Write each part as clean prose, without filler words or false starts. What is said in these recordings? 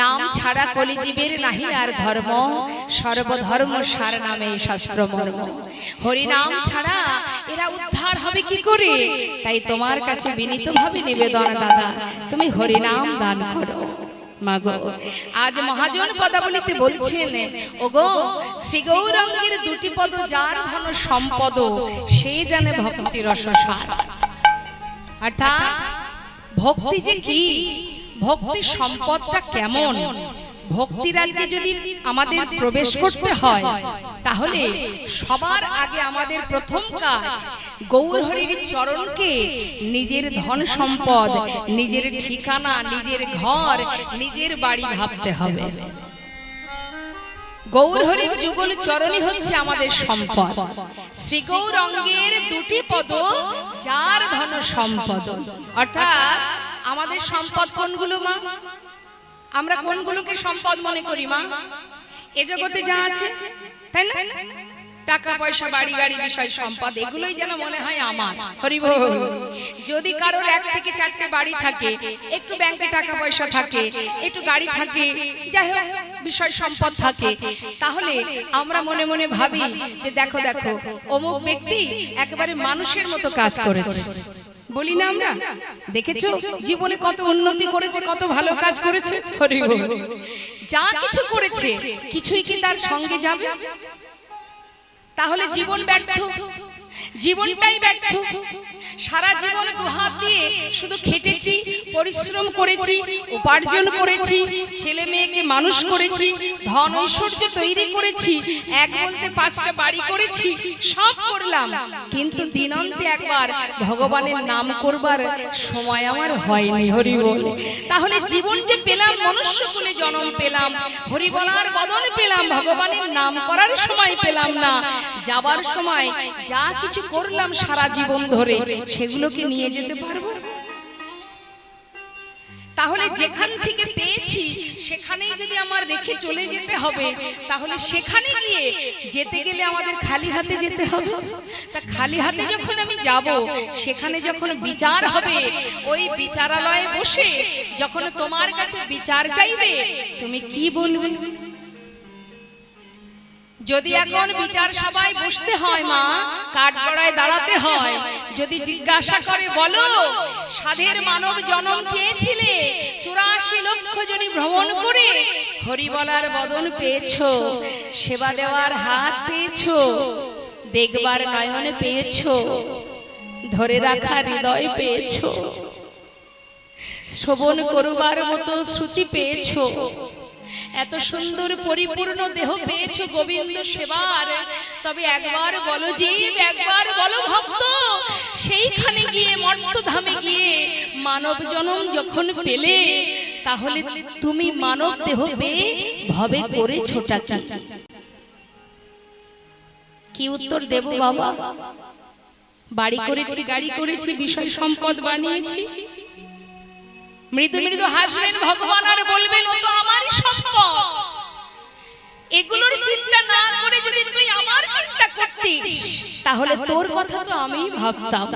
নাম ছাড়া কলিজীবের নাহি আর ধর্ম, সর্বধর্ম সার নামে শাস্ত্র মর্ম। হরি নাম ছাড়া এরা উদ্ধার হবে কি করে? তাই তোমার কাছে বিনীতভাবে নিবেদন দাদা, তুমি হরি নাম দান করো। মাগো, আজ মহাজন পদাবলীতে বলছেন, ওগো শ্রী গৌরাঙ্গের দুটি পদ যার ধন সম্পদ, সে জানে ভক্তি রসসার। অর্থাৎ ভক্তি যে কি, ভক্তি সম্পদটা কেমন, ভক্তি রাজ্যে যদি আমাদের প্রবেশ করতে হয় তাহলে সবার আগে আমাদের প্রথম কাজ গৌর হরির চরণকে নিজের ধন সম্পদ, নিজের ঠিকানা, নিজের ঘর, নিজের বাড়ি ভাবতে হবে। গৌর হরির যুগল চরণই হচ্ছে আমাদের সম্পদ। শ্রী গৌরাঙ্গের দুটি পদ যার ধন সম্পদ। অর্থাৎ আমাদের সম্পদ কোনগুলো মা? আমরা কোনগুলোকে সম্পদ মনে করি মা? এ জগতে যা আছে, তাই না? টাকা পয়সা, বাড়ি গাড়ি, বিষয় সম্পদ, এগুলোই যেন মনে হয় আমার। হরি বল। যদি কারোর 1 থেকে 4টে বাড়ি থাকে, একটু ব্যাংকে টাকা পয়সা থাকে, একটু গাড়ি থাকে, যাই হোক বিষয় সম্পদ থাকে, তাহলে আমরা মনে মনে ভাবি যে দেখো দেখো অমুক ব্যক্তি একেবারে মানুষের মতো কাজ করেছে। বলি না আমরা? দেখেছো জীবনে কত উন্নতি করেছে, কত ভালো কাজ করেছে। হরি বল। যা কিছু করেছে কিছুই কি তার সঙ্গে যাবে? তাহলে জীবন ব্যর্থ, জীবনটাই ব্যর্থ। সারা জীবন দুহাত দিয়ে শুধু খেটেছি, পরিশ্রম করেছি, উপার্জন করেছি, ছেলে মেয়েকে মানুষ করেছি, ধন ঐশ্বর্য তৈরি করেছি, এক বলতে 5টা বাড়ি করেছি, সব করলাম, কিন্তু দিনান্তে একবার ভগবানের নাম করবার সময় আমার হয়নি। হরি বল। তাহলে জীবন যে পেলাম, মনুষ্য কুলে জন্ম পেলাম, হরি বলার বদন পেলাম, ভগবানের নাম করার সময় পেলাম না। যাবার সময় যা কিছু করলাম সারা জীবন ধরে, সেগুলোকে নিয়ে যেতে পারবো? তাহলে যেখান থেকে পেয়েছি সেখানেই যদি আমার রেখে চলে যেতে হবে, তাহলে সেখানে গিয়ে যেতে গেলে আমাদের খালি হাতে যেতে হবে। তা খালি হাতে যখন আমি যাব, সেখানে যখন বিচার হবে, ওই বিচারালয়ে বসে যখন তোমার কাছে বিচার চাইবে, তুমি কি বলবে? যদি এখন বিচার সভায় বসতে হয় মা, কাঠগড়ায় দাঁড়াতে হয়, যদি জিজ্ঞাসা করে বলো সাধের মানব জন্ম চেয়েছিলে, 84 লক্ষ জনি ভ্রমণ করে হরি বলার বদন পেয়েছো, সেবা দেওয়ার হাত পেয়েছো, দেখবার নয়ন পেয়েছো, ধরে রাখা হৃদয় পেয়েছো, শ্রবণ করবার মতো শ্রুতি পেয়েছো, এত সুন্দর পরিপূর্ণ দেহ পেয়েছো গোবিন্দ সেবার, তবে একবার বলো জীব, একবার বলো ভক্ত, সেইখানে গিয়ে মর্তধামে গিয়ে মানব জন্ম যখন পেলে, তাহলে তুমি মানব দেহ পেয়ে ভবে করেছোটা কি? কি উত্তর দেব বাবা? বাড়ি করেছি, গাড়ি করেছি, বিষয় সম্পদ বানিয়েছি। মৃদু মৃদু হাসবেন ভগবান আর বলবেন, ও তো আমারই সম্পদ। এগুলোর চিন্তা না করে যদি তুই আমার চিন্তা করতিস, তাহলে তোর কথা তো আমিই ভাবতাম।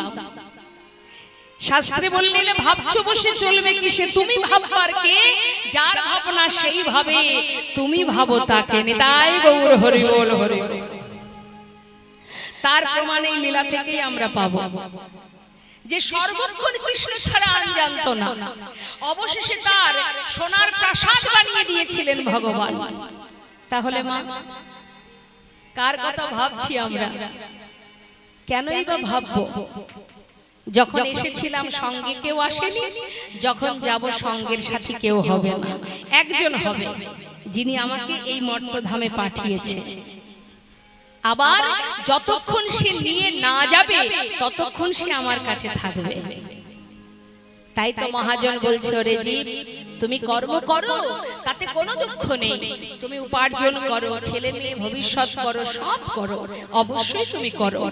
শাস্ত্রে বললেন, ভাবছো বসে চলবে কি, সে তুমি ভাববার কে? যার ভাবনা সেই ভাবে, তুমি ভাবো তাকে। নিতাই গৌর হরি বল। হরি তার প্রমাণ এই লীলা থেকেই আমরা পাবো যে সর্বক্ষণ কৃষ্ণ ছাড়া আন জানতো না। অবশেষে তার সোনার প্রাসাদ বানিয়ে দিয়েছিলেন ভগবান। তাহলে মা, কার কথা ভাবছি আমরা? কেনই বা ভাববো? যখন এসেছিলাম সঙ্গে কেউ আসেনি, যখন যাব সঙ্গের সাথী কেউ হবে না, একজন হবে, যিনি আমাকে এই মর্তধামে পাঠিয়েছে। আবার যতক্ষণ সে নিয়ে না যাবে, ততক্ষণ সে আমার কাছে থাকবে। তাই তো মহাজন বলছে, ওরে জীব, তুমি কর্ম করো, তাতে কোনো দুঃখ নেই। তুমি উপার্জন করো, ছেলে মেয়ে ভবিষ্যৎ করো, সব করো, অবশ্যই তুমি করো,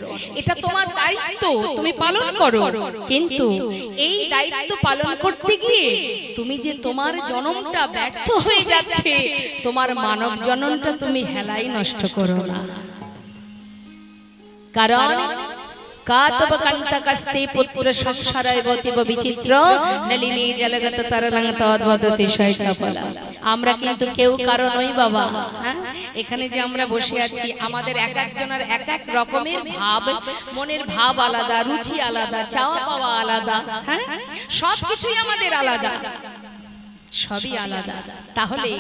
এটা তোমার দায়িত্ব, তুমি পালন করো। কিন্তু এই দায়িত্ব পালন করতে গিয়ে তুমি যে তোমার জন্মটা ব্যর্থ হয়ে যাচ্ছে, তোমার মানব জন্মটা তুমি হেলাই নষ্ট করো না। কারণ কাতব কন্তকস্তে পুত্র সংসারায় বতিব বিচিত্র নলিনী জলগত তরলং তদ্ভততিশয় চপলা। আমরা কিন্তু কেউ কারো নই বাবা। হ্যাঁ, এখানে যে আমরা বসে আছি আমাদের এক একজনের এক এক রকমের ভাব, মনের ভাব আলাদা, রুচি আলাদা, চাওয়া পাওয়া আলাদা। হ্যাঁ, সবকিছুই আমাদের আলাদা, সবই আলাদা। তাহলে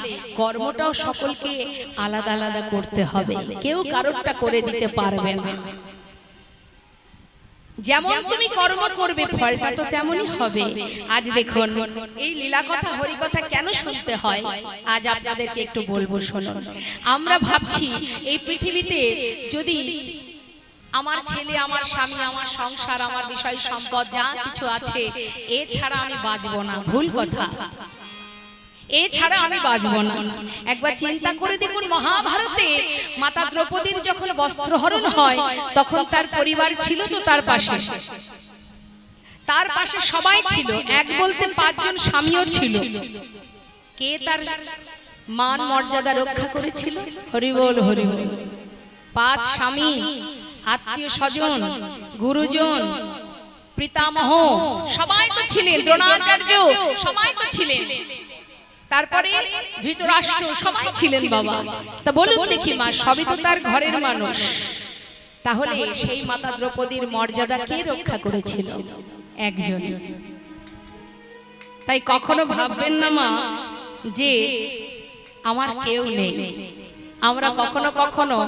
কর্মটাও সকলকে আলাদা আলাদা করতে হবে, কেউ কারোরটা করে দিতে পারবে না। যেমন তুমি কর্ম করবে ফলটা তো তেমনই হবে। আজ দেখুন এই লীলা কথা হরি কথা কেন শুনতে হয়, আজ আপনাদেরকে একটু বলবো শুনুন। আমরা ভাবছি এই পৃথিবীতে যদি আমার ছেলে, আমার স্বামী, আমার সংসার, আমার বিষয় সম্পদ যা কিছু আছে এছাড়া আমি বাঁচবো না। ভুল কথা, এছাড়া আমি বাঁচবো না। একবার চিন্তা করে দেখুন, মহাভারতে মাতা দ্রৌপদীর যখন বস্ত্রহরণ হয় তখন তার পরিবার ছিল তো তার পাশে, তার পাশে সবাই ছিল, এক বলতে 5 জন স্বামীও ছিল। কে তার মান মর্যাদা রক্ষা করেছিল? হরি বল, হরি বল। 5 স্বামী, আত্মীয় স্বজন, গুরুজন, পিতামহ সবাই তো ছিলেন, দ্রোণাচার্য সবাই তো ছিলেন, তারপরে ধৃতরাষ্ট্র সবাই ছিলেন বাবা। তা বলুন দেখি মা, সবই তো তার ঘরের মানুষ। তাহলে সেই মাতা দ্রৌপদীর মর্যাদা কে রক্ষা করেছিল? একজন। তাই কখনো ভাববেন না মা যে আমার কেউ নেই। আমরা কখনো কখনো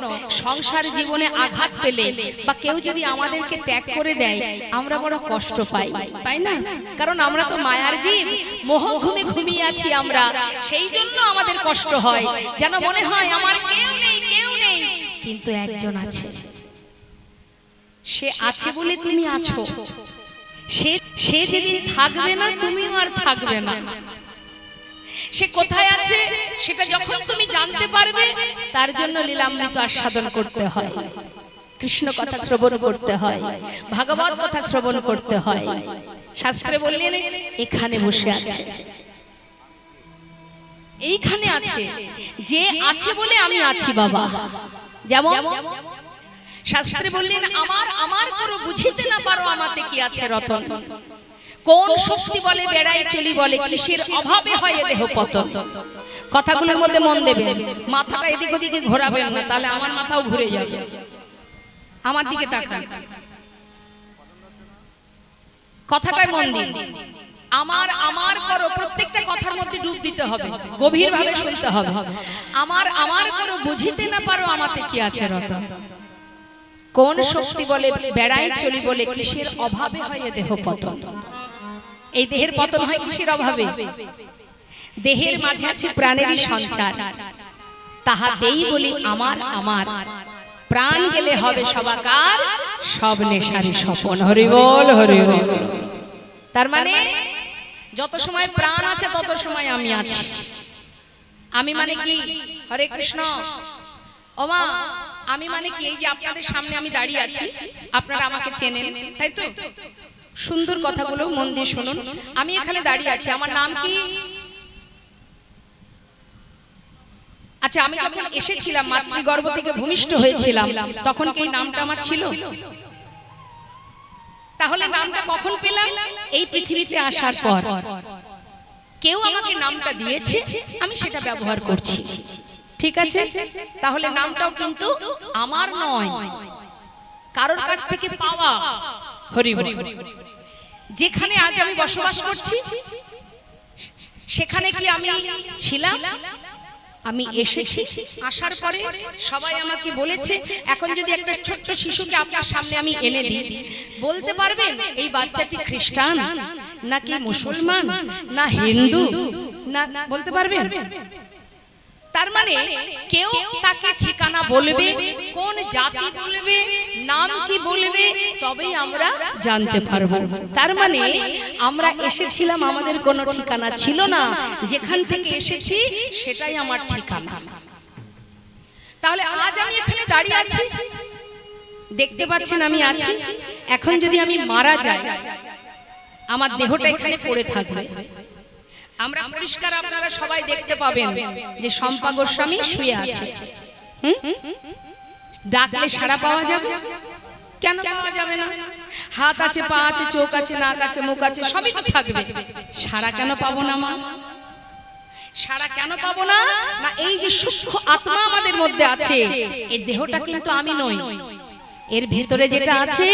সংসার জীবনে আঘাত পেলে বা কেউ যদি আমাদেরকে ত্যাগ করে দেয় আমরা বড় কষ্ট পাই, তাই না? কারণ আমরা তো মায়ার জীব, মোহ ঘুমে ঘুমিয়ে আছি আমরা, সেই জন্য আমাদের কষ্ট হয়। যেন মনে হয় আমার কেউ নেই, কেউ নেই, কিন্তু একজন আছে। সে আছে বলে তুমি আছো, সে যেদিন থাকবে না তুমিও আর থাকবে না। সে কোথায় আছে সেটা যখন তুমি জানতে পারবে, তার জন্য লীলামৃত আস্বাদন করতে হয়, কৃষ্ণ কথা শ্রবণ করতে হয়, ভাগবত কথা শ্রবণ করতে হয়। শাস্ত্রে বললেন এখানে বসে আছে, এইখানে আছে, যে আছে বলে আমি আছি বাবা। যেমন শাস্ত্রে বললেন আমার আমার করো বুঝিতে না পারো আমাতে কি আছে রতন। কোন শক্তি বলে বেড়াই চলি বলে কিসের অভাবে হয় এ দেহ পতন। কথাগুলোর মধ্যে মন দেবেন, মাথাটা এদিক ওদিকে ঘোরাবেন না, তাহলে আমার মাথাও ঘুরে যাবে। আমার দিকে তাকান, কথাটাই মন দিন। আমার আমার করো, প্রত্যেকটা কথার মধ্যে ডুব দিতে হবে, গভীর ভাবে শুনতে হবে। আমার আমার করো বুঝিতে না পারো আমাতে কি আছে রতন। কোন শক্তি বলে বেড়াই চলি বলে কিসের অভাবে হয় এ দেহ পতন। এই দেহের পতন হয় কিসের অভাবে? দেহের মাঝে আছে প্রাণেরই সঞ্চার, তাহাতেই বলি আমার আমার। প্রাণ গেলে হবে সবাকার, সব নেশারি স্বপন। হরি বল, হরি বল। তার মানে যত সময় প্রাণ আছে তত সময় আমি আছি। আমি মানে কি? হরে কৃষ্ণ। ওমা আমি মানে কি? এই যে আপনাদের সামনে আমি দাঁড়িয়ে আছি, আপনারা আমাকে চেনেন, তাই তো? সুন্দর কথাগুলো মন দিয়ে শুনুন। আমি এখানে দাঁড়িয়ে আছি, আমার নাম কি? আচ্ছা, আমি যখন এসেছিলাম মাতৃগর্ভ থেকে ভূমিষ্ঠ হয়েছিলাম তখন কি এই নামটা আমার ছিল? তাহলে নামটা কখন পেলাম? এই পৃথিবীতে আসার পর কেউ আমাকে নামটা দিয়েছে, আমি সেটা ব্যবহার করছি, ঠিক আছে? তাহলে নামটাও কিন্তু আমার নয়, কারোর কাছ থেকে পাওয়া। হরি হরি। যেখানে আজ আমি বসবাস করছি সেখানে কি আমি ছিলাম? আমি এসেছি, আসার পরে সবাই আমাকে বলেছে। এখন যদি একটা ছোট্ট শিশুকে আপনার সামনে আমি এনে দিই, বলতে পারবেন এই বাচ্চাটি খ্রিস্টান নাকি মুসলমান না হিন্দু? না বলতে পারবেন? তার মানে কেউ তাকে ঠিকানা বলবে, কোন জাতি বলবে, নাম কি বলবে, তবেই আমরা জানতে পারবো। তার মানে আমরা এসেছিলাম, আমাদের কোনো ঠিকানা ছিল না, যেখান থেকে এসেছি সেটাই আমার ঠিকানা। তাহলে আজ আমি এখানে দাঁড়িয়ে আছি, দেখতে পাচ্ছেন আমি আছি। এখন যদি আমি মারা যাই, আমার দেহটা এখানে পড়ে থাকবে। আমরা পরিষ্কার আপনারা সবাই দেখতে পাবেন যে শম্পা গোস্বামী শুয়ে আছে। ডাকলে সাড়া পাওয়া যাবে? কেন পাওয়া যাবে না? হাত আছে, পা আছে, চোখ আছে, নাক আছে, মুখ আছে, সবই তো থাকবে। সারা কেন পাবো না মা? সারা কেন পাবো না? না, এই যে সূক্ষ্ম আত্মা আমাদের মধ্যে আছে, এই দেহটা কিন্তু আমি নই। এর ভেতরে যেটা আছে,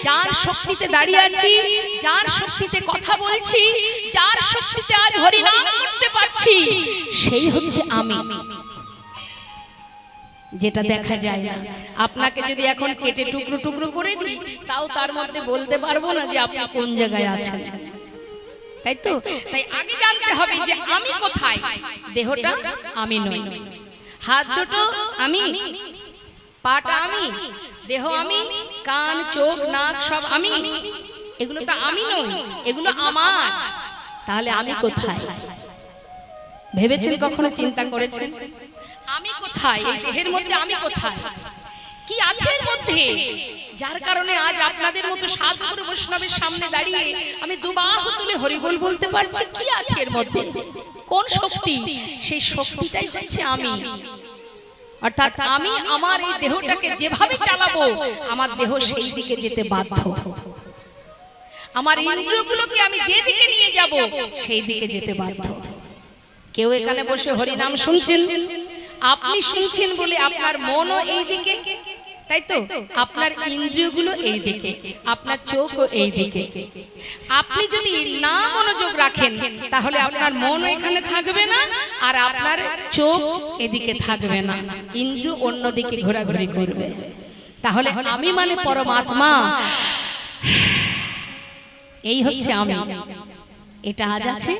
যার শক্তিতে দাঁড়িয়ে আছি, যার শক্তিতে কথা বলছি, যার শক্তিতে আজ হরি নাম করতে পারছি, সেই হচ্ছে আমি। যেটা দেখা যায় না। আপনাকে যদি এখন কেটে টুকরো টুকরো করে দিই, তাও তার মধ্যে বলতে পারবো না যে আপনি কোন জায়গায় আছেন, তাই তো? তাই আগে জানতে হবে যে আমি কোথায়। দেহটা আমি নই, হাত দুটো আমি, পাটা আমি, দেহ আমি, কান চোখ নাক সব আমি, এগুলো তো আমি নই, এগুলো আমার। তাহলে আমি কোথায়? ভেবেছেন কখনো? চিন্তা করেছেন আমি কোথায়? এই দেহের মধ্যে আমি কোথায়? কি আছে এর মধ্যে, যার কারণে আজ আপনাদের মতো সাধু গুরু বৈষ্ণবের সামনে দাঁড়িয়ে আমি দুবাহু তুলে হরিবোল বলতে পারছি? কি আছে এর মধ্যে? কোন শক্তি? সেই শক্তিটাই হচ্ছে আমি। অর্থাৎ আমি আমার এই দেহটাকে যেভাবে চালাবো, আমার দেহ সেই দিকে যেতে বাধ্য। আমার ইন্দ্রিয়গুলোকে আমি যে দিকে নিয়ে যাব, সেই দিকে যেতে বাধ্য। কেউ এখানে বসে হরি নাম শুনছেন, আপনি শুনছেন বলে আপনার মনও এই দিকে, তাই তো? আপনার ইন্দ্রিয়গুলো এই দিকে, আপনার চোখও এই দিকে। আপনি যদি না মনোযোগ রাখেন, তাহলে আপনার মন এখানে থাকবে না, আর আপনার চোখ এদিকে থাকবে না, ইন্দ্রিয় অন্যদিকে ঘোরাঘুরি করবে। তাহলে আমি মানে পরমাত্মা, এই হচ্ছে আমি। এটা আজ আছে,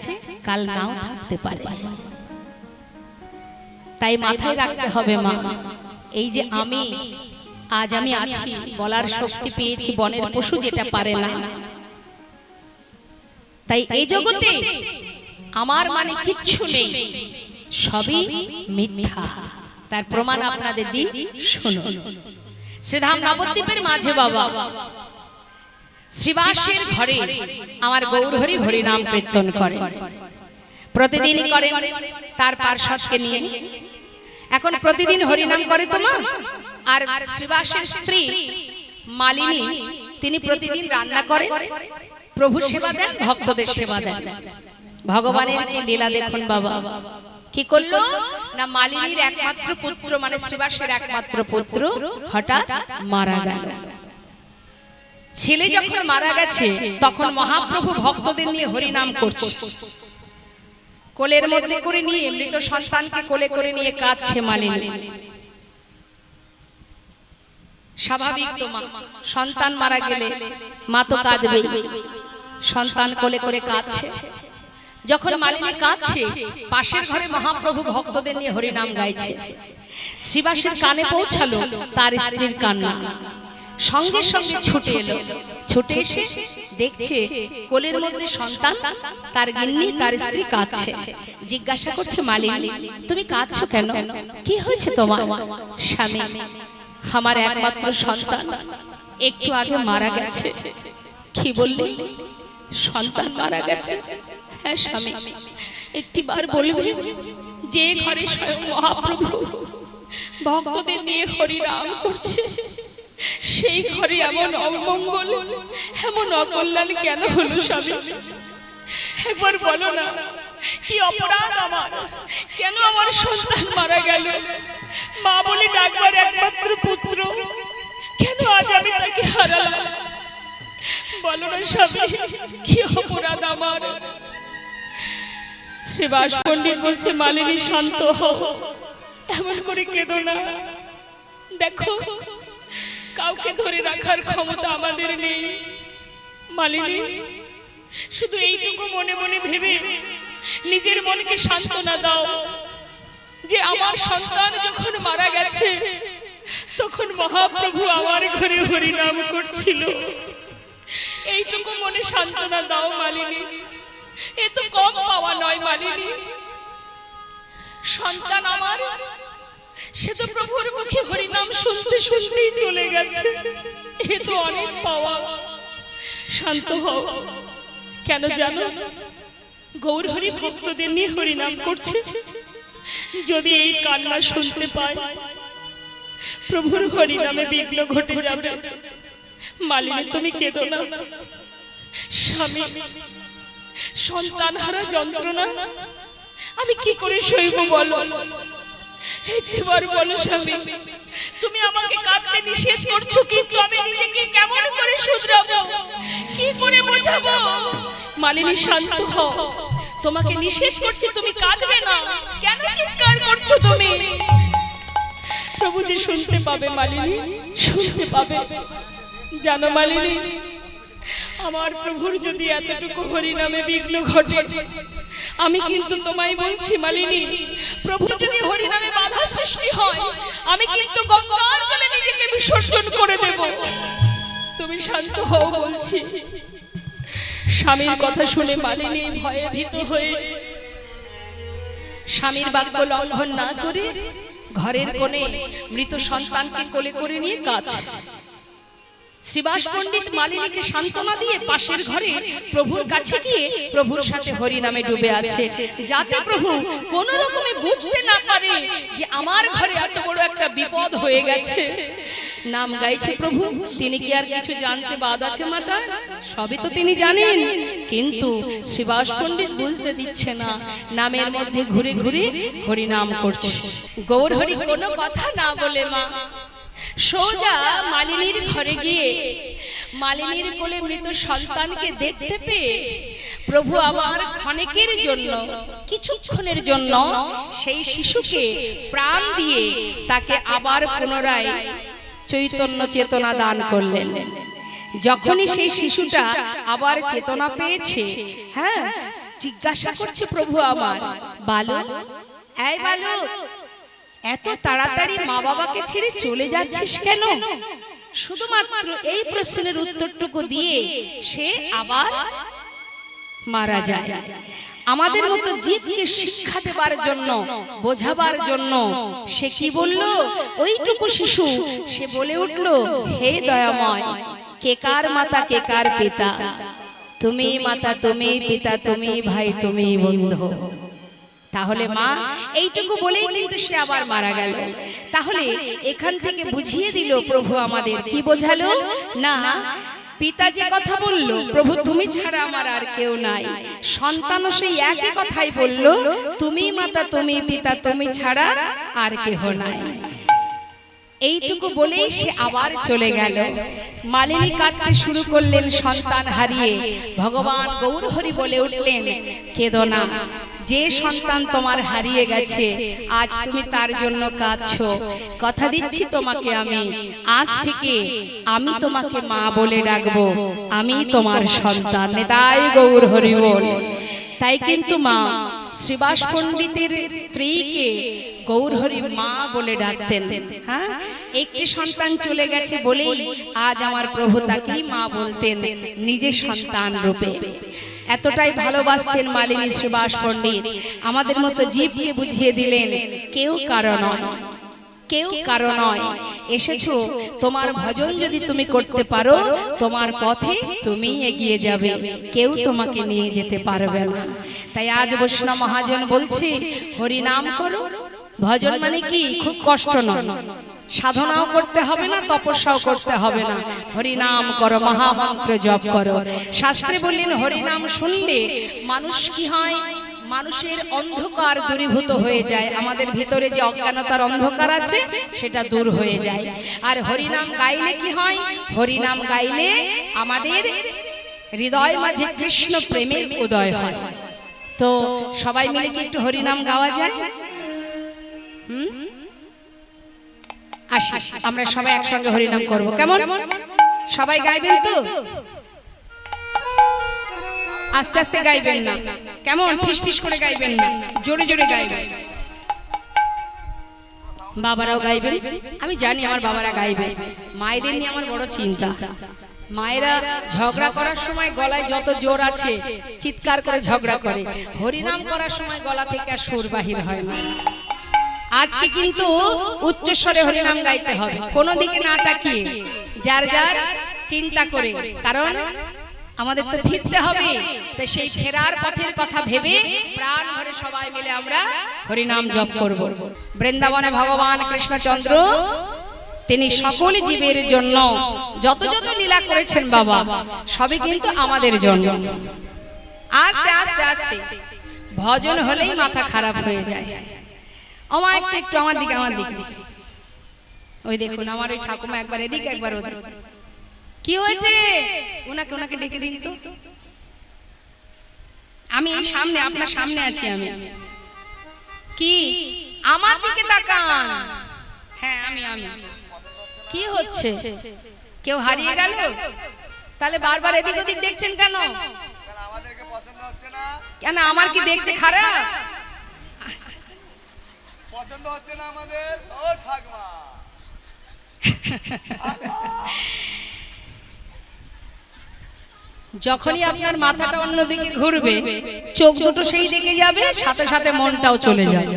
কাল নাও থাকতে পারে। তাই মাথায় রাখতে হবে মা, এই যে আমি, আজ আমি আছি, বলার শক্তি পেয়েছি, বনের পশু যেটা পারে না। তাই এই জগতে আমার মানে কিচ্ছু নেই, সবই মিথ্যা। তার প্রমাণ আপনাদের দিই, শুনুন। শ্রীধাম নবদ্বীপের মাঝে বাবা শ্রীবাসের ঘরে আমার গৌরহরি হরি নাম কীর্তন করে, প্রতিদিনই করেন তার পার্শ্বদকে নিয়ে। এখন প্রতিদিন হরিনাম করে তো মা, আর শ্রীবাসের স্ত্রী মালিনী তিনি প্রতিদিন রান্না করে, প্রভু সেবা দেন, ভক্তদের সেবা দেন। ভগবানের কি লীলা দেখুন বাবা। কি করলো না, মালিনীর একমাত্র পুত্র মানে শ্রীবাসের একমাত্র পুত্র হঠাৎ মারা গেল। ছেলে যখন মারা গেছে, তখন মহাপ্রভু ভক্তদের নিয়ে হরিনাম করছে, কোলের মধ্যে করে নিয়ে, মৃত সন্তানকে কোলে করে নিয়ে কাঁদছে মালিনী। স্বাভাবিক তো মা, সন্তান মারা গেলে মা তো কাঁদবেই, সন্তান কোলে করে কাঁদছে। যখন মালিনী কাঁদছে, পাশের ঘরে মহাপ্রভু ভক্তদের নিয়ে হরিনাম গাইছে। শ্রীবাসের কানে পৌঁছালো তার স্ত্রীর কান্না, সঙ্গে সঙ্গে ছুটে এলো। ছুটে এসে দেখছে কোলের মধ্যে সন্তান, তার গিন্নি, তার স্ত্রী কাঁদছে। জিজ্ঞাসা করছে, মালিনী তুমি কাঁদছো কেন? কি হয়েছে তোমার? স্বামী, আমার একমাত্র সন্তান একটু আগে মারা গেছে। কি বললি? সন্তান মারা গেছে? হ্যাঁ স্বামী। একটিবার বলবে যে ঘরে স্বয়ং মহাপ্রভু ভক্তদের নিয়ে হরিনাম করছে, সেই ঘরে এমন অমঙ্গল, এমন অকল্যাণ কেন হলো স্বামী? একবার বলো না, কি অপরাধ আমার? কেন আমার সন্তান মারা গেল? মা বলে ডাকবার একমাত্র পুত্র, কেন আজ আমি তাকে হারালাম? বলো না স্বামী, কি অপরাধ আমার? শ্রীবাস পণ্ডিত বলছে, মালিনী শান্ত হও, এমন করে কেঁদো না। দেখো, কাউকে ধরে রাখার ক্ষমতা আমাদের নেই। মালিনী, শুধু এইটুকু মনে মনে ভেবে নিজের মনকে সান্ত্বনা দাও যে আমার সন্তান যখন মারা গেছে, তখন মহাপ্রভু আমার ঘরে হরিনাম করছিল। এইটুকু মনে সান্ত্বনা দাও মালিনী, এ তো কম পাওয়া নয় মালিনী। সন্তান আমার, সে তো প্রভুর মুখে হরিনাম শুনতে শুনতেই চলে গেছে, এ তো অনেক পাওয়া। শান্ত হও। কেন জানো? গৌরহরি ভক্তদের নিয়ে হরিনাম করছে, যদি এই কান্না শুনতে পায়, প্রভুর হরিনামে বিঘ্ন ঘটে যাবে। মালিনী তুমি কেঁদো না। স্বামী সন্তানহারা যন্ত্রণা আমি কি করে সইব বলো? একবার বলো স্বামী, তুমি আমাকে কাঁদতে নিষেধ করছো, কিন্তু আমি নিজেকে কেমন করে শুধরাবো, কি করে বোঝাবো? মালিনী শান্ত হও, তোমাকে নিষেধ করছি তুমি কাঁদবে না, কেন চিৎকার করছো তুমি? প্রভু যে শুনতে পাবে মালিনী, শুনতে পাবে। জানো মালিনী, আমার প্রভুর যদি এতটুকু হরি নামে বিঘ্ন ঘটে, আমি কিন্তু তোমায় বলছি মালিনী, প্রভু যদি হরি নামে বাধা সৃষ্টি হয়, আমি কিন্তু গঙ্গার জলে নিজেকে বিসর্জন করে দেব। তুমি শান্ত হও বলছি। স্বামীর কথা শুনে মালিনী ভয়ে ভীত হয়ে স্বামীর বাক্য লঙ্ঘন না করে ঘরের কোণে মৃত সন্তানকে কোলে করে নিয়ে কাঁদছে। শ্রীবাস পণ্ডিত মালিনীকে সান্ত্বনা দিয়ে পাশের ঘরে প্রভুর কাছে গিয়ে প্রভুর সাথে হরি নামে ডুবে আছে, যাতে প্রভু কোন রকমে বুঝতে না পারে যে আমার ঘরে এত বড় একটা বিপদ হয়ে গেছে। নাম গাইছে প্রভু, তিনি কি আর কিছু জানতে বাদ আছে মাতা? সবই তো তিনি জানেন, কিন্তু শ্রীবাস পণ্ডিত বুঝতে দিচ্ছে না। নামের মধ্যে ঘুরে ঘুরে হরি নাম করছে। গৌর হরি কোনো কথা না বলে মা সোজা মালিনীর ঘরে গিয়ে মালিনীর কোলে মৃত সন্তানকে দেখতে পেয়ে প্রভু আমার ক্ষণিকের জন্য, কিছুক্ষণের জন্য সেই শিশুকে প্রাণ দিয়ে তাকে আবার পুনরায় চৈতন্য চেতনা দান করলেন। যখনই সেই শিশুটা আবার চেতনা পেয়েছে, হ্যাঁ, জিজ্ঞাসা করছে প্রভু আমার, বালক, এই বালক, এত তাড়াতাড়ি মা বাবাকে ছেড়ে চলে যাচ্ছিস কেন? শুধুমাত্র এই প্রশ্নের উত্তরটুকু দিয়ে সে আবার মারা যায়। আমাদের মতো জীবকে শিক্ষা দেবার জন্য, বোঝাবার জন্য সে কি বলল? ওইটুকু শিশু সে বলে উঠল, হে দয়াময়, কে কার মাতা কে কার পিতা, তুমি মাতা তুমি পিতা তুমি ভাই তুমি বন্ধু। তাহলে মা এইটুকু বলেই কিন্তু সে আবার মারা গেল। তাহলে এখান থেকে বুঝিয়ে দিল প্রভু আমাদের, কি বোঝালো? না, পিতা যে কথা বলল, প্রভু তুমি ছাড়া আমার আর কেউ নাই, সন্তানও সেই একই কথাই বলল, তুমি মাতা তুমি পিতা তুমি ছাড়া আর কেহ নাই। এইটুকু বলেই সে আবার চলে গেল। মালিনী কাঁদতে শুরু করলেন সন্তান হারিয়ে। ভগবান গৌরহরি বলে উঠলেন, কেঁদো না, যে সন্তান তোমার হারিয়ে গেছে আজ তুমি তার জন্য কাঁদছো। কথা দিচ্ছি তোমাকে আমি, আজ থেকে আমি তোমাকে মা বলে ডাকবো, আমি তোমার সন্তান। তাই গৌর হরি বল। তাই কিন্তু মা শ্রীবাস পণ্ডিতের স্ত্রীকে গৌরহরি মা বলে ডাকতেন। হ্যাঁ, একটি সন্তান চলে গেছে বলেই আজ আমার প্রভু তাকেই মা বলতেন নিজের সন্তান রূপে। এতটাই ভালোবাসতেন মালিনী শ্রীবাস পণ্ডিত। আমাদের মতো জীবকে বুঝিয়ে দিলেন, কেউ কারো নয়, কেউ কারো নয়, এসেছো তোমার ভজন যদি তুমি করতে পারো, তোমার পথে তুমি এগিয়ে যাবে, কেউ তোমাকে নিয়ে যেতে পারবে না। তাই আজ বৈষ্ণব মহাজন বলছে, হরি নাম করো। ভজন মানে কি? খুব কষ্ট নয়, সাধনাও করতে হবে না, তপস্যাও করতে হবে না, হরি নাম করো, মহামন্ত্র জপ করো। শাস্ত্রে বললেন হরি নাম শুনলে মানুষ কি হয়? মানুষের অন্ধকার দূরীভূত হয়ে যায়। আমাদের ভিতরে যে অজ্ঞানতার অন্ধকার আছে সেটা দূর হয়ে যায়। আর হরিনাম গাইলে কি হয়? হরিনাম গাইলে আমাদের হৃদয় মাঝে কৃষ্ণ প্রেমের উদয় হয়। তো সবাই মিলে কি একটু হরিনাম গাওয়া যায়? আসি, আমরা সবাই একসঙ্গে হরিনাম করব, কেমন? সবাই গাইবেন তো? আস্তে আস্তে গাইবেন না, কেমন? ফিসফিস করে গাইবেন না, জোরে জোরে গাইবেন। বাবারাও গাইবেন, আমি জানি আমার বাবারা গাইবে। মায়েদের নিয়ে আমার বড় চিন্তা। মায়েরা ঝগড়া করার সময় গলায় যত জোর আছে চিৎকার করে ঝগড়া করে, হরিনাম করার সময় গলা থেকে আর সুর বাহির হয় না। আজকে কিন্তু উচ্চস্বরে হরিনাম গাইতে হবে, কোনো দিকে না তাকিয়ে, যার যার চিন্তা করে, কারণ আমাদের তো ফিরতে হবে। তো সেই ফেরার পথের কথা ভেবে প্রাণ ভরে সবাই মিলে আমরা হরিনাম জপ করব। বৃন্দাবনে ভগবান কৃষ্ণচন্দ্র তিনি সকল জীবের জন্য যত যত লীলা করেছেন বাবা সবই কিন্তু আমাদের জন্য। আস্তে আস্তে আস্তে ভজন হলেই মাথা খারাপ হয়ে যায়। আমার একটু আমার দিকে ওই দেখুন আমার ওই ঠাকুমা একবার এদিকে একবার ওদিক। কি হয়েছে? ওনাকে ডেকে দিন তো। আমি এই সামনে, আপনার সামনে আছি আমি। কি আমার দিকে তাকান। হ্যাঁ আমি কি হচ্ছে? কেউ হারিয়ে গেল? তাহলে বারবার এদিক ওদিক দেখছেন কেন? আমাদেরকে পছন্দ হচ্ছে না কেন? আমার কি দেখতে খারাপ? পছন্দ হচ্ছে না আমাদের। ও ঠাকুমা যখনই আপনার মাথাটা অন্যদিকে ঘুরবে চোখ দুটো সেই দিকে যাবে, সাথে সাথে মনটাও চলে যাবে।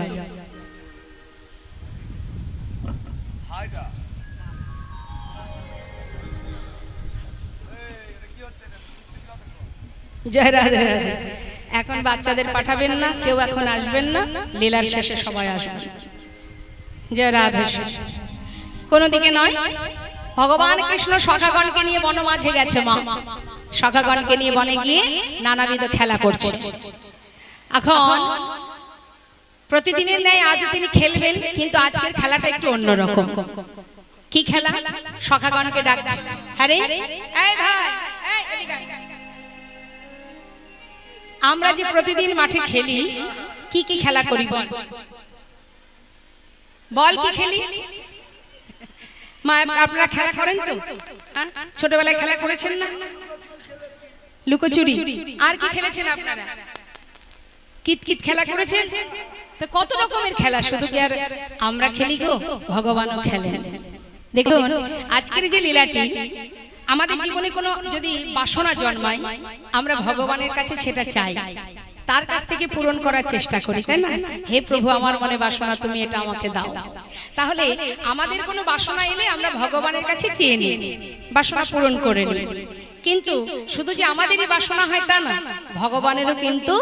জয় রাধে রাধে। এখন বাচ্চাদের পাঠাবেন না, কেউ এখন আসবেন না, লীলার শেষে সবাই আসবেন। জয় রাধে। কোনো দিকে নয়, ভগবান কৃষ্ণ সখাগণকে নিয়ে বন মাঝে গেছে। মা সখাগণকে নিয়ে বনে গিয়ে নানাবিধ খেলা করছে। এখন প্রতিদিনের ন্যায় আজও তিনি খেলবেন, কিন্তু আজকের খেলাটা একটু অন্যরকম। কি খেলা? সখাগণকে ডাকছে। আরে এই ভাই, এই এদিকে আয়। আমরা যে প্রতিদিন মাঠে খেলি, কি কি খেলা করি বল? বল কি খেলি? মা আপনারা খেলা করেন তো? ছোটবেলায় খেলা করেছেন না? লুকোচুরি। আর কি খেলেছেন আপনারা? কিতকিত খেলা করেছেন? তো কত রকমের খেলা, শুধু কি আর আমরা খেলি গো, ভগবানও খেলেন। দেখুন আজকের যে লীলাটি, আমাদের জীবনে কোনো যদি বাসনা জন্মায় আমরা ভগবানের কাছে সেটা চাই, তার কাছ থেকে পূরণ করার চেষ্টা করি, তাই না? হে প্রভু আমার মনে বাসনা, তুমি এটা আমাকে দাও। তাহলে আমাদের কোনো বাসনা এলে আমরা ভগবানের কাছে চেয়ে নিই, বাসনা পূরণ করে নিই। কিন্তু শুধু যে আমাদেরই বাসনা হয় তা না, ভগবানেরও কিন্তু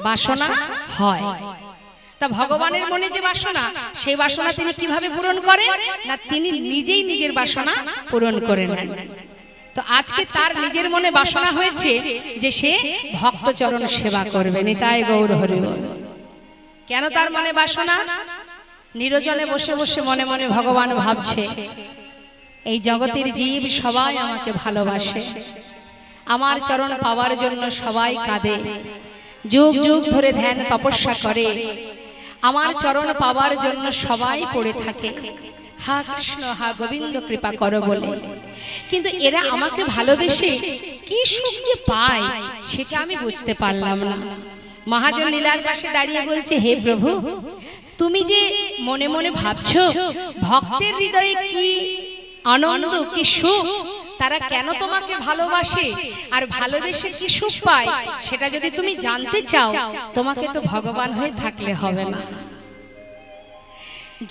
বাসনা হয়। তা ভগবানের মনে যে বাসনা, সেই বাসনা তিনি কিভাবে পূরণ করেন না, তিনি নিজেই নিজের বাসনা পূরণ করে নেন। তো আজকে তার নিজের মনে বাসনা হয়েছে যে সে ভক্তচরণ সেবা করবে। নিতাই গৌর হরি বল। কেন তার মনে বাসনা? নিরজনে বসে বসে মনে মনে ভগবান ভাবছে, এই জগতের জীব সবাই আমাকে ভালোবাসে, আমার চরণ পাওয়ার জন্য সবাই কাঁদে, যুগ যুগ ধরে ধ্যান তপস্যা করে, আমার চরণ পাওয়ার জন্য সবাই পড়ে থাকে, হা কৃষ্ণ হা গোবিন্দ কৃপা করো বলে। কিন্তু এরা আমাকে ভালোবেসে কি সুখ যে পায় সেটা আমি বুঝতে পারলাম না। মহাজন লীলার পাশে দাঁড়িয়ে বলছে, হে প্রভু, তুমি যে মনে মনে ভাবছো ভক্তের হৃদয়ে কি আনন্দ, কি সুখ, তারা কেন তোমাকে ভালোবাসে আর ভালোবেসে কি সুখ পায়, সেটা যদি তুমি জানতে চাও তোমাকে তো ভগবান হয়ে থাকলে হবে না।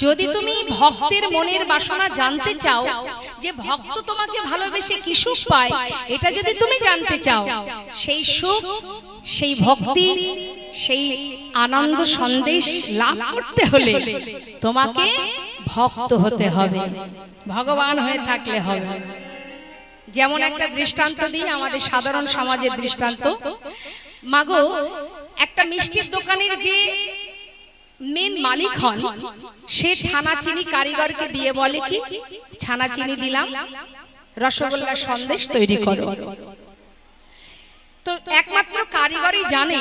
যদি তুমি ভক্তের মনের বাসনা জানতে চাও, যে ভক্ত তোমাকে ভালোবেসে কি সুখ পায়, এটা যদি তুমি জানতে চাও, সেই সুখ, সেই ভক্তি, সেই আনন্দ সন্দেশ লাভ করতে হলে তোমাকে ভক্ত হতে হবে, ভগবান হয়ে থাকলে হবে। যেমন একটা দৃষ্টান্ত দিই, আমাদের সাধারণ সমাজের দৃষ্টান্ত। মাগো, একটা মিষ্টির দোকানের যে মেন মালিক হন, সে ছানা চিনি কারিগরকে দিয়ে বলে কি, ছানা চিনি দিলাম, রসগোল্লা সন্দেশ তৈরি করো। তো একমাত্র কারিগরই জানে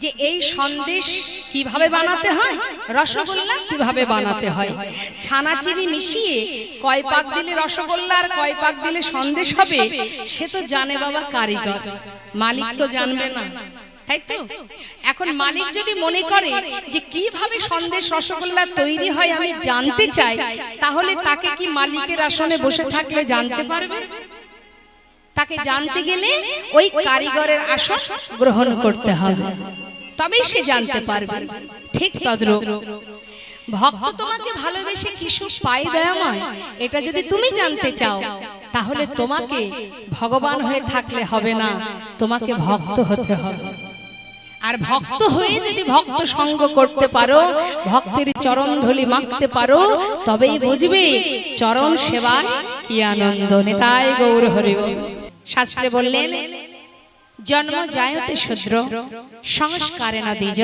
যে এই সন্দেশ কিভাবে বানাতে হয়, রসগোল্লা কিভাবে বানাতে হয়। ছানা চিনি মিশিয়ে কয় পাক দিলে রসগোল্লা আর কয় পাক দিলে সন্দেশ হবে, সে তো জানে বাবা কারিগর, মালিক তো জানবে না, তাই তো? এখন মালিক যদি মনে করে যে কিভাবে সন্দেশ রসগোল্লা তৈরি হয় আমি জানতে চাই, তাহলে তাকে কি মালিকের আসনে বসে থাকলে জানতে পারবে? তাকে জানতে গেলে ওই কারিগরের আসন গ্রহণ করতে হবে, তবেই সে জানতে পারবে। ঠিক তদ্রূপ ভক্ত তোমাকে ভালোবেসে কি সুখ পায় দয়াময়, এটা যদি তুমি জানতে চাও, তাহলে তোমাকে ভগবান হয়ে থাকলে হবে না, তোমাকে ভক্ত হতে হবে। আর ভক্ত হয়ে যদি ভক্ত সঙ্গ করতে পারো, ভক্তের চরণ ধুলি মাখতে পারো, তবেই বুঝবে চরণ সেবায় কি আনন্দ। নেতাই গৌর হরি বল। শাস্ত্রে বললেন জন্ম জায়তে শূদ্র সংস্কারে না দ্বিজ,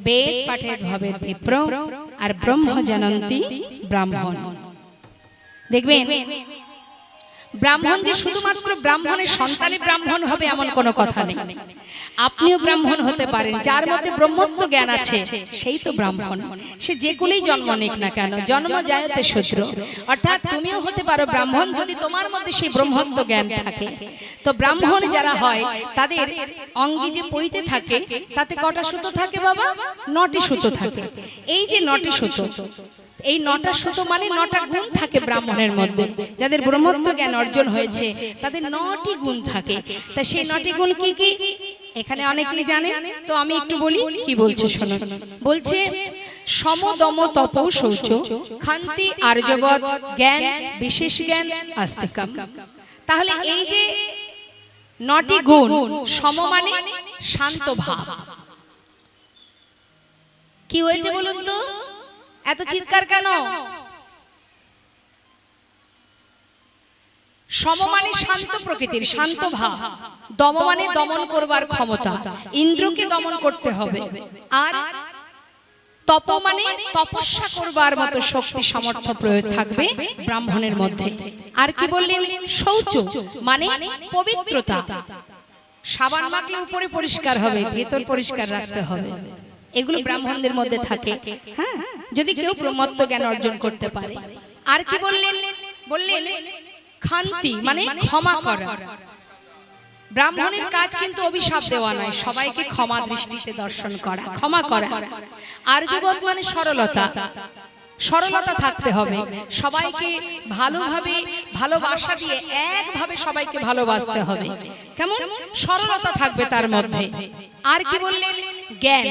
বেদ পাঠে ভবে বিপ্র, আর ব্রহ্ম জানন্তি ব্রাহ্মণ। দেখবেন ব্রাহ্মণ যে শুধুমাত্র ব্রাহ্মণের সন্তানে ব্রাহ্মণ হবে এমন কোনো কথা নেই। আপনিও ব্রাহ্মণ হতে পারেন, যার মধ্যে ব্রহ্মত্ব জ্ঞান আছে সেই তো ব্রাহ্মণ। সে যে কোলেই জন্ম নিক না কেন, জন্ম জায়তে শূদ্র, অর্থাৎ তুমিও হতে পারো ব্রাহ্মণ যদি তোমার মধ্যে সেই ব্রহ্মত্ব জ্ঞান থাকে। তো ব্রাহ্মণ যারা হয় তাদের অঙ্গে যে পইতে থাকে তাতে কটা সুতো থাকে বাবা? 9টি সুতো থাকে। এই যে 9টি সুতো, এই 9টা সুতো মানে 9টা গুণ থাকে ব্রাহ্মণের মধ্যে। যাদের ব্রহ্মত্ব জ্ঞান অর্জন হয়েছে তাদের 9টি গুণ থাকে। তা সেই 9টি গুণ কি কি এখানে অনেকেই জানে, তো আমি একটু বলি কি বলছে শোনো। বলছে সম দম তপ শৌচ ক্ষান্তি আর্জবৎ জ্ঞান বিশেষ জ্ঞান আস্তিকম। তাহলে এই যে 9টি গুণ, সম মানে শান্ত ভাব। কি হয়েছে বলুন তো, এত চিৎকার কেন? সম মানে শান্ত প্রকৃতির, শান্ত ভাব। দম মানে দমন করবার ক্ষমতা, ইন্দ্রকে দমন করতে হবে। আর তপ মানে তপস্যা করবার মতো শক্তি সামর্থ্য প্রয়োগ থাকবে ব্রাহ্মণের মধ্যে। আর কি বললেন? শৌচ মানে পবিত্রতা। সাবান মাখলে উপরে পরিষ্কার হবে, ভেতর পরিষ্কার রাখতে হবে। এগুলো ব্রাহ্মণদের মধ্যে থাকে, হ্যাঁ, যদি কেউ ব্রহ্মত্ব জ্ঞান অর্জন করতে পারে। আর কি বললেন? বললেন ক্ষান্তি মানে ক্ষমা করা। ব্রাহ্মণের কাজ কিন্তু অভিশাপ দেওয়া নয়, সবাইকে ক্ষমা দৃষ্টিতে দর্শন করা, ক্ষমা করা। আর্যবৎ মানে সরলতা, সরলতা থাকতে হবে। সবাইকে ভালোভাবে ভালোবাসা দিয়ে একভাবে সবাইকে ভালোবাসতে হবে। কেমন সরলতা থাকবে তার মধ্যে। আর কি বললেন? জ্ঞান।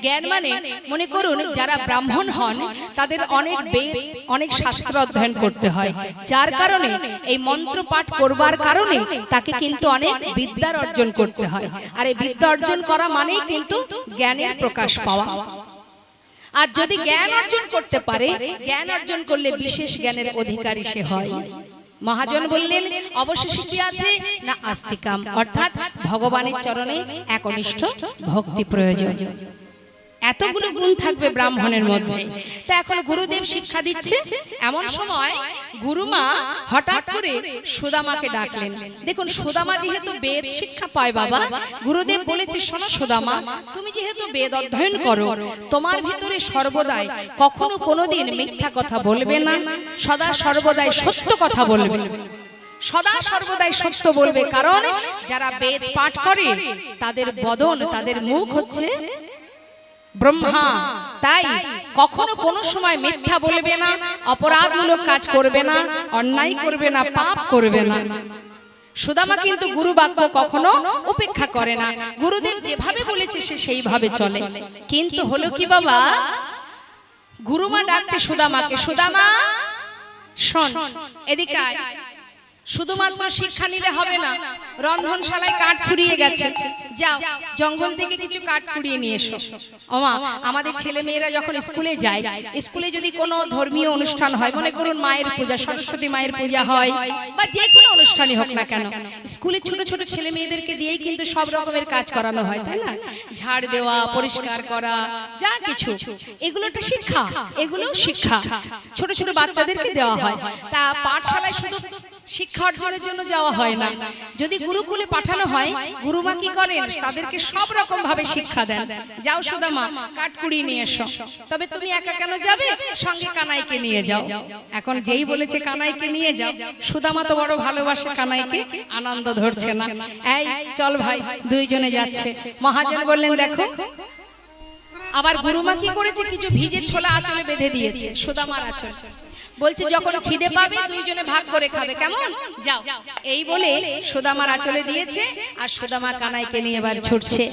জ্ঞান মানে মনে করুন যারা ব্রাহ্মণ হন তাদের অনেক বেদ, অনেক শাস্ত্র অধ্যয়ন করতে হয়, যার কারণে এই মন্ত্র পাঠ করবার কারণে তাকে কিন্তু অনেক বিদ্যার অর্জন করতে হয়। আর এই বিদ্যা অর্জন করা মানেই কিন্তু জ্ঞানের প্রকাশ পাওয়া। আর যদি জ্ঞান অর্জন করতে পারে, জ্ঞান অর্জন করলে বিশেষ জ্ঞানের অধিকারী সে হয়। মহাজন বললেন অবশেষে কি আছে না আস্তিকাম, অর্থাৎ ভগবানের চরণে একনিষ্ঠ ভক্তি প্রয়োজন। এতগুলো গুণ থাকবে ব্রাহ্মণের মধ্যে। তা এখন গুরুদেব শিক্ষা দিচ্ছে, এমন সময় গুরুমা হঠাৎ করে সুদামাকে ডাকলেন। দেখুন সুদামা যেহেতু বেদ শিক্ষা পায় বাবা, গুরুদেব বলেছে শোনো সুদামা, তুমি যেহেতু বেদ অধ্যয়ন করো, তোমার ভিতরে সর্বদাই কখনো কোনোদিন মিথ্যা কথা বলবে না, সদা সর্বদাই সত্য কথা বলবে, সদা সর্বদাই সত্য বলবে। কারণ যারা বেদ পাঠ করে তাদের বদন, তাদের মুখ হচ্ছে ব্রহ্মা, তাই কখনো কোনো সময় মিথ্যা বলবে না, অপরাধমূলক কাজ করবে না, অন্যায় করবে না, পাপ করবে না। সুদামা কিন্তু গুরু বাক্য কখনো উপেক্ষা করে না, গুরুদেব যেভাবে বলেছে সে সেইভাবে চলে। কিন্তু হলো কি বাবা, গুরুমা ডাকছে সুদামাকে, সুদামা শোন এদিকে আয়। শুধুমাত্র শিক্ষা নিলে হবে না, রন্ধনশালায় কাঠ ফুরিয়ে গেছে, যাও জঙ্গল থেকে কিছু কাঠ কুড়িয়ে নিয়ে এসো। ওমা, আমাদের ছেলে মেয়েরা যখন স্কুলে যায়, স্কুলে যদি কোনো ধর্মীয় অনুষ্ঠান হয়, মনে করুন মায়ের পূজা, সরস্বতী মায়ের পূজা হয়, বা যে কোনো অনুষ্ঠানই হোক না কেন, স্কুলে ছোট ছোট ছেলে মেয়েদেরকে দিয়েই কিন্তু সব রকমের কাজ করানো হয়, তাই না? ঝাড় দেওয়া, পরিষ্কার করা, যা কিছু, এগুলো একটা শিক্ষা, এগুলোও শিক্ষা ছোট ছোট বাচ্চাদেরকে দেওয়া হয়। তা পাঠশালায় শুধু শিক্ষা অর্জনের জন্য যাওয়া হয় না, যদি গুরুকুলে পাঠানো হয়, গুরুমা কি করেন তাদেরকে সব রকম ভাবে শিক্ষা দেন। যাও সুদামা কাঠ কুড়িয়ে নিয়ে এসো। তবে তুমি একা কেন যাবে, সঙ্গে কানাইকে নিয়ে যাও। এখন যেই বলেছে কানাইকে নিয়ে যাও, সুদামা তো বড় ভালোবাসে কানাইকে, আনন্দ ধরছে না, এই চল ভাই, দুইজনে যাচ্ছে। মহাজন বললেন দেখো, আবার গুরুমা কি করেছে, কিছু ভিজে ছোলা আঁচলে বেঁধে দিয়েছে সুদামার আঁচল, বলছে যখন খিদে পাবে দুইজনে ভাগ করে খাবে, কেমন? যাও। এই বলে সুদামার আঁচলে দিয়েছে, আর সুদামা কানাইকে নিয়ে এবার ছুটছে।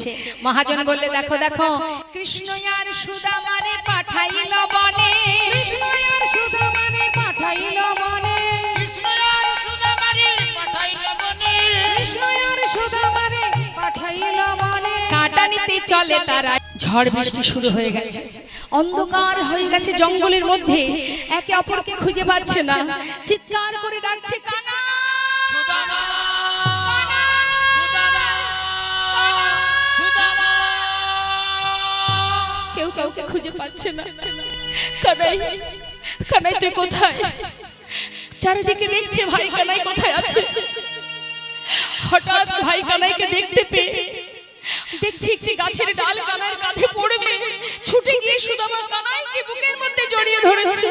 মহাজন বললে দেখো দেখো, কৃষ্ণ আর সুদামারে পাঠাইল বনে, কৃষ্ণ আর সুদামারে পাঠাইল বনে, কৃষ্ণ আর সুদামারে পাঠাইল বনে, কৃষ্ণ আর সুদামারে পাঠাইল বনে, কাঁটা নিতে চল চলে তারা। ঝড় বৃষ্টি শুরু হয়ে গেছে, অন্ধকার হয়ে গেছে জঙ্গলের মধ্যে, একে অপরকে খুঁজে পাচ্ছে না, চিৎকার করে ডাকছে কানা, সুদামা, কানা, সুদামা, সুদামা। কেউ কাউকে খুঁজে পাচ্ছে না। কানাই, কানাই তুই কোথায়? চারিদিকে দেখছে ভাই কানাই কোথায় আছে। হঠাৎ ভাই কানাইকে দেখতে পেয়ে দেখছি একটি গাছের ডাল কানার কাঁধে পড়বে, ছুটে গিয়ে সুদামা কানাইকে বুকের মধ্যে জড়িয়ে ধরেছে,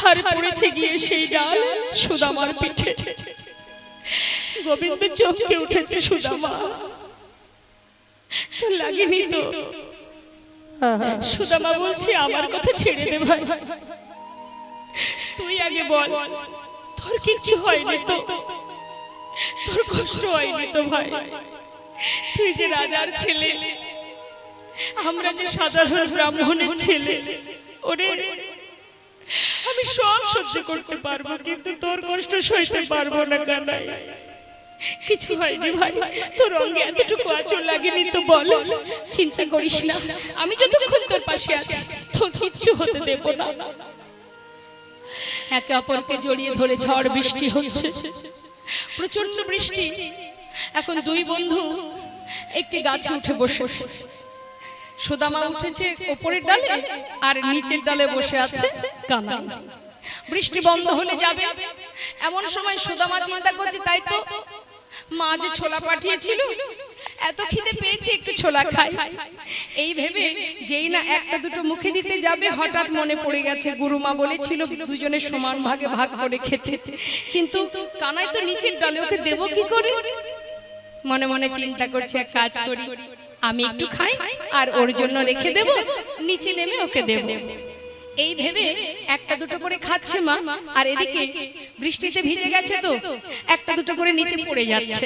আর পড়েছে গিয়ে সেই ডাল সুদামার পিঠে। গোবিন্দ চমকে উঠেছে, সুদামা তোর লাগেনি তো? সুদামা বলছে আমার কথা ছেড়ে দে ভাই, তুই আগে বল তোর কিচ্ছু হয়নি তো, তোর কষ্ট হয়নি তো ভাই? তুই যে রাজার ছেলে, আমরা যে সাধারণ ব্রাহ্মণের ছেলে, ওরে আমি সব সহ্য করতে পারবো, কিন্তু তোর কষ্ট সইতে পারবো না কানাই। কিছু হয়নি ভাই, তোর অঙ্গে এতটুকু আঁচল লাগেনি তো বল? চিন্তা করিস না, আমি যতক্ষণ তোর পাশে আছি তোর কিচ্ছু হতে দেব না। একে অপরকে জড়িয়ে ধরে ঝড় বৃষ্টি হচ্ছে, প্রচন্ড বৃষ্টি। এখন দুই বন্ধু একটি গাছে উঠে বসেছে। সুদামা উঠেছে উপরের ডালে, আর নিচের ডালে বসে আছে কানাই। বৃষ্টি বন্ধ হলে যাবে, এমন সময় সুদামা চিন্তা করছে তাই তো মা যে ছোলা পাঠিয়েছিল, এত খিদে পেয়েছে একটু ছোলা খাই। এই ভেবে যেই না একটা দুটো মুখে দিতে যাবে, হঠাৎ মনে পড়ে গেছে গুরুমা বলেছিল দুজনের সমান ভাগে ভাগ করে খেতে, কিন্তু কানাই তো নিচের ডালে, ওকে দেবো কি করে? মনে মনে চিন্তা করছে এক কাজ করি, আমি একটু খাই আর ওর জন্য রেখে দেব, নিচে নেমে ওকে দেব। এই ভেবে একটা দুটো করে খাচ্ছে মা, আর এদিকে বৃষ্টিতে ভিজে গেছে তো একটা দুটো করে নিচে পড়ে যাচ্ছে।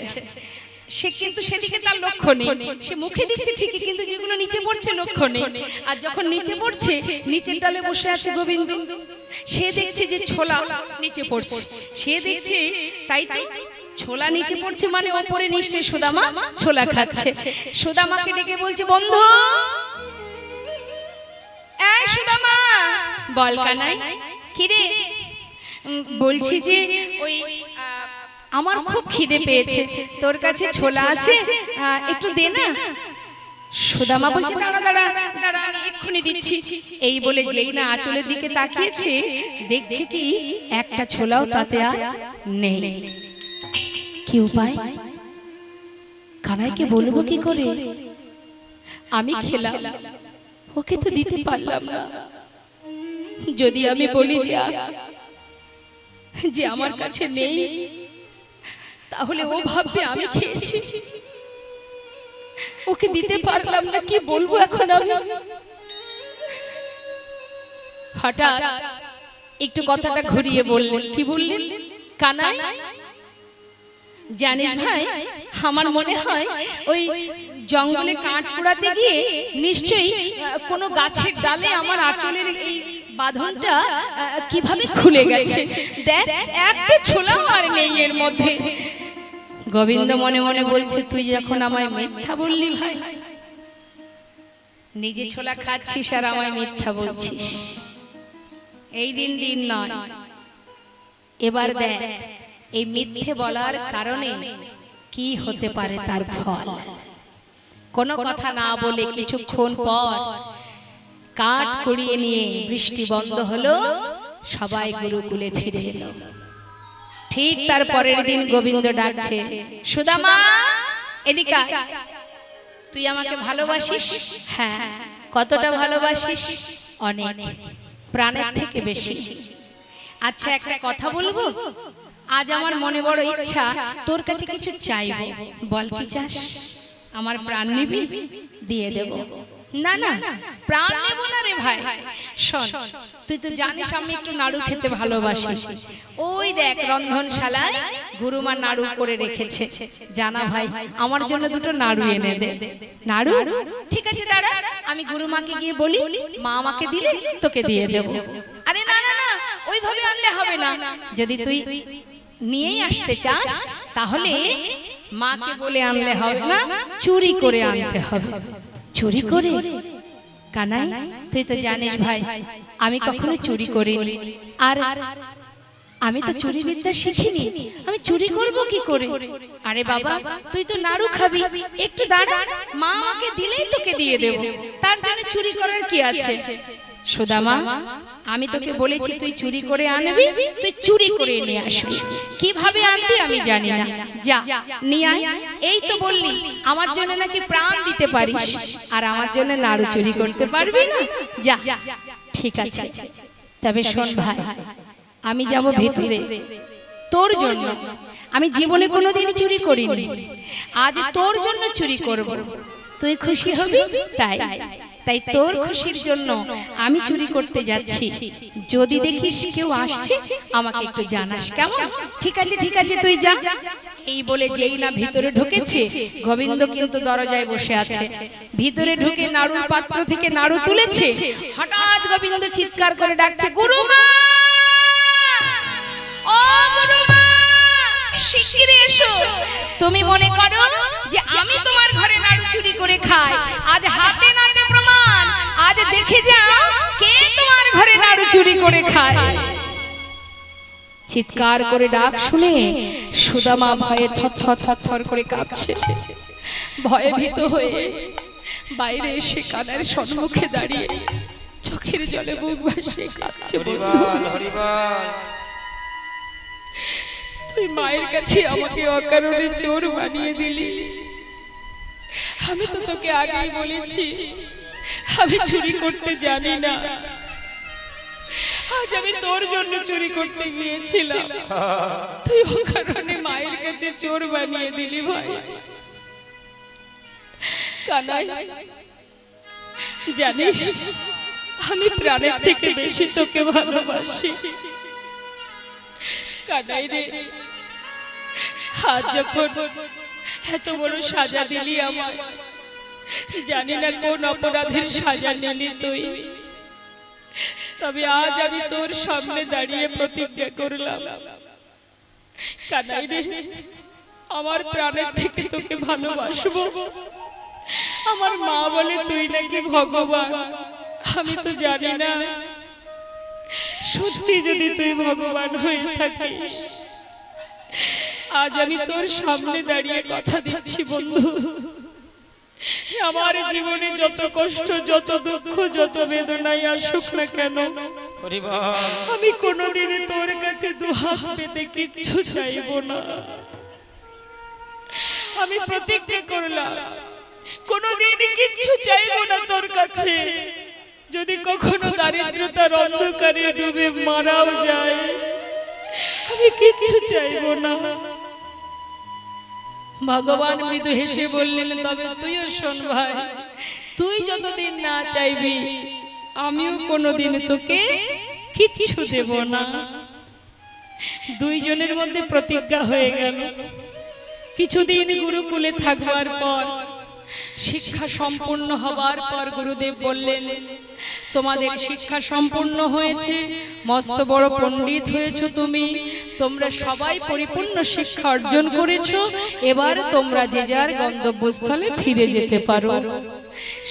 সে কিন্তু সেদিকে তার লক্ষ্য নেই, সে মুখে দিচ্ছে ঠিকই, কিন্তু যেগুলো নিচে পড়ছে লক্ষ্য নেই। আর যখন নিচে পড়ছে, নিচের ডালে বসে আছে গোবিন্দ, সে দেখছে যে ছোলা নিচে পড়ছে, সে দেখছে তাই তাই ছোলা নিচে পড়ছে, মানে ওপরে নিশ্চয়ই সুদামা ছোলা খাচ্ছে। সুদামাকে ডেকে বলছে বন্ধু, এই সুদামা, বল কানাই। কি রে? বলছি যে ওই আমার খুব খিদে পেয়েছে, তোর কাছে ছোলা আছে, একটু দে না। সুদামা বলছে দাঁড়া দাঁড়া দাঁড়া, আমি এক্ষুনি দিচ্ছি। এই বলে যেই না আঁচলের দিকে তাকিয়েছে, দেখছে কি একটা ছোলাও তাতে আর নেই। কি উপায়? কানাইকে বলবো কি করে? আমি খেলাম, ওকে তো দিতে পারলাম না। যদি আমি বলি যে আমার কাছে নেই, তাহলে ও ভাববে আমি খেয়েছি, ওকে দিতে পারলাম না। কি বলবো এখন আমি? হঠাৎ একটু কথাটা ঘুরিয়ে বললেন। কি বললেন? কানাই, জানিস ভাই, আমার মনে হয় ওই জঙ্গলে কাঠ পোড়াতে গিয়ে নিশ্চয়ই কোনো গাছের ডালে আমার আঁচলের এই বাঁধনটা কিভাবে খুলে গেছে। দেখ, একটা ছোলা আর নেই এর মধ্যে। গোবিন্দ মনে মনে বলছে, তুই যখন আমায় মিথ্যা বললি ভাই, নিজে ছোলা খাচ্ছিস আর আমায় মিথ্যা বলছিস, এই দিন দিন নয়। এবার দেখ এই মিথ্যে বলার কারণে কি হতে পারে তার ফল। কোনো কথা না বলে কিছুক্ষণ পর কাঠ কুড়িয়ে নিয়ে বৃষ্টি বন্ধ হলো, সবাই গুরুকুলে ফিরে এলো। ঠিক তার পরের দিন গোবিন্দ ডাকছে, সুদামা এদিকে আয়। তুই আমাকে ভালোবাসিস? হ্যাঁ। কতটা ভালোবাসিস? অনেক, প্রাণের থেকে বেশি। আচ্ছা একটা কথা বলবো, আজ আমার মনে বড় ইচ্ছা তোর কাছে কিছু চাইবো, বল কি চাস? আমার প্রাণ নিবি? দিয়ে দেব। না না, প্রাণ নেব না রে ভাই। শোন, তুই তো জানিস আমি একটু নাড়ু খেতে ভালোবাসি। ওই দেখ রন্ধনশালায় গুরুমা নাড়ু করে রেখেছে, জানা ভাই আমার জন্য দুটো নাড়ু এনে দে। নাড়ু? ঠিক আছে দাঁড়া, আমি গুরুমাকে গিয়ে বলি, মা আমাকে দিলে তোকে দিয়ে দেব। আরে না না না, ওইভাবে আনলে হবে না। যদি তুই নিয়েই আসতে চাস তাহলে মাকে বলে আনলে হবে না, চুরি করে আনতে হবে। চুরি করে? কানাই, তুই তো জানিস ভাই আমি কখনো চুরি করিনি, আর আমি তো চুরি বিদ্যা শিখিনি, আমি চুরি করব কি করে? আরে বাবা, তুই তো নাড়ু খাবি, একটু দাঁড়া, মা আমাকে দিলেই তোকে দিয়ে দেব, তার জন্য চুরি করার কি আছে? সুদামা, আমি তোকে বলেছি তুই চুরি করে আনবি, তুই চুরি করে নিয়ে আসবি। কিভাবে আনবি আমি জানি না, যা নিয়ে আয়। এই তো বললি আমার জন্য নাকি প্রাণ দিতে পারিস, আর আমার জন্য নাড়ু চুরি করতে পারবি না? যা। ঠিক আছে, তবে শোন ভাই, আমি যাব ভেতরে তোর জন্য। আমি জীবনে কোনোদিন চুরি করিনি, আজ তোর জন্য চুরি করব। তুই খুশি হবি তাই, তাই তোর খুশির জন্য আমি চুরি করতে যাচ্ছি। যদি দেখিস কেউ আসছে আমাকে একটু জানাস, কেমন? ঠিক আছে ঠিক আছে, তুই যা। এই বলে যেই না ভিতরে ঢুকেছে, গোবিন্দ কিন্তু দরজায় বসে আছে। ভিতরে ঢুকে নাড়ুর পাত্র থেকে নাড়ু তুলেছে, হঠাৎ গোবিন্দ চিৎকার করে ডাকছে, গুরুমা, ও গুরুমা, শিগগিরই এসো। তুমি মনে করো যে আমি তোমার ঘরে নাড়ু চুরি করে খাই? আজ হাতে নাতে প্রমাণ, আজ দেখে যাও কে তোমার ঘরে নাড়ু চুরি করে খায়। চিৎকার করে ডাক শুনে সুদামা ভয়ে থরথর থরথর করে কাঁপছে। ভয়ে ভীত হয়ে বাইরে এসে কানার সম্মুখে দাঁড়িয়ে চোখের জলে বুক ভাসিয়ে কাঁদছে। তুই মায়ের কাছে আমাকে অকারণে চোর বানিয়ে দিলি। আমি তো তোকে আগেই বলেছি আমি চুরি করতে জানি না। আজ আমি তোর জন্য চুরি করতে গিয়েছিলাম, তুই অকারণে মায়ের কাছে চোর বানিয়ে দিলি। ভাই কানাই, জানিস আমি প্রাণের থেকে বেশি তোকে ভালোবাসি। কানাই রে, আজ যখন এত বড় সাজা দিলি আমার, জানি না কোন অপরাধের সাজা নিলি তুই, তবে আজ আমি তোর সামনে দাঁড়িয়ে প্রতিজ্ঞা করলাম, কানাই রে, আমার প্রাণের থেকে তোকে ভালোবাসবো। আমার মা বলে তুই নাকি ভগবান, আমি তো জানি না। সত্যি যদি তুই ভগবান হয়ে থাকিস, আজ আমি তোর সামনে দাঁড়িয়ে কথা দিচ্ছি বন্ধু, আমার জীবনে যত কষ্ট, যত দুঃখ, যত বেদনাই আসুক না কেন, আমি কোনোদিনই তোর কাছে দুহাত পেতে কিচ্ছু চাইবো না। আমি প্রতিজ্ঞা করলাম কোনোদিনই কিচ্ছু চাইবো না তোর কাছে। যদি কখনো দারিদ্রতার অন্ধকারে ডুবে মারাও যায়, আমি কিচ্ছু চাইবো না। ভগবান মৃদু হেসে বললেন, তবে তুইও শোন ভাই, তুই যতদিন না চাইবি আমিও কোনোদিন তোকে কিচ্ছু দেব না। দুইজনের মধ্যে প্রতিজ্ঞা হয়ে গেল। কিছুদিন গুরুকুলে থাকবার পর, শিক্ষা সম্পূর্ণ হবার পর গুরুদেব বললেন, তোমাদের শিক্ষা সম্পূর্ণ হয়েছে, মস্ত বড় পণ্ডিত হয়েছো তুমি, তোমরা সবাই পরিপূর্ণ শিক্ষা অর্জন করেছো, এবার তোমরা যে যার গন্তব্যস্থলে ফিরে যেতে পারো।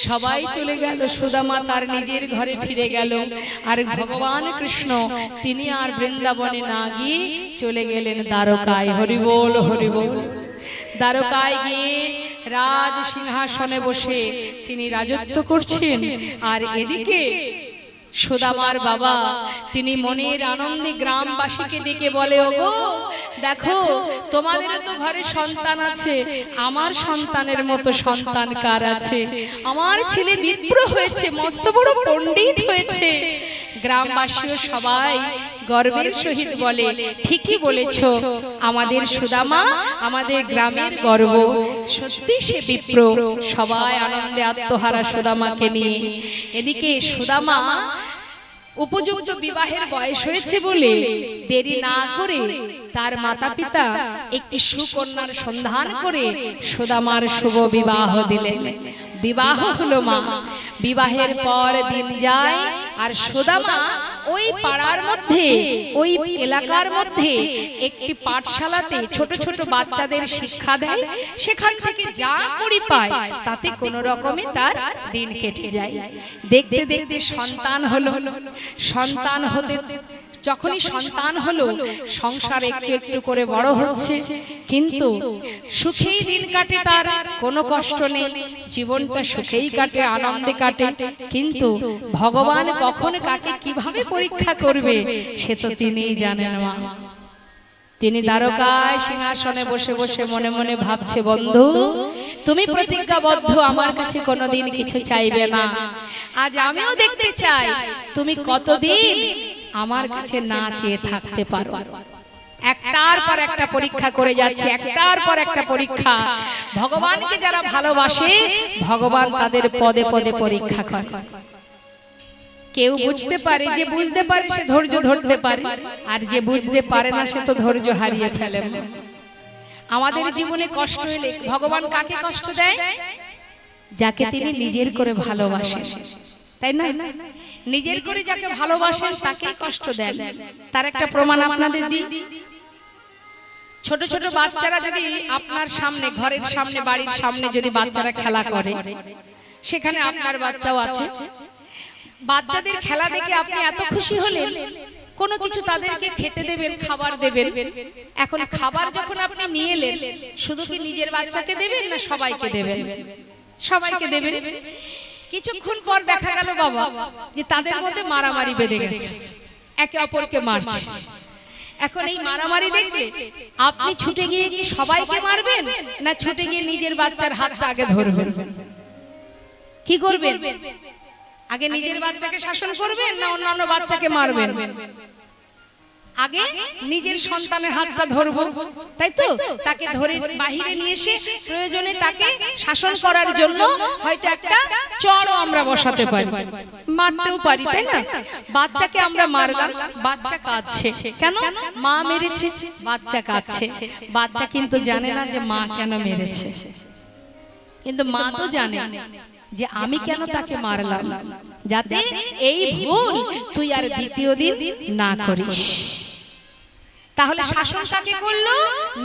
সবাই চলে গেল, সুদামা তার নিজের ঘরে ফিরে গেল, আর ভগবান কৃষ্ণ তিনি আর বৃন্দাবনে না গিয়ে চলে গেলেন দ্বারকায়। হরি বল হরি বল। দ্বারকায় গিয়ে রাজ সিংহাসনে বসে তিনি রাজত্ব করছেন, আর এদিকে সুদামার বাবা তিনি মনের আনন্দে গ্রামবাসীকে ডেকে বলে, ওগো দেখো, তোমাদেরও তো ঘরে সন্তান আছে, আমার সন্তানের মতো সন্তান কার আছে? আমার ছেলে বিপ্র হয়েছে, মস্ত বড় পণ্ডিত হয়েছে। গ্রামবাসীও সবাই গর্বের সহিত বলে, ঠিকই বলেছো, আমাদের সুদামা আমাদের গ্রামের গর্ব, সত্যি সে বিপ্র। সবাই আনন্দে আত্মহারা সুদামাকে নিয়ে। এদিকে সুদামা উপযুক্ত বিবাহের বয়স হয়েছে বলে দেরি না করে তার মাতা পিতা একটি সুকন্যার সন্ধান করে সুদামার শুভ বিবাহ দিলেন। বিবাহ হলো মা। বিবাহের পর দিন যায় আর সুদামা ওই পাড়ার মধ্যে ওই এলাকার মধ্যে একটি পাঠশালাতে ছোট ছোট বাচ্চাদের শিক্ষা দেয়। সেখান থেকে যা করি পায় তাতে কোনো রকমে তার দিন কেটে যায়। দেখতে দেখতে সন্তান হলো। সন্তান হতে যখনই সন্তান হলো সংসার একটু একটু করে বড় হচ্ছে, কিন্তু সুখেই দিন কাটে, তার কোনো কষ্ট নেই, জীবনটা সুখেই কাটে, আনন্দে কাটে। কিন্তু ভগবান কখন কাকে কিভাবে পরীক্ষা করবে সে তো তিনিই জানেন মা। তিনি দ্বারকায় সিংহাসনে বসে বসে মনে মনে ভাবছে, বন্ধু তুমি প্রতিজ্ঞাবদ্ধ আমার কাছে কোনোদিন কিছু চাইবে না। আজ আমিও দেখতে চাই তুমি কতদিন আমার কাছে না চেয়ে থাকতে পারো। একটার পর একটা পরীক্ষা করে যাচ্ছে, একটার পর একটা পরীক্ষা। ভগবানকে যারা ভালোবাসে ভগবান তাদের পদে পদে পরীক্ষা করে। কেউ বুঝতে পারে, যে বুঝতে পারে সে ধৈর্য ধরতে পারে, আর যে বুঝতে পারে না সে তো ধৈর্য হারিয়ে ফেলে। আমাদের জীবনে কষ্ট এলে ভগবান কাকে কষ্ট দেয়? যাকে তিনি নিজের করে ভালোবাসেন, তাই না? নিজের করে যাকে ভালোবাসেন তাকে কষ্ট দেন। তার একটা প্রমাণ আপনাদের দিই। ছোট ছোট বাচ্চারা যদি আপনার সামনে, ঘরের সামনে, বাড়ির সামনে যদি বাচ্চারা খেলা করে, সেখানে আপনার বাচ্চাও আছে, বাচ্চাদের খেলা দেখে আপনি এত খুশি হলেন, কোনো কিছু তাদেরকে খেতে দেবেন, খাবার দেবেন। এখন খাবার যখন আপনি নিয়ে এলেন, শুধু কি নিজের বাচ্চাকে দেবেন না সবাইকে দেবেন? সবাইকে দেবেন। কিছুক্ষণ পর দেখা গেল বাবা যে তাদের মধ্যে মারামারি বেড়ে গেছে, একে অপরকে মারছে। এখন এই মারামারি দেখলে আপনি ছুটে গিয়ে কি সবাইকে মারবেন, না ছুটে গিয়ে নিজের বাচ্চার হাতটা আগে ধরবেন? কি করবেন? আগে নিজের বাচ্চাকে শাসন করবেন না অন্যান্য বাচ্চাকে মারবেন? আগে নিজের সন্তানের হাতটা ধরবো, তাই তো? তাকে ধরে বাহিরে নিয়ে এসে প্রয়োজনে তাকে শাসন করার জন্য হয়তো একটা চড়ও আমরা বসাতে পারি, মারতেও পারি, তাই না? বাচ্চাকে আমরা মারলাম, বাচ্চা কাঁদছে, কেন? মা মেরেছে, বাচ্চা কাঁদছে। বাচ্চা কিন্তু জানে না যে মা কেন মেরেছে, কিন্তু মা তো জানে যে আমি কেন তাকে মারলাম, যাতে এই ভুল তুই আর দ্বিতীয় দিন না করিস। তাহলে শাসন কাকে করলো?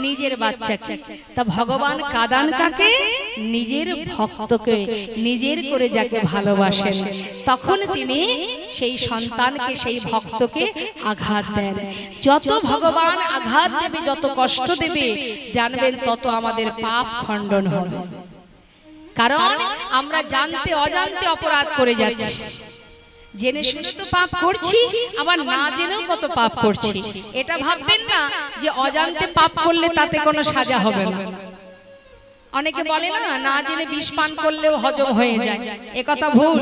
নিজের বাচ্চাকে। তা ভগবান কাদান কাকে? নিজের ভক্তকে, নিজের করে যাকে ভালোবাসেন, তখন তিনি সেই সন্তানকে, সেই ভক্তকে আঘাত দেন। যত ভগবান আঘাত দেবে, যত কষ্ট দেবে, জানবেন তত আমাদের পাপ খণ্ডন হবে। কারণ আমরা জানতে অজান্তে অপরাধ করে যাচ্ছি। জেনে শুনে তো পাপ করছি, আবার না জেনেও কত পাপ করছি। এটা ভাববেন না যে অজান্তে পাপ করলে তাতে কোনো সাজা হবে না। অনেকে বলে না, না জেনে বিষ পান করলেও হজম হয়ে যায়। এ কথা ভুল।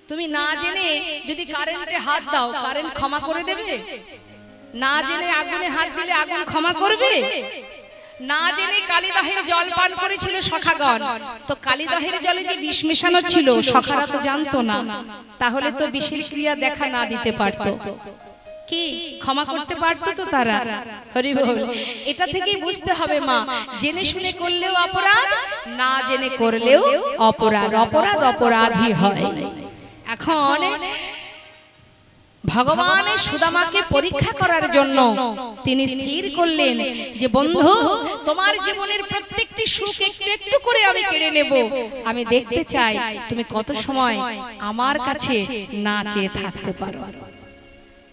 তুমি না জেনে যদি কারেন্টে হাত দাও, কারেন্ট ক্ষমা করে দেবে? না জেনে আগুনে হাত দিলে আগুন ক্ষমা করবে? না জেনে কালিদাহের জল পান করেছিল সখাগণ, তো কালিদাহের জলে যে বিষ মেশানো ছিল সখারা তো জানতো না, তাহলে তো বিষের ক্রিয়া দেখা না দিতে পারতো, কি ক্ষমা করতে পারতো তো তারা? হরি বল। এটা থেকেই বুঝতে হবে মা, জেনে শুনে করলেও অপরাধ, না জেনে করলেও অপরাধ। অপরাধ অপরাধী হয়। এখন ভগবান সুদামাকে পরীক্ষা করার জন্য তিনি স্থির করলেন যে বন্ধু, তোমার জীবনের প্রত্যেকটি সুখ একটু একটু করে আমি কেড়ে নেব। আমি দেখতে চাই তুমি কত সময় আমার কাছে না চেয়ে থাকতে পারো।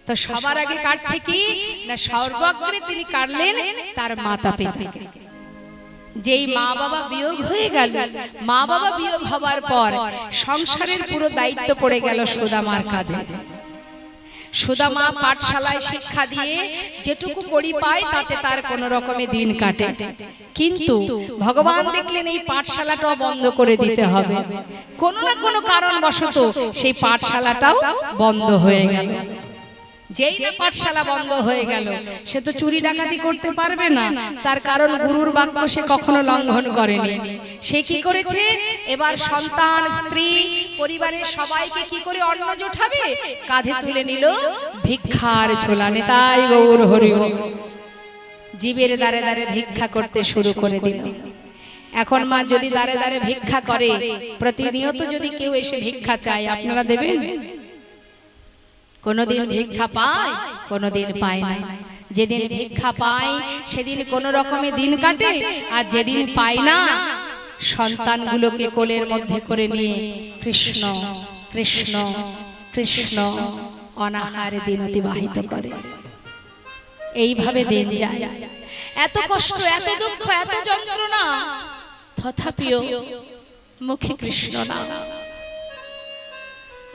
তো সবার আগে কাটছে কি না, সর্বাগ্রে তিনি কাটলেন তার মাতা পিতাকে। যেই মা বাবা বিয়োগ হয়ে গেল, মা বাবা বিয়োগ হবার পর সংসারের পুরো দায়িত্ব পড়ে গেল সুদামার কাঁধে। সুদামা পাঠশালায় শিক্ষা দিয়ে যেটুকু করি পায় তাতে তার কোনো রকমে দিন কাটে। কিন্তু ভগবান দেখলেন এই পাঠশালাটাও বন্ধ করে দিতে হবে। কোনো না কোনো কারণবশত সেই পাঠশালাটাও বন্ধ হয়ে গেল। যেই না পাঠশালা বন্ধ হয়ে গেল, সে তো চুরি ডাকাতি করতে পারবে না, তার কারণ গুরুর বাক্য সে কখনো লঙ্ঘন করেনি। সে কি করেছে? এবার সন্তান, স্ত্রী, পরিবারের সবাইকে কি করে অন্ন জোটাবে? কাঁধে তুলে নিল ভিক্ষার ঝোলা। নেতাই গৌর হরি বল। জীবের দ্বারে দ্বারে ভিক্ষা করতে শুরু করে দিল। এখন মা যদি দাঁড়ে দাঁড়ে ভিক্ষা করে, প্রতিনিয়ত যদি কেউ এসে ভিক্ষা চায়, আপনারা দেবেন? কোনোদিন ভিক্ষা পায়, কোনোদিন পায় না। যেদিন ভিক্ষা পায় সেদিন কোন রকমে দিন কাটে, আর যেদিন পায় না সন্তানগুলোকে কোলের মধ্যে করে নিয়ে কৃষ্ণ কৃষ্ণ কৃষ্ণ অনাহারে দিন অতিবাহিত করে। এইভাবে দিন যায়। এত কষ্ট, এত দুঃখ, এত যন্ত্রণা, তথাপিও মুখে কৃষ্ণ নাম।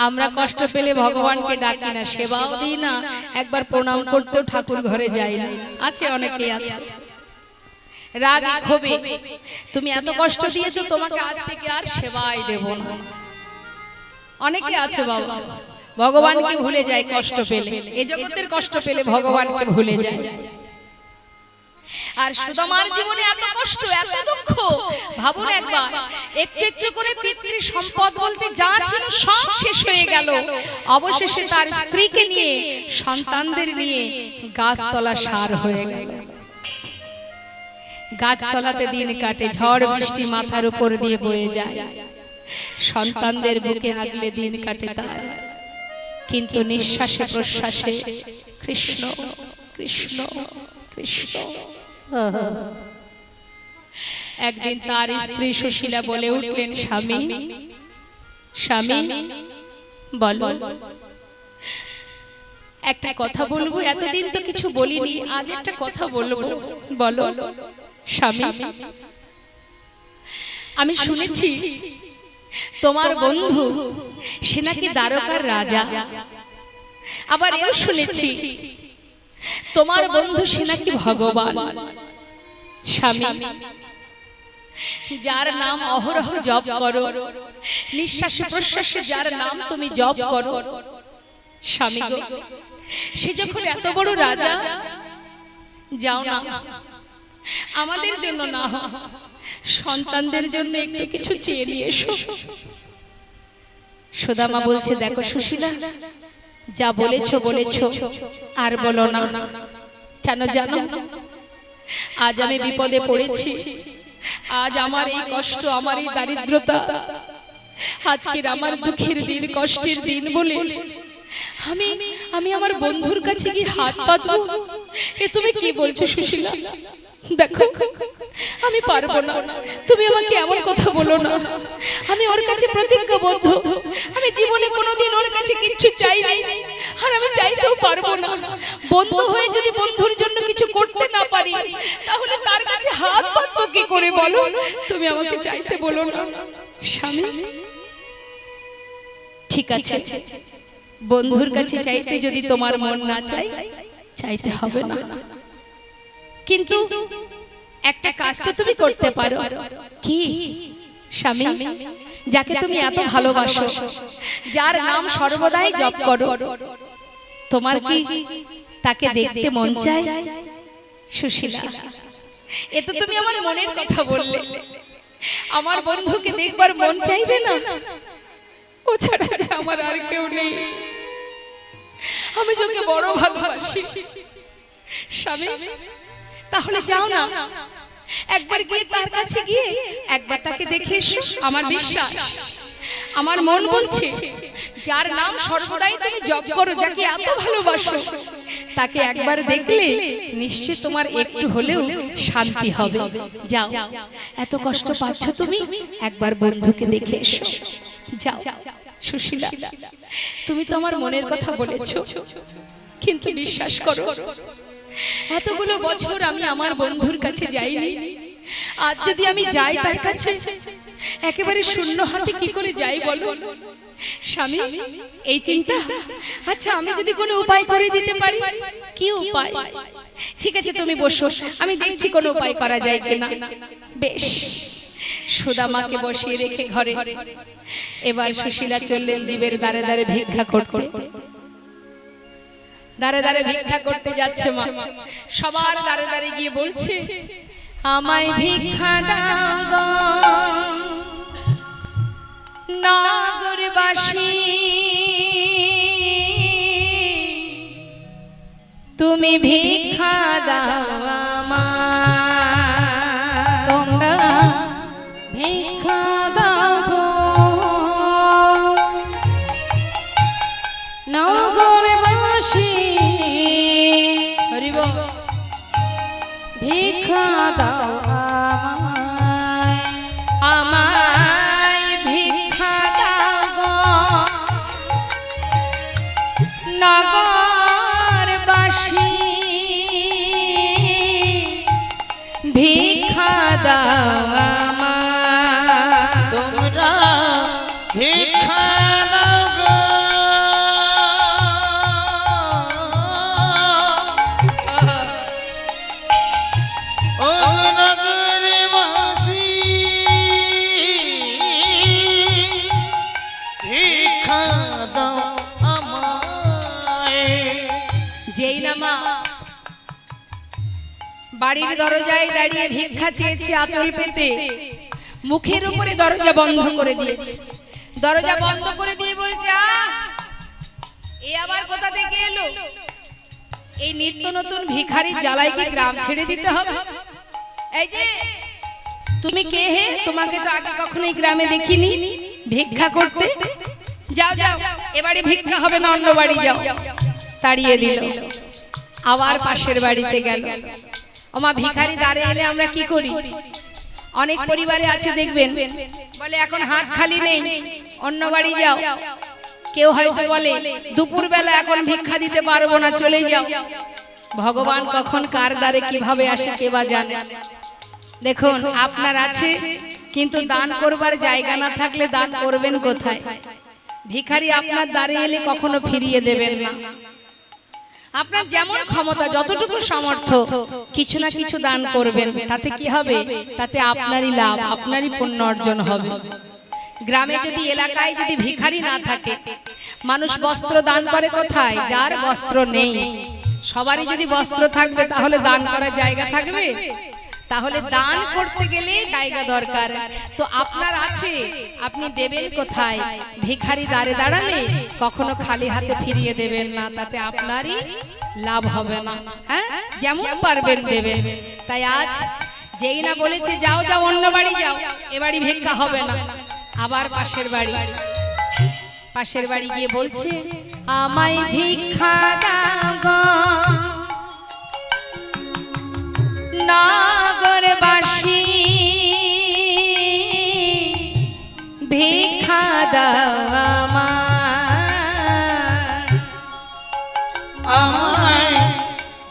আমরা কষ্ট পেলে ভগবানকে ডাকি না, সেবাও দিই না, একবার প্রণাম করতেও ঠাকুর ঘরে যাই না। আছে, অনেকে আছে রাগ ক্ষোভে, তুমি এত কষ্ট দিয়েছো, তোমাকে আজ থেকে আর সেবাই দেব না। অনেকে আছে বাবা, ভগবানকে ভুলে যায় কষ্ট পেলে, এই জগতের কষ্ট পেলে ভগবানকে ভুলে যায়। আর সুদামার জীবনে এত কষ্ট, এত দুঃখ, ভাবুন একবার, একটু একটু করে পিতৃ সম্পদ বলতে যা ছিল সব শেষ হয়ে গেল। অবশেষে তার স্ত্রীকে নিয়ে, সন্তানদের নিয়ে গাছতলা সার হয়ে গেল। গাছতলাতে দিন কাটে, ঝড় বৃষ্টি মাথার উপর দিয়ে বয়ে যায়, সন্তানদের বুকে আগলে দিন কাটে তার, কিন্তু নিঃশ্বাসে প্রশ্বাসে কৃষ্ণ কৃষ্ণ কৃষ্ণ। একদিন তার স্ত্রী সুশীলা বলে উঠলেন, স্বামী স্বামী বলো, একটা কথা বলবো, এতদিন তো কিছু বলিনি, আজ একটা কথা বলবো, বলো। স্বামী, আমি শুনেছি তোমার বন্ধু সে নাকি দ্বারকার রাজা, আবার এও শুনেছি তোমার বন্ধু সে নাকি ভগবান। স্বামী, যার নাম অহরহ জপ করো, নিঃশ্বাসে প্রশ্বাসে যার নাম তুমি জপ করো, স্বামী গো, সে যখন এত বড় রাজা, যাও না, আমাদের জন্য না হোক, সন্তানদের জন্য একটু কিছু চেয়ে নিয়ে এসো। সুদামা বলছে, দেখো সুশীলা, যা বলেছো বলেছো, আর বলো না। কেন জানো? আজ আমি বিপদে পড়েছি, আজ আমার এই কষ্ট, আমার এই দারিদ্রতা, আজকের আমার দুঃখের দিন, কষ্টের দিন বলে আমি আমার বন্ধুর কাছে গিয়ে হাত পাতবো। এ তুমি কি বলছো সুশীলা? দেখো, আমি পারবো না, তুমি আমাকে এমন কথা বলো না। আমি ওর কাছে প্রতিজ্ঞাবদ্ধ, আমি জীবনে কোনোদিন ওর কাছে কিচ্ছু চাইনি, আর আমি চাইতেও পারবো না। বন্ধু হয়ে যদি বন্ধুর জন্য কিছু করতে না পারি, তাহলে তার কাছে হাত পাতবো কি করে বলো? তুমি আমাকে চাইতে বলো না। স্বামী, ঠিক আছে, বন্ধুর কাছে চাইতে যদি তোমার মন না চায়, চাইতে হবে না, কিন্তু একটা কাজ তো তুমি করতে পারো। কি? স্বামী, যাকে তুমি এত ভালোবাসো, যার নাম সর্বদাই জপ করো, তোমার কি তাকে দেখতে মন চায়? সুশীলা, এ তো তুমি আমার মনের কথা বললে, আমার বন্ধুকে দেখবার মন চাইবে না? ও ছাড়া আমার আর কেউ নেই, আমি যাকে বড় ভালোবাসি। স্বামী, তাহলে যাও না, একবার গিয়ে তার কাছে গিয়ে একবার তাকে দেখে এসো। আমার বিশ্বাস, আমার মন বলছে, যার নাম সর্বদাই তুমি জপ করো, যাকে এত ভালোবাসো, তাকে একবার দেখলে নিশ্চয় তোমার একটু হলেও শান্তি হবে। যাও, এত কষ্ট পাচ্ছ তুমি, একবার বন্ধুকে দেখে এসো। যাও সুশীলা, তুমি তো আমার মনের কথা বলেছো, কিন্তু বিশ্বাস করো, এতগুলো বছর আমি আমার বন্ধুর কাছে যাইনি, আজ যদি আমি যাই তার কাছে, একেবারে শূন্য হাতে কি করে যাই বলো? স্বামী, এই চিন্তা, আচ্ছা আমি যদি কোনো উপায় করে দিতে পারি। কি উপায়? ঠিক আছে, তুমি বসো, আমি দেখছি কোনো উপায় করা যায় কিনা। বেশ। সুদামাকে বসিয়ে রেখে ঘরে এবার সুশীলা চললেন জীবের দ্বারে দ্বারে ভিক্ষা করতে। দ্বারে দ্বারে ভিক্ষা করতে যাচ্ছে মা, সবার দ্বারে দ্বারে গিয়ে বলছে, আমায় ভিক্ষা দাও গো নগরবাসী, তুমি ভিক্ষা দাও আমায়। তোমরা বল। ভিক্ষা দাও আমায় ভিক্ষা দাও গো নগরবাসী, ভিক্ষা দাও আমায়। তোমরা ভিক্ষা দাও গো ও নগরবাসী, ভিক্ষা দাও আমায়। যেই না মা বাড়ির দরজায় দাঁড়িয়ে ভিক্ষা চেয়েছে আঁচল পেতে, মুখের উপরে দরজা বন্ধ করে দিয়েছে। দরজা বন্ধ করে দিয়ে বলছে এ আবার কোথা থেকে এলো? এই নিত্য নতুন ভিখারির জ্বালায় কি গ্রাম ছেড়ে দিতে হবে? এই যে তুমি কে হে? তোমাকে তো আগে কখনো এই গ্রামে দেখিনি ভিক্ষা করতে। যাও যাও, এবারে ভিক্ষা হবে না, অন্য বাড়ি যাও। তাড়িয়ে দিল। আবার পাশের বাড়িতে গেল। ওমা ভিখারি দ্বারে এলে আমরা কি করি? অনেক পরিবারে আছে দেখবেন, বলে এখন হাত খালি নেই, অন্য বাড়ি যাও। কেউ হয়তো বলে দুপুর বেলা এখন ভিক্ষা দিতে পারবো না, চলে যাও। ভগবান কখন কার দ্বারে কিভাবে আসে কে বা জানে। দেখুন আপনার আছে, কিন্তু দান করবার জায়গা না থাকলে দান করবেন কোথায়? ভিখারি আপনার দ্বারে এলে কখনো ফিরিয়ে দেবেন না। আপনার যেমন ক্ষমতা, যতটুকু সামর্থ্য, কিছু না কিছু দান করবেন। তাতে কি হবে? তাতে আপনারই লাভ, আপনারই পুণ্য অর্জন হবে। গ্রামে যদি, এলাকায় যদি ভিখারি না থাকে, মানুষ বস্ত্র দান করে কোথায়? যার বস্ত্র নেই। সবারই যদি বস্ত্র থাকবে তাহলে দান করার জায়গা থাকবে? তাহলে দান করতে গেলে জায়গা দরকার। তো আপনার আছে, আপনি দেবেন কোথায়? ভিখারি দাঁড়ে দাঁড়ালে কখনো খালি হাতে ফিরিয়ে দেবেন না, তাতে আপনারই লাভ হবে না। হ্যাঁ, যেমন পারবেন দেবেন। তাই আজ যেই না বলেছে যাও যাও অন্য বাড়ি যাও, এ বাড়ি ভিক্ষা হবে না, আবার পাশের বাড়ি, পাশের বাড়ি গিয়ে বলছে আমায় ভিক্ষা দাও গো নগরবাসী, ভিক্ষা দাও আমায়। আমায়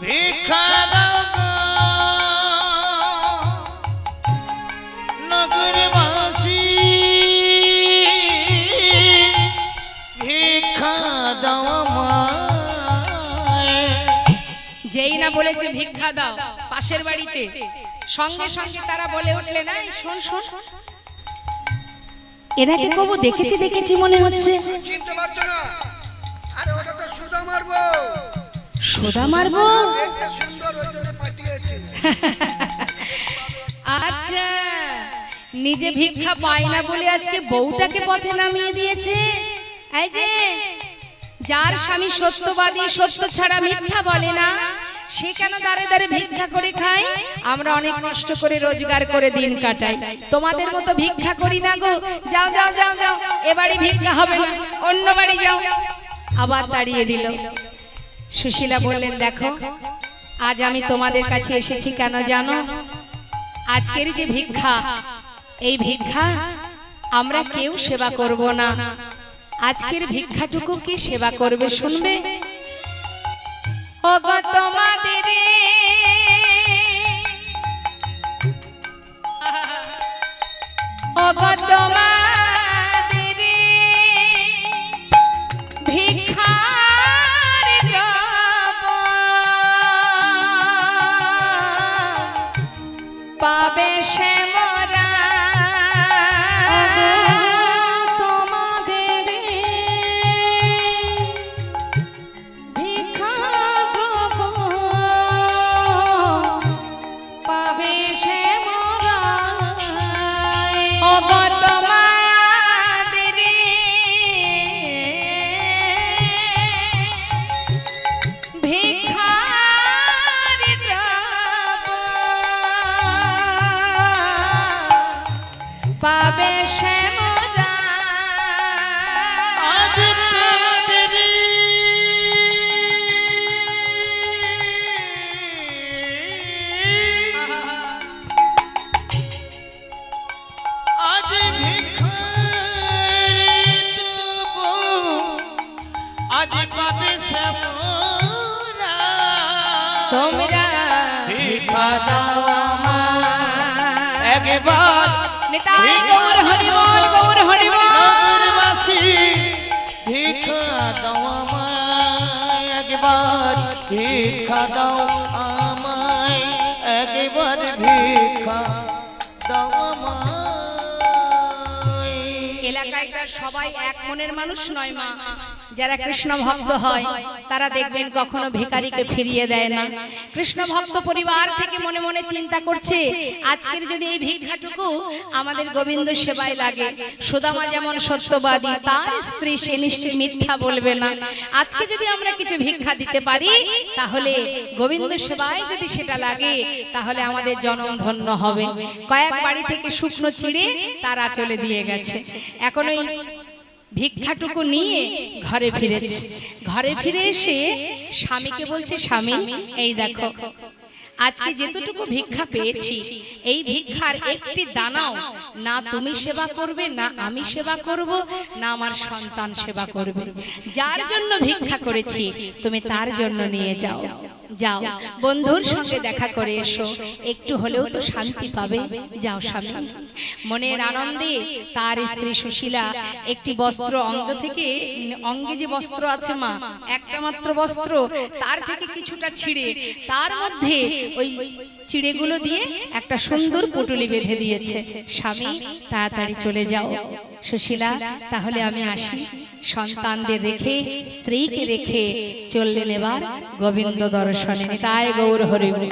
ভিক্ষা দাও গো নগরবাসী, ভিক্ষা দাও আমায়। যেই না বলেছে ভিক্ষা দাও, পাশের বাড়িতে সঙ্গে সঙ্গে তারা বলে উঠলে না শোন শোন, এনাকে কবু দেখেছি দেখেছি মনে হচ্ছে। চিনতে পারছো না? আরে ওটা তো সুধা মারবো। সোদা মারবো? একটা সুন্দর ওই জন্য পাঠিয়েছে। আচ্ছা, নিজে ভিক্ষা পায় না বলে আজকে বউটাকে পথে নামিয়ে দিয়েছে। এই যে যার স্বামী সত্যবাদী, সত্য ছাড়া মিথ্যা বলে না, সে কেন দাঁড়ে দাঁড়ে ভিক্ষা করে খায়? আমরা অনেক কষ্ট করে রোজগার করে দিন কাটাই, তোমাদের মতো ভিক্ষা করি না গো। যাও যাও যাও যাও, এবারে ভিক্ষা হবে না, অন্য বাড়ি যাও। আবার তাড়িয়ে দিল। সুশীলা বললেন দেখো, আজ আমি তোমাদের কাছে এসেছি কেন জানো? আজকের যে ভিক্ষা, এই ভিক্ষা আমরা কেউ সেবা করব না। আজকের ভিক্ষাটুকু কি সেবা করবে শুনবে? ওগো তোমাদের ওগো তোমাদের ভিক্ষার দ্রব্য পাবে সে মোরা, তোমাদের ভিক্ষা দ্রব্য পাবে সে মোরা। ওগো তোমাদের তোমরা ভিক্ষা দাও আমায় একবার নিতাই গৌর হরিবল গৌর হরিবল নগরবাসী ভিক্ষা দাও আমায় একবার ভিক্ষা দাও আমায় একবার ভিক্ষা দাও আমায় এলাকায় তার সবাই এক মনের মানুষ নয় মা। যারা কৃষ্ণ ভক্ত হয় তারা দেখবেন কখনো ভিখারিকে ফিরিয়ে দেয় না। কৃষ্ণ ভক্ত পরিবার থেকে মনে মনে চিন্তা করছে আজকের যদি এই ভিক্ষাটুকু আমাদের গোবিন্দ সেবায় লাগে, সুদামা যেমন সত্যবাদী তার স্ত্রী সে নিশ্চয়ই মিথ্যা বলবে না। আজকে যদি আমরা কিছু ভিক্ষা দিতে পারি তাহলে গোবিন্দ সেবায় যদি সেটা লাগে তাহলে আমাদের জনম ধন্য হবে। কয়েক বাড়ি থেকে শুকনো চিড়ে তারা চলে দিয়ে গেছে। এখন ওই ভিক্ষাটুকু নিয়ে ঘরে ফিরেছে। ঘরে ফিরে এসে স্বামীকে বলছে, স্বামী এই দেখো আজকে যেতটুকু ভিক্ষা পেয়েছি এই ভিক্ষার একটি দানাও না তুমি সেবা করবে, না আমি সেবা করব, না আমার সন্তান সেবা করবে। যার জন্য ভিক্ষা করেছি তুমি তার জন্য নিয়ে যাও। যাও বন্ধুর সঙ্গে দেখা করে এসো, একটু হলেও তো শান্তি পাবে। যাও স্বামী। মনের আনন্দে তার স্ত্রী সুশীলা একটি বস্ত্র অঙ্গ থেকে, অঙ্গে যে বস্ত্র আছে মা একটা মাত্র বস্ত্র, তার থেকে কিছুটা ছিঁড়ে তার মধ্যে ওই চিড়েগুলো দিয়ে একটা সুন্দর পুটুলি বেঁধে দিয়েছে। স্বামী তাড়াতাড়ি চলে যাও। সুশীলা তাহলে আমি আসি। সন্তানদের রেখে স্ত্রীকে রেখে চললেন এবার গোবিন্দ দর্শনে। নিতাই গৌর হরি বল।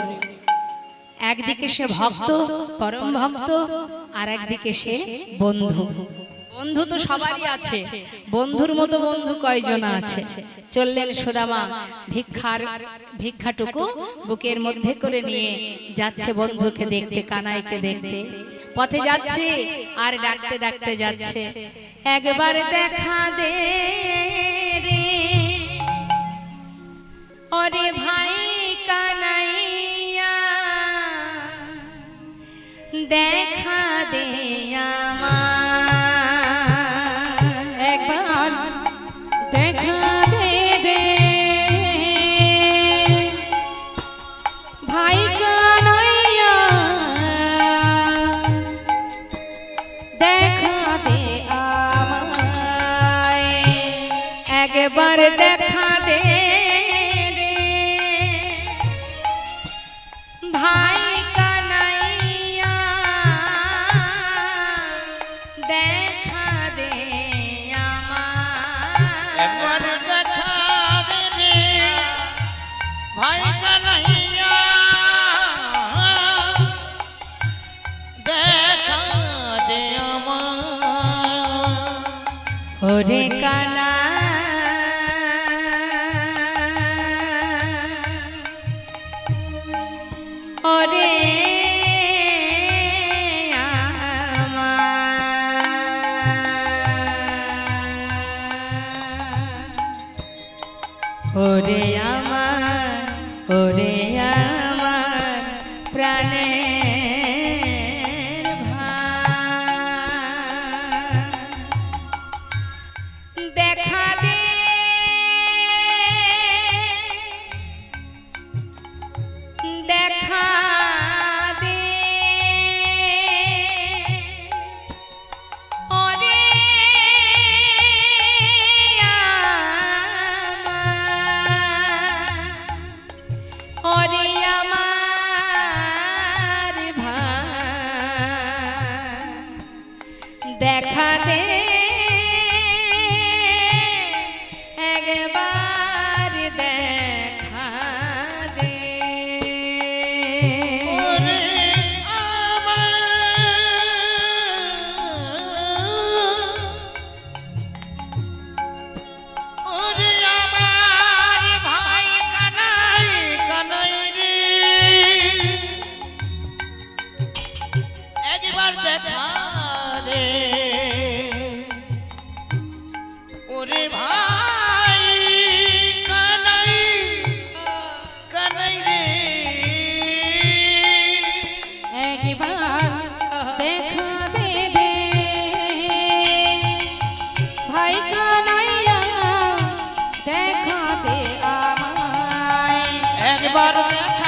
একদিকে সে ভক্ত, পরম ভক্ত, আর একদিকে সে বন্ধু। বন্ধু তো সবারই আছে, বন্ধুর মতো বন্ধু কয়জন আছে। চললেন সুদামা ভিক্ষাটুকু বুকের মধ্যে করে নিয়ে যাচ্ছে বন্ধুকে দেখতে, কানাইকে দেখতে। পথে যাচ্ছে আর ডাকতে ডাকতে যাচ্ছে, একবার দেখা দে রে ওরে ভাই কানাইয়া, দেখা দে আমার, একবার দেখা দে রে ভাই কানাইয়া, দেখা দে আমায় একবার দেখা দে রে ভাই কানাইয়া, দেখা দে আমার। একবার দেখা দে রে ভাই কানাইয়া, দেখা দে আমায় ওরে কানা ওরে ওরে আমার, ওরে আমার প্রাণের ভাই, দেখা দে দেখা দে ওরে ওরে আমার ভাই, দেখা দে একবার দেখা দে। ওরে ওরে আমার ভাই কানাই, কানাই রে একবার দেখা দে। ওরে ভাই কানাই, কানাই রে একবার দেখা দে রে ভাই কানাইয়া, দেখা দে আমায়। একবার দেখা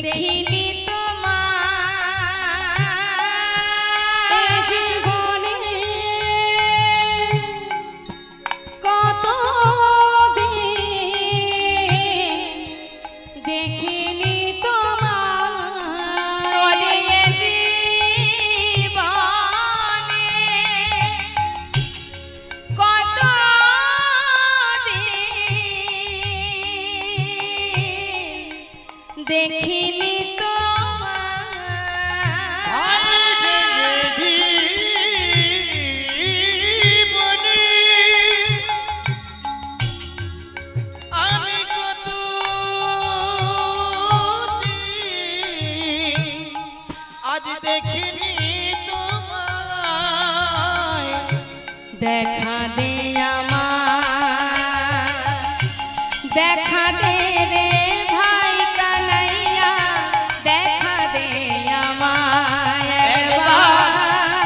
দেখিনি তোমায় জীবনে কত দেখিনি তোমায় জীবনে কত দেখিনি আমি কত আজ দেখিনি তোমায় দেখা দে আমার দেখা দে রে ভাই কানাইয়া দেখা দে আমায় একবার।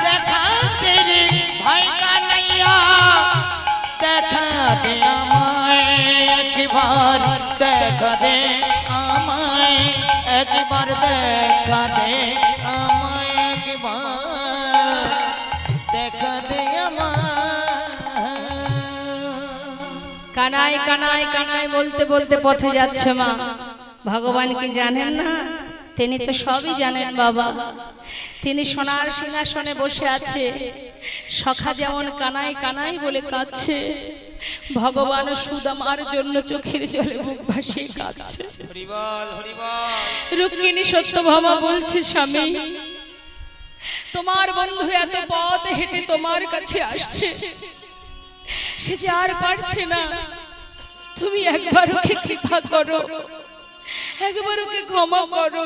দেখা তেরে ভাই কানাইয়া দেখা দে আমায় একবার দেখা দে আমায় একবার দেখা দে আমায় একবার দেখা দে আমায় কানাই কানাই কানাই বলতে বলতে পথে যাচ্ছে মা। ভগবান কি জানেন না? তিনি তো সবই জানেন বাবা। তিনি সোনার সিংহাসনে বসে আছে। সখা যেমন কানাই কানাই বলে কাঁদছে, ভগবান সুদামার জন্য চোখের জলে মুখ ভাসিয়ে কাঁদছে। হরিবল হরিবল রুক্মিণী সত্যভামা বলছে, স্বামী তোমার বন্ধু এত পথ হেঁটে তোমার কাছে আসছে, সে যে আর পারছে না, তুমি একবার ওকে কৃপা করো, একবার ওকে ক্ষমা করো।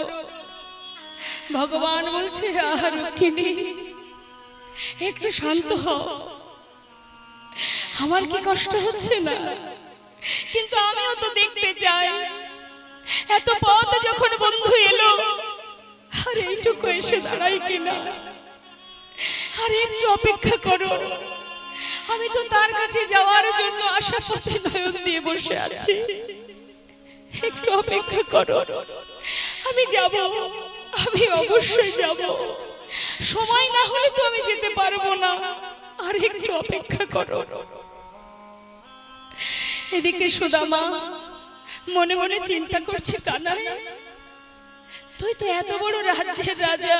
ভগবান বলছে, আর রুক্মিণী একটু শান্ত হও, আমার কি কষ্ট হচ্ছে না, কিন্তু আমিও তো দেখতে চাই এত পথ যখন বন্ধু এলো, আর এইটুকু এসে দাঁড়াই কিনা, আর একটু অপেক্ষা করো, আমি তো তার কাছে যাওয়ার জন্য আশা পথে নয়ন দিয়ে বসে আছি, একটু অপেক্ষা করো, আমি যাব, আমি অবশ্যই যাব, সময় না হলে তো আমি যেতে পারবো না, আর একটু অপেক্ষা করো। এদিকে সুদামা মনে মনে চিন্তা করছে, কানাই তুই তো এত বড় রাজ্যের রাজা,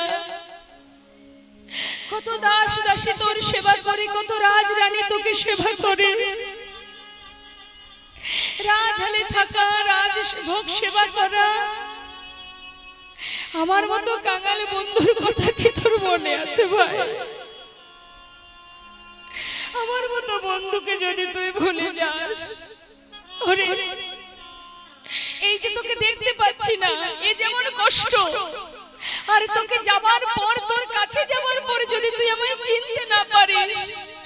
কত দাস দাসী তোর সেবা করে, কত রাজরানী তোকে সেবা করে, রাজহালে থাকা, রাজভোগ সেবা করা, আমার মতো কাঙাল বন্ধুর কথা কি তোর মনে আছে ভাই? আমার মতো বন্ধুকে যদি তুই ভুলে যাস, ওরে এই যে তোকে দেখতে পাচ্ছি না, এ যেমন কষ্ট, আর তোকে যাবার পর, তোর কাছে যাবার পর যদি তুই আমায় চিনতে না পারিস,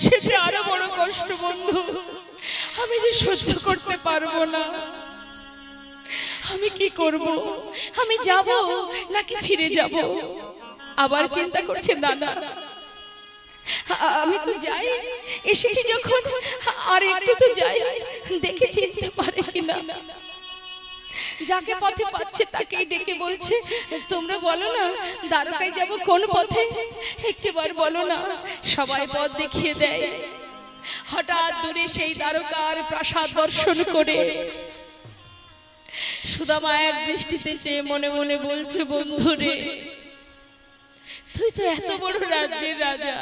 সেটা আরো বড় কষ্ট বন্ধু, আমি যে সহ্য করতে পারবো না। আমি কি করব? আমি যাব নাকি ফিরে যাব? আবার চিন্তা করছে, না না আমি তো যাই, এসেছি যখন আর একটু তো যাই, দেখে চিনতে পারে কিনা। যাকে পথে পাচ্ছে তাকেই ডেকে বলছে, তোমরা বলো না দ্বারকায় যাব কোন পথে, একটিবার বলো না। সবাই পথ দেখিয়ে দেয়। হঠাৎ দূরে সেই দ্বারকার প্রাসাদ দর্শন করে সুদামা এক দৃষ্টিতে চেয়ে মনে মনে বলছে, বন্ধুরে তুই তো এত বড় রাজ্যের রাজা,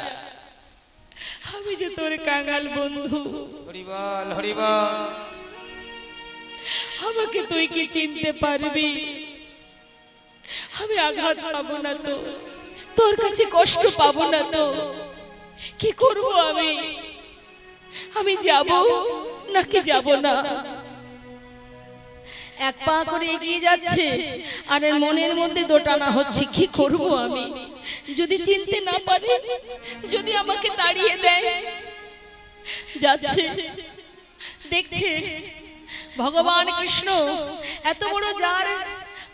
আমি যে তোর কাঙাল বন্ধু, হরিবল হরিবল আমাকে তুই কি চিনতে পারবি? আমি আঘাত পাবো না তো, তোর কাছে কষ্ট পাবো না তো, কি করব আমি? আমি যাব নাকি যাব না? এক পা করে এগিয়ে যাচ্ছে, আর এর মনের মধ্যে দোটানা হচ্ছে, কি করব আমি? যদি চিনতে না পারে, যদি আমাকে তাড়িয়ে দেয়। যাচ্ছে, দেখছে ভগবান কৃষ্ণ এত বড় যার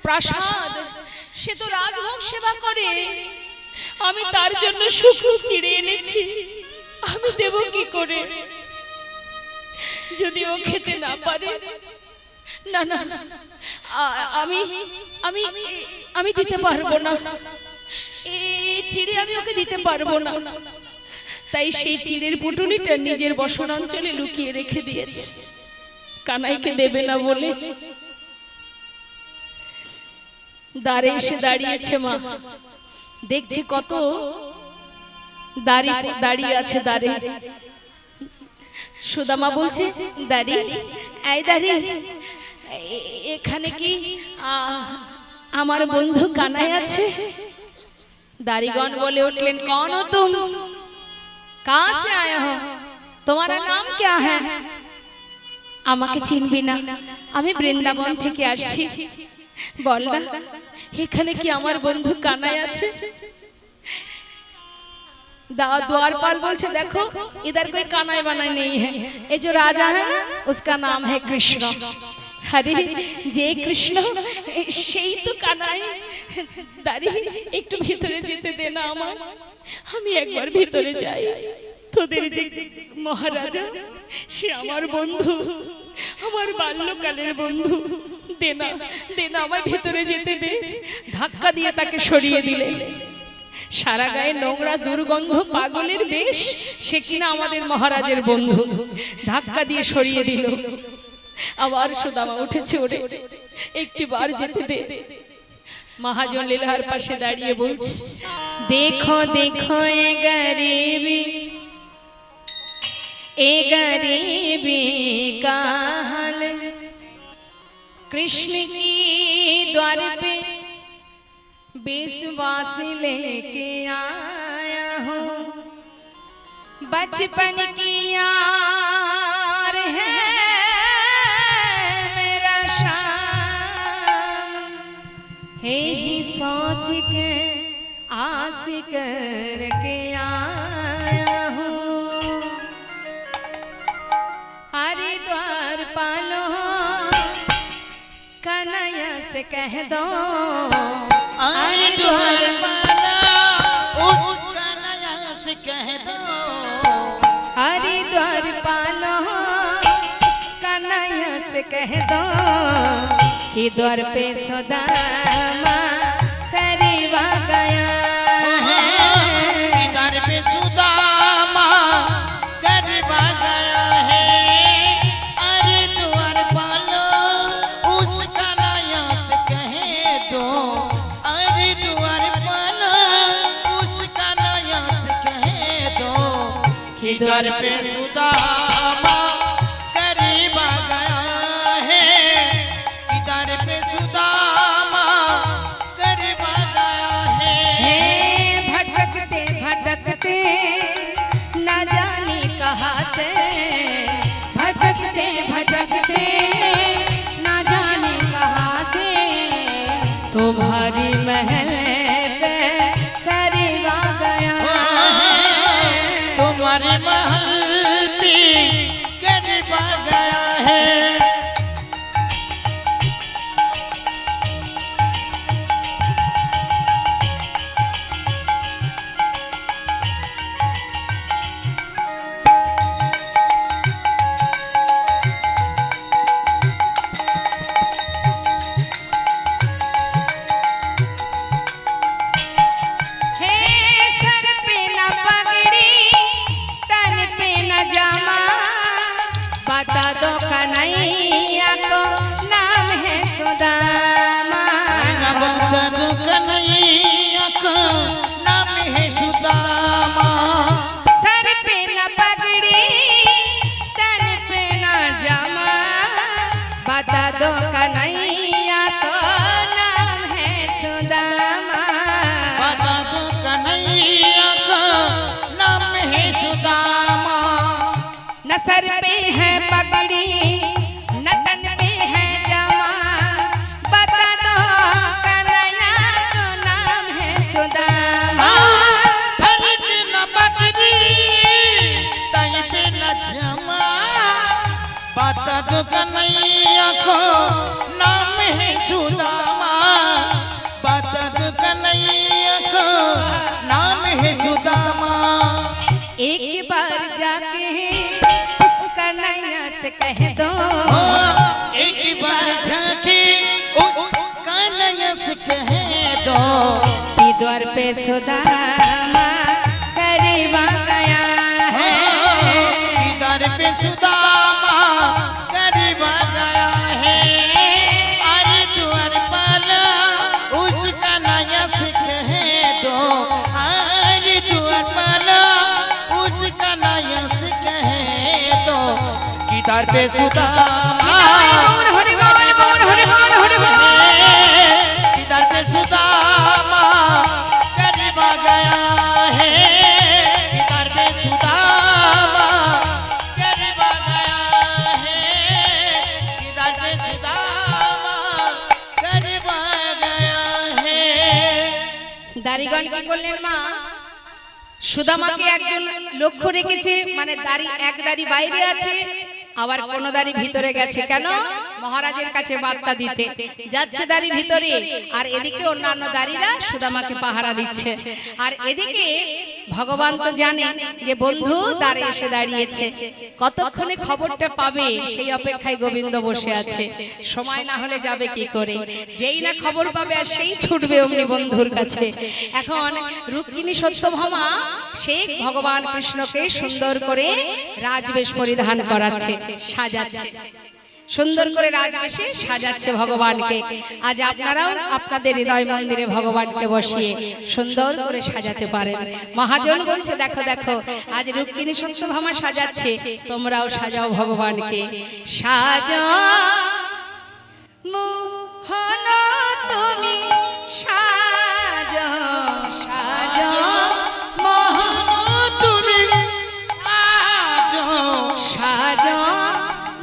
প্রাসাদ, সে তো রাজভোগ সেবা করে, আমি তার জন্য শুকনো চিড়ে এনেছি, আমি দেব কি করে? যদি ও খেতে না পারে, না না আমি আমি আমি দিতে পারবো না, এই চিড়ে আমি ওকে দিতে পারবো না। তাই সেই চিড়ের পুটুলিটা নিজের বসন অঞ্চলে লুকিয়ে রেখে দিয়েছে, কানাইকে দেবে না বলে। দ্বারে এসে দাঁড়িয়েছে মা, দেখছে কত দাঁড়িয়ে আছে দ্বারে। সুদামা বলছে, দাঁড়ি এই দাঁড়ি, এখানে কি আমার বন্ধু কানাই আছে? দাড়িগণ বলে উঠলেন, कौन हो तुम, कहां से आए हो, तुम्हारा नाम क्या है? আমাকে চিনবি না, আমি বৃন্দাবন থেকে আসছি। বল না, এখানে কি আমার বন্ধু কানাই আছে? द्वारपाल बोलছে, देखो इधर कोई कानाई बनाई नहीं है, ये जो राजा है ना उसका नाम है कृष्ण। अरे जे कृष्ण সেই তো কানাই। দাঁড়ি একটু ভিতরে যেতে দে না আমার, আমি একবার ভিতরে যাই। তোদের যে মহারাজা সে আমার বন্ধু, আমার বাল্যকালের বন্ধু, দে না দে না, আমার ভিতরে যেতে দে। ধাক্কা দিয়ে তাকে সরিয়ে দিলে। সারা গায়ে নোংরা দুর্গন্ধ, পাগলের বেশ, সে কিনা আমাদের মহারাজের বন্ধু। ধাক্কা দিয়ে সরিয়ে দিল। আবার সুদামা উঠেছে, ওরে একটি বার যেতে দে। মহাজন লীলার পাশে দাঁড়িয়ে বলছে, देखो देखो ये गरीबी का हाल, कृष्ण की द्वार पे विश्वास लेके आया हूँ, बचपन की यार है मेरा शाम, है ही सोच के आस करके आया हूँ, हरिद्वार पालो कन्हैया से कह दो, हरिद्वार पालो उस कन्हैया से कह दो, हरिद्वार पालो कन्हैया से कह दो, कि द्वार पे सुदामा करीब आ गया है, द्वार पे सुदामा करीब आ गया है, हरिद्वार पालो उस कन्हैया से कह दो, हरिद्वार पालो उस कन्हैया से कह दो, कि द्वार पे सुदामा करीब आ गया है, कि द्वार पे सुदामा करीब आ गया है। भटकते भटकते न जाने कहाँ से, भटकते भटकते न जाने कहाँ से, तुम्हारी महल पे करीब आ गया है, तुम्हारे महल पे करीब आ गया है। हे सर पे न पगड़ी, तन पे न जामा, बता दो कन्हैया को नाम है सुदामा, बता दो कन्हैया का नाम है सुदामा, सर पे न पगड़ी, तन पे न जामा, बता दो कन्हैया को नाम है सुदामा, बता दो कन्हैया का नाम है सुदामा, न सर पे है पगड़ी न तन पे है जामा, बता दो कन्हैया को नाम है सुदामा, सर पे न पगड़ी तन पे न जमा, बता दो कन्हैया को नाम है सुदामा, बता दो कन्हैया को नाम है सुदामा। एक बार जाके उस कन्हैया से कह दो, एक बार जाके कि द्वार पे सुदामा करीबा गया है दर पे सुदामा करीब आ गया है अरे द्वार पर उसका नया कह दो अरे द्वार पर उसका नया कह दो कि दर पे सुदामा हरि बोल हरि बोल हरि बोल हरि बोल कि दर पे सुदामा करीब आ गया है कि दर पे सुदामा करीब आ गया है कि दर पे सुदामा करीब आ गया है দাড়িগণ কি করলেন মা সুদামাকে একজন লক্ষ্য রেখেছে মানে দাড়ি এক দাড়ি বাইরে আছে আবার কোন দাড়ি ভিতরে গেছে কেন মহারাজের কাছে বার্তা দিতে যাচ্ছে দাড়ি ভিতরে আর এদিকে অন্যান্য দাড়িরা সুদামাকে পাহারা দিচ্ছে আর এদিকে ভগবান তো জানে যে বন্ধু দ্বারে এসে দাঁড়িয়েছে কতক্ষণে খবরটা পাবে সেই অপেক্ষায় গোবিন্দ বসে আছে সময় না হলে যাবে কি করে যেই না খবর পাবে আর সেই ছুটবে অমনি বন্ধুর কাছে এখন রুক্মিণী সত্যভামা সেই ভগবান কৃষ্ণকে সুন্দর করে রাজবেশ পরিধান করাচ্ছে সাজাচ্ছে সুন্দর করে রাজবেশে সাজাচ্ছে ভগবানকে আজ আপনারাও আপনাদের হৃদয় মন্দিরে ভগবানকে বসিয়ে সুন্দর করে সাজাতে পারেন মহাজন বলছে দেখো দেখো আজ রুক্মিণী সত্যভামা সাজাচ্ছে তোমরাও সাজাও ভগবানকে সাজা মোহন তুমি সাজা সাজা মোহন তুমি আজ সাজা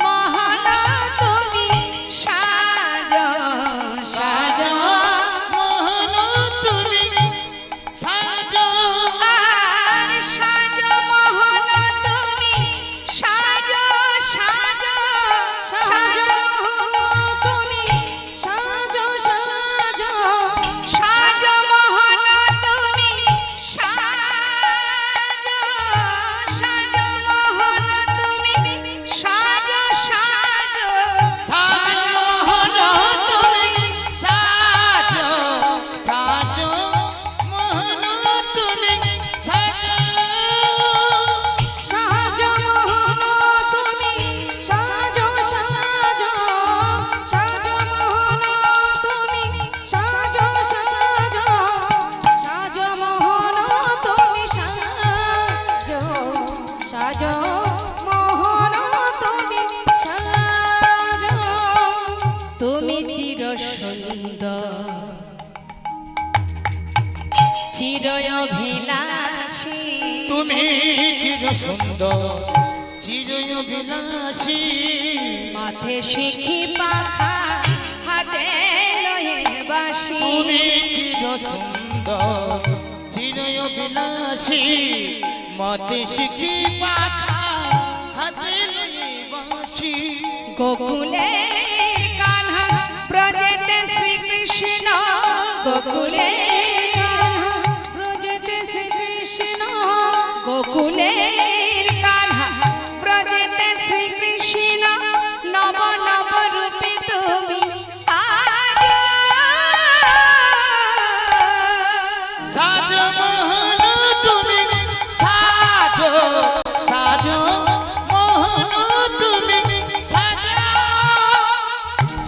মোহন তুমি সাজা সাজা মোহন তুমি সাজো আর সাজা মোহন তুমি সাজা সাজা সাজা তুমি সাজো সাজো সাজা মোহন তুমি সাজা সাজা মোহন তুমি সাজা সাজা সাজো মোহন তুমি সাজো সাজো মোহন তুমি সাজো সাজো মোহন তুমি সাজো সাজো সাজো মোহন তুমি সাজো সাজো সাজো মোহন তুমি সাজো সাজো মোহন তুমি সাজো তুমি চির সুন্দর চির অভিলাষী তুমি চির সুন্দর চির বিলাসী মাথে শিখি পাখা হাতে লয়ে বাসি তুমি চির সুন্দর চির বিলাসী মতে শিখি পাখা হাতে নিয়ে বাঁশি গোকুলে কান্হা ব্রজেতে শ্রীকৃষ্ণ গোকুলে ব্রজেতে শ্রীকৃষ্ণ গোকুলে কান্হা ব্রজেতে শ্রীকৃষ্ণ নব নব রূপে তুমি আজ সাজো মোহন তুমি সাজো সাজো মোহন তুমি সাজো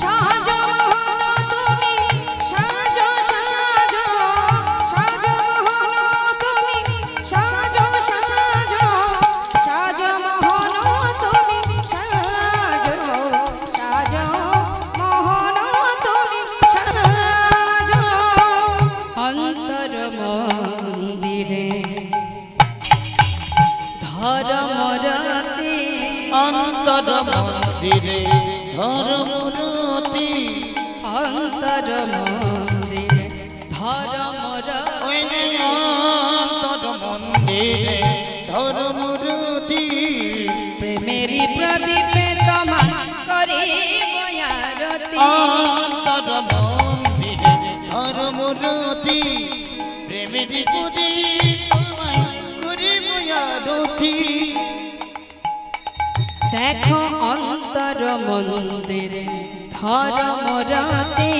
সাজো মোহন তুমি সাজো সাজো সাজো মোহন তুমি সাজো সাজো সাজো মোহন তুমি সাজো সাজো মোহন তুমি সাজো অন্তর মন্দিরে ধর্মরতে অন্তর মন্দিরে ধর্মরতি অন্তর মন্দিরে ধর্মরতে ওই যে অন্তর মন্দিরে ধর্মরতি প্রেমেরই প্রদীপে তোমা করে বয়ারতি অন্তর মন্দিরে ধর্মরতি প্রেমের প্রতি করিব আরতি দেখো অন্তর মন্দিরে ধর্মরতে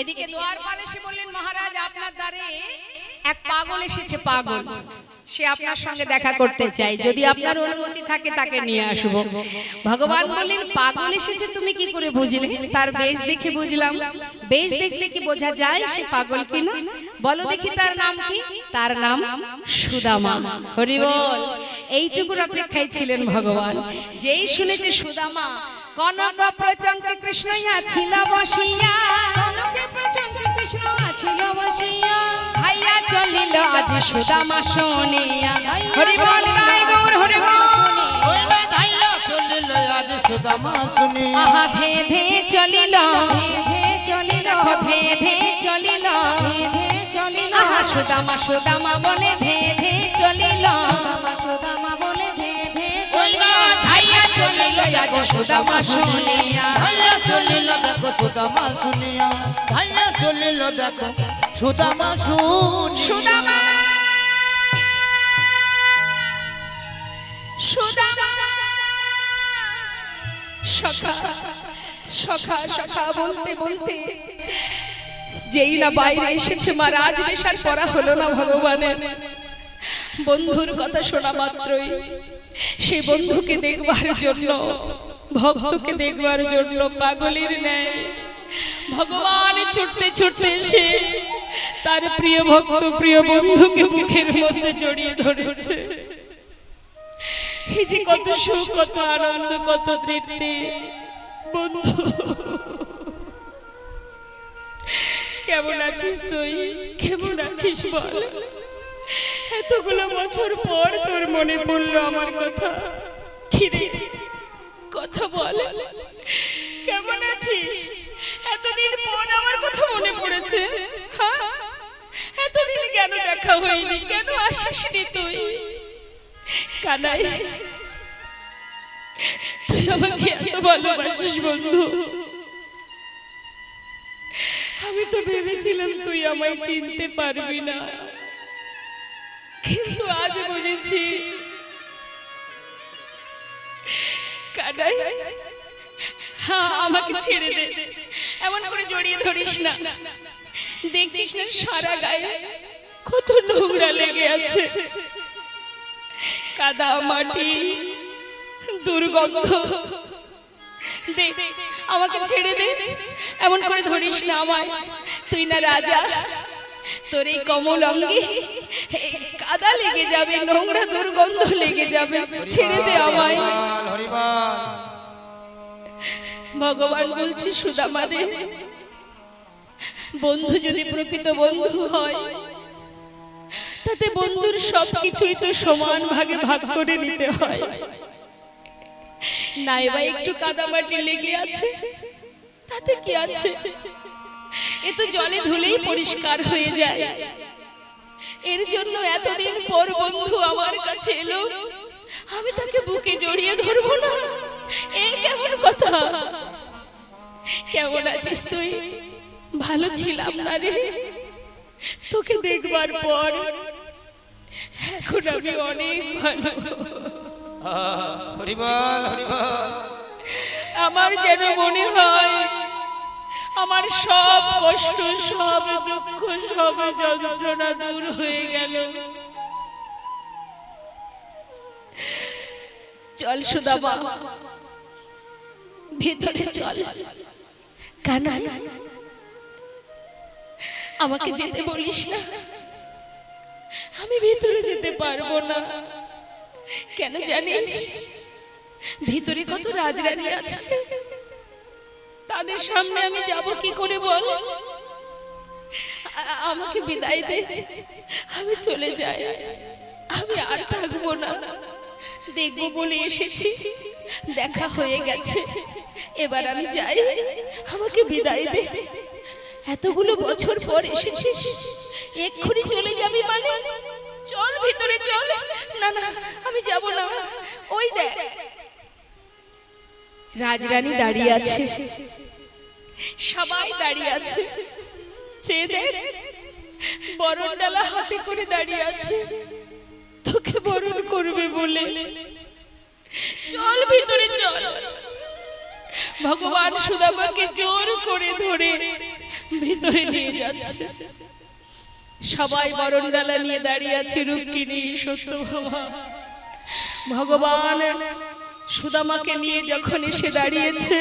এদিকে দ্বারপাল এসে বললেন মহারাজ আপনার দ্বারে এক পাগল এসেছে, পাগল, সে আপনার সঙ্গে দেখা করতে চাই, যদি আপনার অনুমতি থাকে তাকে নিয়ে আসবো। ভগবান বললেন পাগল এসেছে তুমি কি করে বুঝলে? তার বেশ দেখে বুঝলাম। বেশ দেখলে কি বোঝা যায় সে পাগল কিনা? বলো দেখি তার নাম কি? তার নাম সুদামা। হরি বল। এইটুকুর অপেক্ষায় ছিলেন ভগবান। যেই শুনেছে সুদামা কনক প্রচঙ্কে কৃষ্ণ ছিল বসিয়া, কনকে প্রচণ্ড কৃষ্ণ আছিল বসিয়া, ভাইয়া চলিল আজ সুদামা শুনিয়া। হরি বল গায় গৌর হরি বল। ওই না ধাইলা চলিল আজ সুদামা শুনি, আহা ধে ধে চলিল, ধে চলিল, ধে ধে চলিল, ধে চলিল, আহা সুদামা সুদামা বলে ধে ধে চলিল। সুদামা সুদামা বলে ধে ধে ওই না ভাইয়া চলিল আজ সুদামা শুনিয়া। ধাইলা চলিল দেখো সুদামা শুনিয়া, ধাইলা চলিল দেখো সুদামা শুনি। সুদামা সুদামা সখা সখা সখা বলতে বলতে যেই না বাইরে এসেছে মা রাজবেশার পরা হলো না ভগবানের। বন্ধুর কথা শোনা মাত্রই সেই বন্ধুকে দেখবার জন্য, ভক্তকে দেখবার জন্য পাগলের ন্যায় ভগবান ছুটতে ছুটতে এসে তার প্রিয় ভক্ত প্রিয় বন্ধুকে বুকের মধ্যে জড়িয়ে ধরেছে। এই যে কত সুখ, কত আনন্দ, কত তৃপ্তি। বন্ধু কেমন আছিস তুই? কেমন আছিস বল? এতগুলো বছর পর তোর মনে পড়লো আমার কথা। কিরে কথা বল, কেমন আছিস? এতদিন পর আমার কথা মনে পড়েছে। হ্যাঁ, এতদিন কেন দেখা হয়নি? কেন আসিসনি তুই? কানাই, তুই আমাকে এত ভালোবাসিস বন্ধু। আমি তো ভেবেছিলাম তুই আমায় চিনতে পারবি না, কিন্তু আজ বুঝেছি। কানাই, হ্যাঁ আমাকে ছেড়ে দে, এমন করে জড়িয়ে ধরিস না। দেখছিস না সারা গায়ে কত নোংরা লেগে আছে, কাদা মাটি দুর্গন্ধ। দে আমাকে ছেড়ে দে, এমন করে ধরিস না আমায়। তুই না রাজা, তোর এই কমল অঙ্গে কাদা লেগে যাবে, নোংরা দুর্গন্ধ লেগে যাবে। ছেড়ে দে আমায়। হরি বল। ভগবান বলছে সুদামা রে, বন্ধু যদি প্রকৃত বন্ধু হয় তাতে বন্ধুর সবকিছুই তো সমান ভাগে ভাগ করে নিতে হয়। নাইবা একটু কাদামাটি লেগে আছে, তাতে কি আছে? এ তো জলে ধুলেই পরিষ্কার হয়ে যায়। এর জন্য এতদিন পর বন্ধু আমার কাছে এলো, আমি তাকে বুকে জড়িয়ে ধরবো না? এই কেমন কথা? কেমন আছিস তুই? ভালো ছিলাম না রে, তোকে দেখবার পর এখন আমি অনেক ভালো। হরি বল, হরি বল। আমার যেন মনে হয় আমার সব কষ্ট, সব দুঃখ, সব যন্ত্রণা দূর হয়ে গেল। চল সুদামা, ভেতরে চল। কানাই, আমাকে যেতে বলিস না, আমি ভেতরে যেতে পারবো না। কেন জানিস? ভিতরে কত রাজরানী আছে, তাদের সামনে আমি যাব কি করে বল? আমাকে বিদায় দে, আমি চলে যাই, আমি আর থাকবো না। দেখবো বলে এসেছি, দেখা হয়ে গেছে, এবার আমি যাই, আমাকে বিদায় দে। এতগুলো বছর পর এসেছিস, এক্ষুনি চলে যাবি মানে? চল ভিতরে চল। না না, আমি যাব না। ওই দেখ রাজরানী দাঁড়িয়ে আছে, সবাই দাঁড়িয়ে আছে। চেয়ে দেখ, বরণ ডালা হাতে করে দাঁড়িয়ে আছে, তোকে বরণ করবে বলে। চল ভিতরে চল। ভগবান সুদামাকে জোর করে ধরে ভিতরে নিয়ে যাচ্ছে। সবাই বরণ ডালা নিয়ে দাঁড়িয়ে আছে। রুক্মিণী সত্যভামা ভগবান সুদামাকে নিয়ে যখন এসে দাঁড়িয়েছে,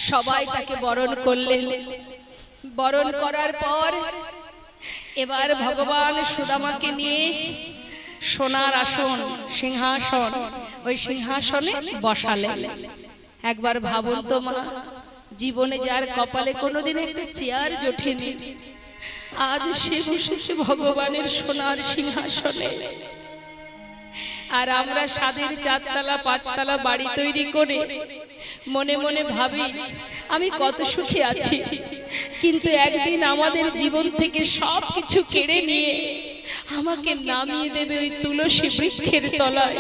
সবাই তাকে বরণ করলেন। বরণ করার পর এবার ভগবান সুদামাকে নিয়ে সোনার আসন, সিংহাসন, ওই সিংহাসনে বসালেন। একবার ভাবুন তো মা, জীবনে যার কপালে কোনোদিন একটা চেয়ার জোটেনি, আজ সে বসেছে ভগবানের সোনার সিংহাসনে। আর আমরা স্বাদের 4তলা 5তলা বাড়ি তৈরি করে মনে মনে ভাবি আমি কত সুখে আছি, কিন্তু একদিন আমাদের জীবন থেকে সব কিছু কেড়ে নিয়ে আমাকে নামিয়ে দেবে ওই তুলসী বৃক্ষের তলায়।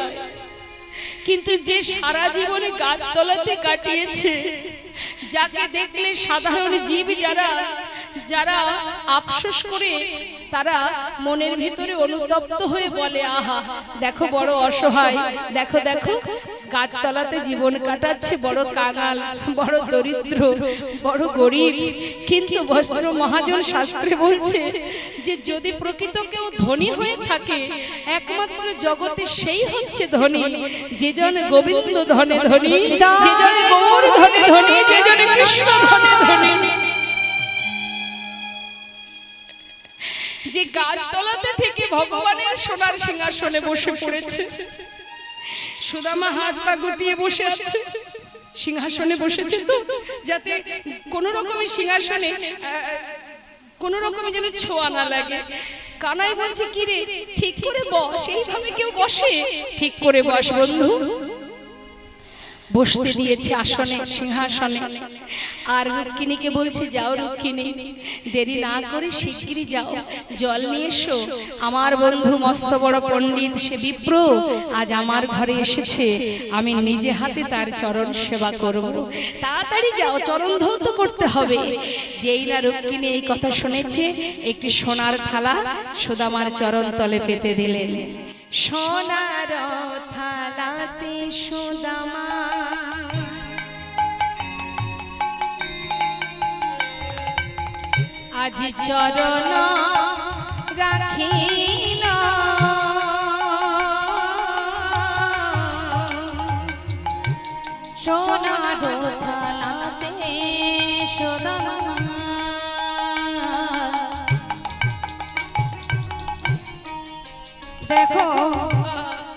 কিন্তু যে সারা জীবনে গাছতলাতে কাটিয়েছে, যাকে দেখলে সাধারণ জীব যারা যারা আফসোস করে, তারা মনের ভিতরে অনুতপ্ত হয়ে বলে, আহা দেখো বড় অসহায়, দেখো দেখো গাছতলাতে জীবন কাটাচ্ছে, বড় কাঙাল, বড় দরিদ্র, বড় গরিব। কিন্তু বস্ত্র মহাজন শাস্ত্রে বলছে যে যদি প্রকৃত কেউ ধনী হয়ে থাকে, একমাত্র জগতে সেই হচ্ছে ধনী, যে জন গোবিন্দ ধনে ধনী, যে জন গৌর ধনে ধনী, যে জন কৃষ্ণ ধনে ধনী। যে গাছতলাতে থেকে ভগবানের সোনার সিংহাসনে বসে পড়েছে। সুদামা হাত পা গুটিয়ে বসে আছে, সিংহাসনে বসেছে তো যাতে কোন রকমের সিংহাসনে কোন রকমের যেন ছোঁয়া না লাগে। কানাই বলছে কি রে, ঠিক করে বস, এইভাবে কেউ বসে? ঠিক করে বস বন্ধু। বসতে দিয়েছে আসনে, সিংহাসনে। আর রুক্মিণীকে বলছে, যাও রুক্মিণী, দেরি না করে শিগগিরই যাও, জল নিয়ে এসো। আমার বন্ধু মস্ত বড় পণ্ডিত, সে বিপ্র, আজ আমার ঘরে এসেছে, আমি নিজে হাতে তার চরণ সেবা করব। তাড়াতাড়ি যাও, চরণ ধৌত করতে হবে। যেই না রুক্মিণী এই কথা শুনেছে, একটি সোনার থালা সুদামার চরণ তলে পেতে দিলেন। সোনার থালাতে সুদামা আজি চরণ রাখিল, সোনার থালাতে সুদামা দেখো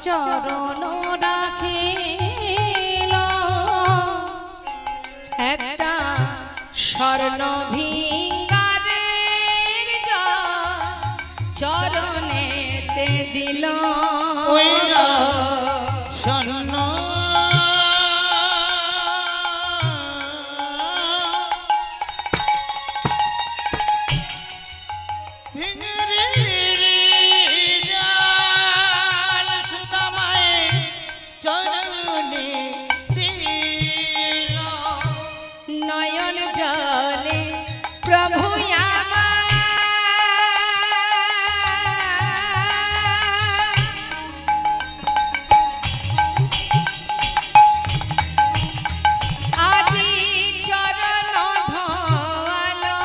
চরণ রাখিল, একটা স্বর্ণ ভিঙ্গারের চরণেতে দিল। স্বর্ণ নয়ন জলে প্রভু আমার আজি চরণ ধোয়ালো,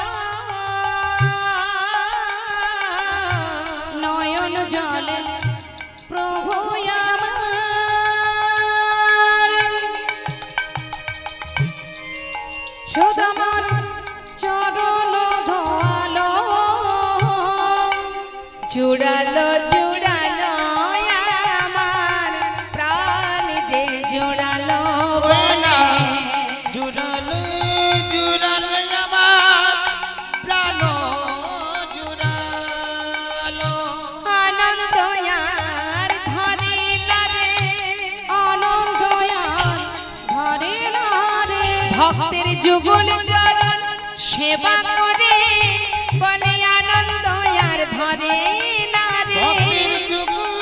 নয়ন জলে প্রভু আমার সুদামার চরণ ধোয়ালো, জুড়ালো জুড়ালো আমার প্রাণ, যে জুড়ালো জুড়ালো জুড়ালো আমার প্রাণ জুড়ালো। আনন্দ আর ধরিল রে, আনন্দ ধরিল রে, ভক্তের যুগল চরণ সেবা করে, বলে আনন্দ আর ধরে না রে। ভক্তির যুগল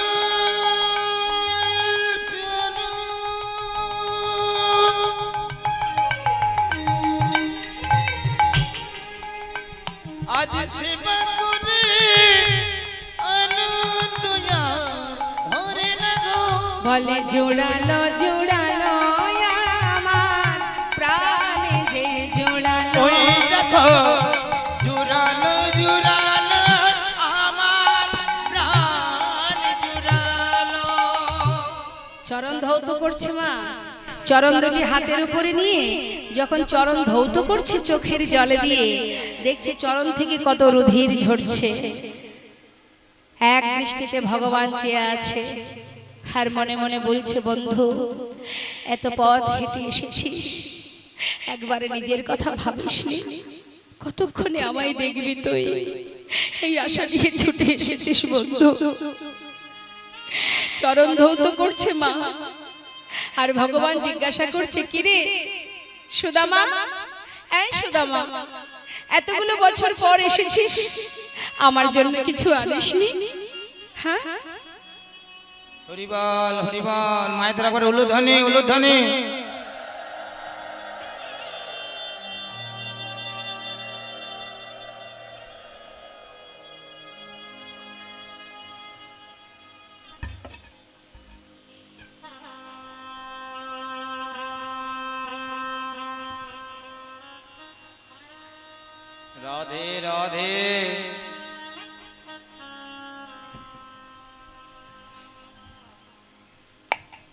আজ সেবা করে আনন্দ ধরে না গো। বলে জোড়ালো জোড়ালো আমার প্রাণ, যে ধৌত করছে মা, চরণ দুটি হাতের উপরে নিয়ে যখন চরণ ধৌত করছে চোখের জলে দিয়ে, দেখছে চরণ থেকে কত রুধির ঝরছে। এক দৃষ্টিতে ভগবান চেয়ে আছে, আর মনে মনে বলছে, বন্ধু এত পথ হেঁটে এসেছিস, একবারে নিজের কথা ভাবিসনি? কতক্ষণে আমায় দেখবি তুই? এই আশা নিয়ে ছুটে এসেছিস বন্ধু। চরণ ধৌত করছে মা, আর ভগবান জিজ্ঞাসা করছে, কিরে সুদামা, এই সুদামা, এতগুলো বছর পর এসেছিস, আমার জন্য কিছু আনিসনি? হ্যাঁ, হরিবল হরিবল, মায়েরা করে উলুধ্বনি উলুধ্বনি। রাধে রাধে।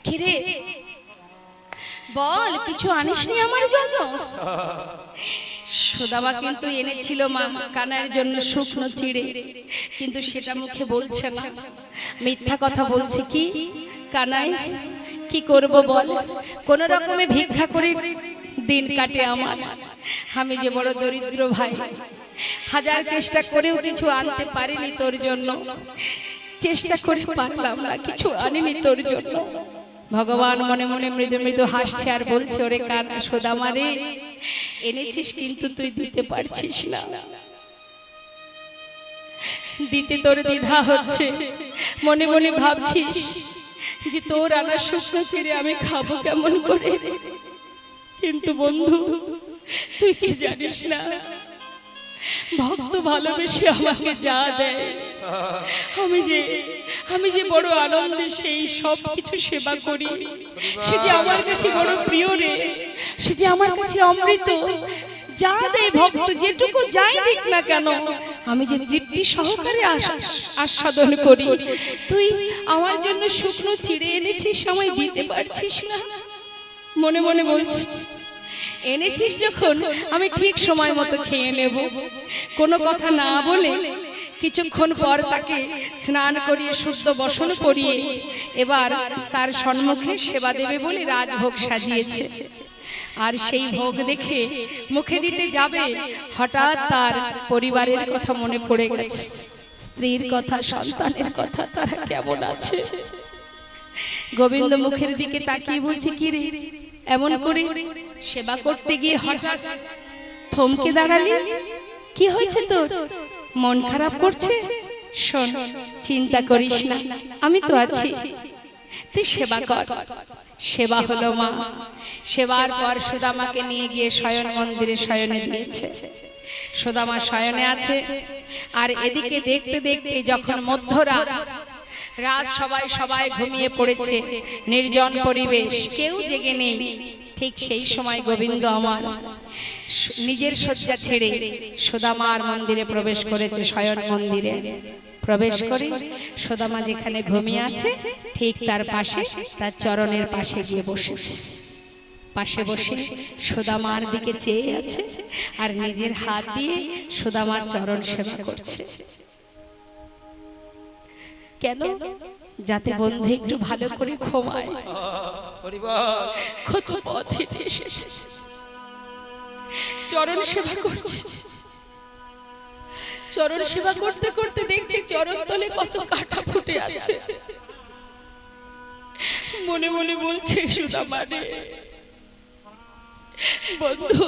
কিরে বল, কিছু আনিসনি আমার জন্য? সুদামা কিন্তু এনেছিল মা কানাইয়ের জন্য শুকনো চিড়ে, কিন্তু সেটা মুখে বলছে না, মিথ্যা কথা বলছে। কি কানাই, কি করব বল? কোন রকমে ভিক্ষা করে দিন কাটে আমার। আমি যে বড় দরিদ্র ভাই, হাজার চেষ্টা করেও কিছু আনতে পারিনি তোর জন্য, চেষ্টা করে পারলাম না, কিছু আনিনি তোর জন্য। ভগবান মনে মনে মৃদু মৃদু হাসছে আর বলছে, ওরে কানা সুদামা রে, এনেছিস কিন্তু তুই দিতে পারছিস না, দিতে তোর দ্বিধা হচ্ছে। মনে মনে ভাবছিস যে তোর আনা শুকনো চিড়ে আমি খাবো কেমন করে। কিন্তু বন্ধু, তুই কি জানিস না, ভক্ত ভালোবেসে আমাকে যা দেয়, আমি যে বড় আনন্দে সেই সব কিছু সেবা করি, সে যে আমার কাছে বড় প্রিয় রে, সে যে আমার কাছে অমৃত। যা দেয় ভক্ত, যেটুকু যাই দিক না কেন, আমি যে তৃপ্তি সহকারে আস্বাদন করি। তুই আমার জন্য শুকনো চিড়ে এনেছিস, আমায় দিতে পারছিস না। মনে মনে বলছি, এনেছিস যখন আমি ঠিক সময় মতো খেয়ে নেব। কোনো কথা না বলে কিছুক্ষণ পর তাকে স্নান করিয়ে শুদ্ধ বসন করিয়ে এবার তার সম্মুখে সেবা দেবে বলে রাজভোগ সাজিয়েছে। আর সেই ভোগ দেখে মুখে দিতে যাবে, হঠাৎ তার পরিবারের কথা মনে পড়ে গেছে, স্ত্রীর কথা, সন্তানের কথা, তারা কেমন আছে। গোবিন্দ মুখের দিকে তাকিয়ে বলছে, কি রে, এমন করে সেবা করতে গিয়ে হঠাৎ থমকে দাঁড়ালি? কি হয়েছে তোর? মন খারাপ করছে? শোন, চিন্তা করিস না, আমি তো আছি, তুই সেবা কর। সেবা হলো মা। সেবার পর সুদামাকে নিয়ে গিয়ে শয়ন মন্দিরে শয়নে দিয়েছে। সুদামা শয়নে আছে, আর এদিকে দেখতে দেখতে যখন মধ্যরাত, রাত সবাই ঘুমিয়ে পড়েছে, নির্জন পরিবেশ, কেউ জেগে নেই, ঠিক সেই সময় গোবিন্দ আমার নিজের শয্যা ছেড়ে সুদামার মন্দিরে প্রবেশ করেছে। শয়ন মন্দিরে প্রবেশ করে সুদামা যেখানে ঘুমিয়ে আছে ঠিক তার পাশে, তার চরণের পাশে গিয়ে বসেছে। পাশে বসে সুদামার দিকে চেয়ে আছে আর নিজের হাত দিয়ে সুদামার চরণ সেবা করছে। কেন? যাতে বন্ধু একটু ভালো করে ঘুমায়। কত পথ হেঁটে এসেছে, চরণ সেবা করছে। চরণ সেবা করতে করতে দেখছে চরণ তলে কত কাঁটা ফুটে আছে। মনে মনে বলছে, সুদামা রে বন্ধু,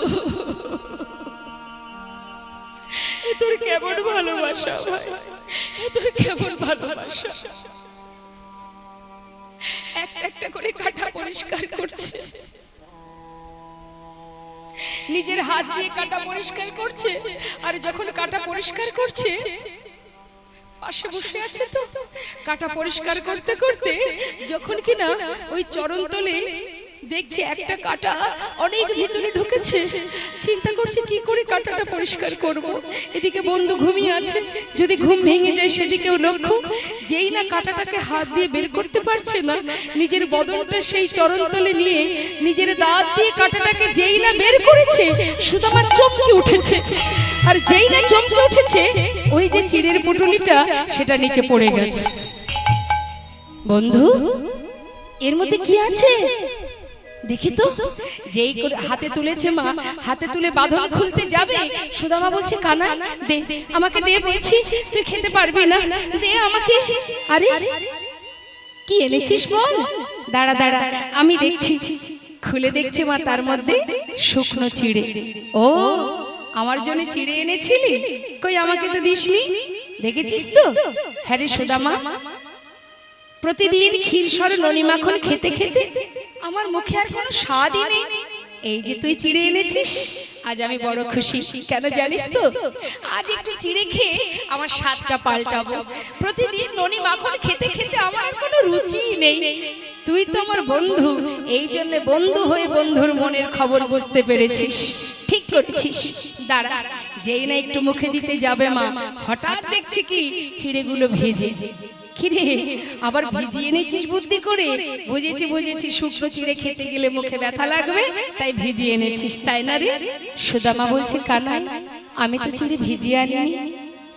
এ তোর কেমন ভালোবাসা ভাই, এ তোর কেমন ভালোবাসা। একটা একটা করে কাঁটা পরিষ্কার করছে, নিজের হাত দিয়ে কাঁটা পরিষ্কার করছে। আর যখন কাঁটা পরিষ্কার করছে, পাশে বসে আছে তো, কাঁটা পরিষ্কার করতে করতে যখন কিনা ওই চরণ তলে দেখছি একটা কাঁটা অনেক ভিতরে ঢুকেছে। চিন্তা করছি কি করে কাঁটাটা পরিষ্কার করব। এদিকে বন্ধু ঘুমিয়ে আছে, যদি ঘুম ভেঙে যায় সেদিকেও লক্ষ্য। যেই না কাঁটাটাকে হাত দিয়ে বের করতে পারছে না, নিজের বদনটা সেই চরণতলে নিয়ে নিজের দাঁত দিয়ে কাঁটাটাকে যেই না বের করেছে, সুদামার চমকে উঠেছে। আর যেই না চমকে উঠেছে, ওই যে চিড়ের পুটুলিটা সেটা নিচে পড়ে গেছে। বন্ধু, এর মধ্যে কি আছে দেখি তো। যেই করে হাতে তুলেছে মা, হাতে তুলে বাঁধন খুলতে যাবে, সুদামা বলছে কানা দে, আমাকে দে বলছি, তুই খেতে পারবি না, দে আমাকে। আরে কি এনেছিস বল? দাঁড়া দাঁড়া আমি দেখছি। খুলে দেখছে মা, তার মধ্যে শুকনো চিড়ে। ও, আমার জন্য চিড়ে এনেছিলি? কই আমাকে তো দিসনি। দেখেছিস তো? হ্যাঁ রে সুদামা, প্রতিদিন ক্ষীর সর ননি মাখন খেতে খেতে আমার মুখে আর কোনো স্বাদই নেই। এই যে তুই চিড়ে এনেছিস, আজ আমি বড় খুশি। কেন জানিস তো? আজ একটু চিড়ে খেয়ে আমার স্বাদটা পাল্টাবো। প্রতিদিন ননি মাখন খেতে খেতে আমার আর কোনো রুচিই নেই। তুই তো আমার বন্ধু, এই জন্য বন্ধু হয়ে বন্ধুর মনের খবর বুঝতে পেরেছিস। ঠিক করেছিস। দাঁড়া, যেই না একটু মুখে দিতে যাবে মা, হঠাৎ দেখছি কি চিড়েগুলো ভেজে। কিরে, আবার ভিজিয়ে এনেছিস বুদ্ধি করে? বুঝেছি বুঝেছি, শুকনো চিড়ে খেতে গেলে মুখে ব্যথা লাগবে, তাই ভিজিয়ে এনেছিস, তাই না রে? সুদামা বলছে কানাই, আমি তো চিড়ে ভিজিয়ে আনিনি।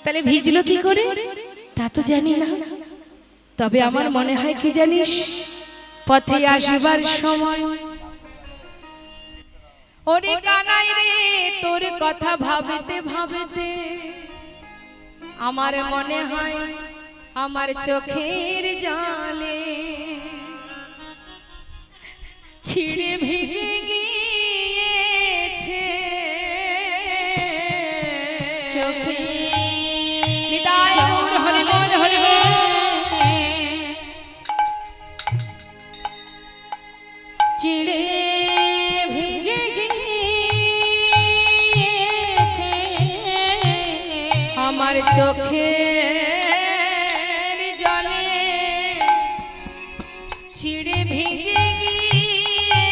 তাহলে ভিজলো কি করে? তা তো জানি না। তবে আমার মনে হয় কি জানিস, পথে আসবার সময়, ওরে কানাই রে, তোর কথা ভাবতে ভাবতে আমার মনে হয় আমার চোখের জলে ছিঁড়ে ভিজে গিয়েছে চোখে। নিতাই গৌর হরি বল, হরি বল। চিড়ে ভিজে গিয়েছে আমার চোখে চিড়ে ভিজে গিয়েছে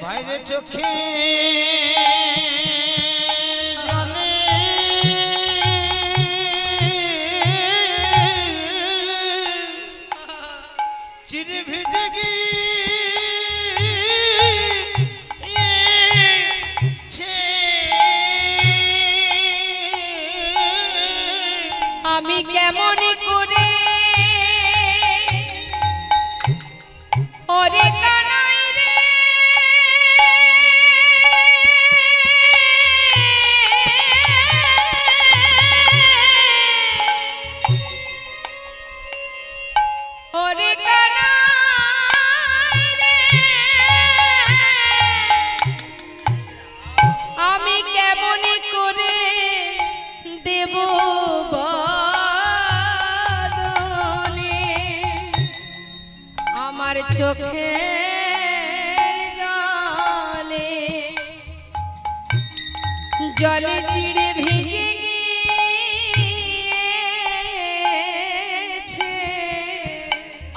ভাইরে চোখে জলে চিড়ে ভিজে গিয়েছে। আমি কেমন করে ওরে কানাই রে, ওরে কানাই রে, আমি কেমন করে দেব আমার চোখে জলে জলে চিড়ে ভিজে গিয়েছে।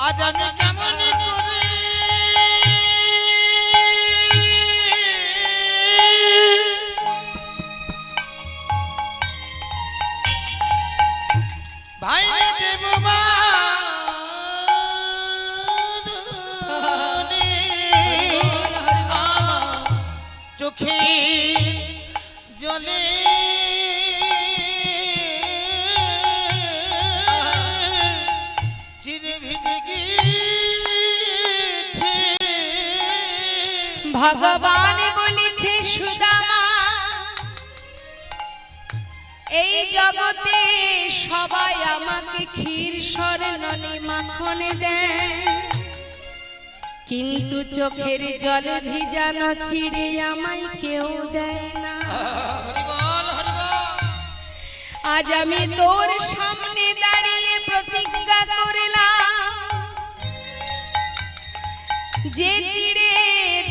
আজ আমি কেমন করে ভাইরে দেব চোখে জলে চিড়ে ভিজে গিয়েছে। ভগবান বলেছে সুদামা, এই জগতে সবাই আমাকে ক্ষীর সর ননি মাখন দেয়, কিন্তু চোখের জলে ভিজানো চিড়ে আমায় কেউ দেয় না। আজ আমি তোর সামনে দাঁড়িয়ে প্রতিজ্ঞা করলাম, যে চিড়ে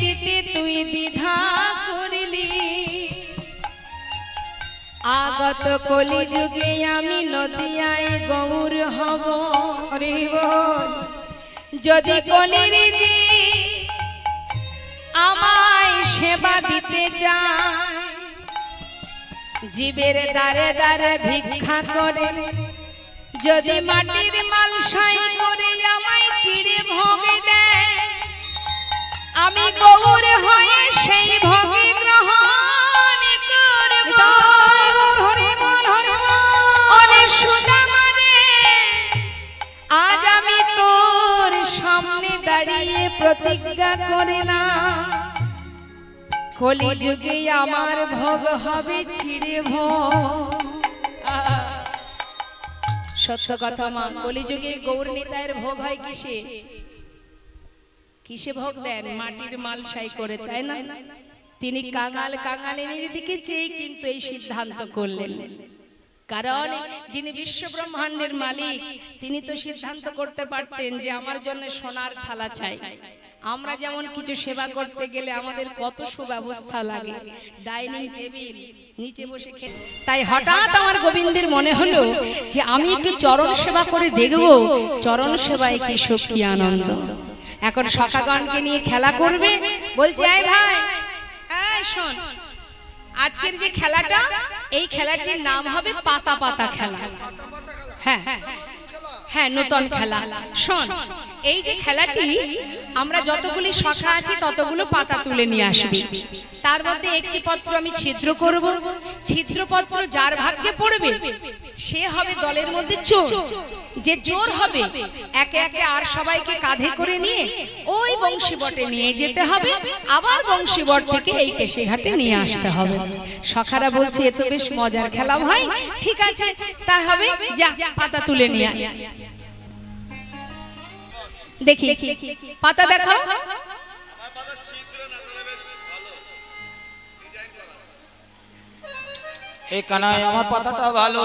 দিতে তুই দ্বিধা করলি, আগত কলি যুগে আমি নদিয়ায় গৌর হব। হরি বল। যদি কলির জি আমায় সেবা দিতে চায়, জীবের দ্বারে দ্বারে ভিক্ষা করে, যদি মাটির মালসাই করে আমায় চিড়ে ভোগ দেয়, আমি গৌর হয়ে সেই ভোগে গ্রহণ করব। ওরে সুদামা রে, আজ আমি তোর সামনে দাঁড়িয়ে প্রতিজ্ঞা করলাম, কলিযুগে আমার ভোগ হবে চিড়ে ভোগ। সত্য কথা মা, কলিযুগে গৌর নিতাইয়ের ভোগ হয় কিসে? কিসে ভোগ দেন? মাটির মালসাই করে, তাই না? তিনি কাঙাল কাঙালিনীর দিকে চেয়ে কিন্তু এই সিদ্ধান্ত করলেন, কারণ যিনি বিশ্ব ব্রহ্মাণ্ডের মালিক তিনি তো সিদ্ধান্ত করতে পারতেন যে আমার জন্য সোনার থালা চাই। আমরা যেমন কিছু সেবা করতে গেলে আমাদের কত সুব্যবস্থা লাগে, ডাইনিং টেবিল, নিচে বসে খেতে। তাই হঠাৎ আমার গোবিন্দের মনে হলো যে আমি একটু চরণ সেবা করে দেখব, চরণ সেবায় কি সুখ কি আনন্দ। এখন সখাগণকে নিয়ে খেলা করবে, বলছে এই ভাই, এই শোন, আজকের যে খেলাটা, এই খেলাটির নাম হবে পাতা পাতা খেলা। হ্যাঁ হ্যাঁ, নতুন খেলা। শোন, এই যে খেলাটি, আমরা যতগুলি সখা আছি ততগুলো পাতা তুলে নিয়ে আসবি, তার মধ্যে একটি পত্র আমি ছিদ্র করব, ছিদ্রপত্র যার ভাগ্যে পড়বে সে হবে দলের মধ্যে চোর। যে চোর হবে একে একে আর সবাইকে কাঁধে করে নিয়ে ওই বংশীবটে নিয়ে যেতে হবে, আবার বংশীবট থেকে এই কেশিঘাটে নিয়ে আসতে হবে। সখারা বলছে এ তো বেশ মজার খেলা ভাই, ঠিক আছে তা হবে, যা পাতা তুলে নিয়ে আয়। দেখি পাতা দেখো। এই কানাই আমার পাতাটা ভালো।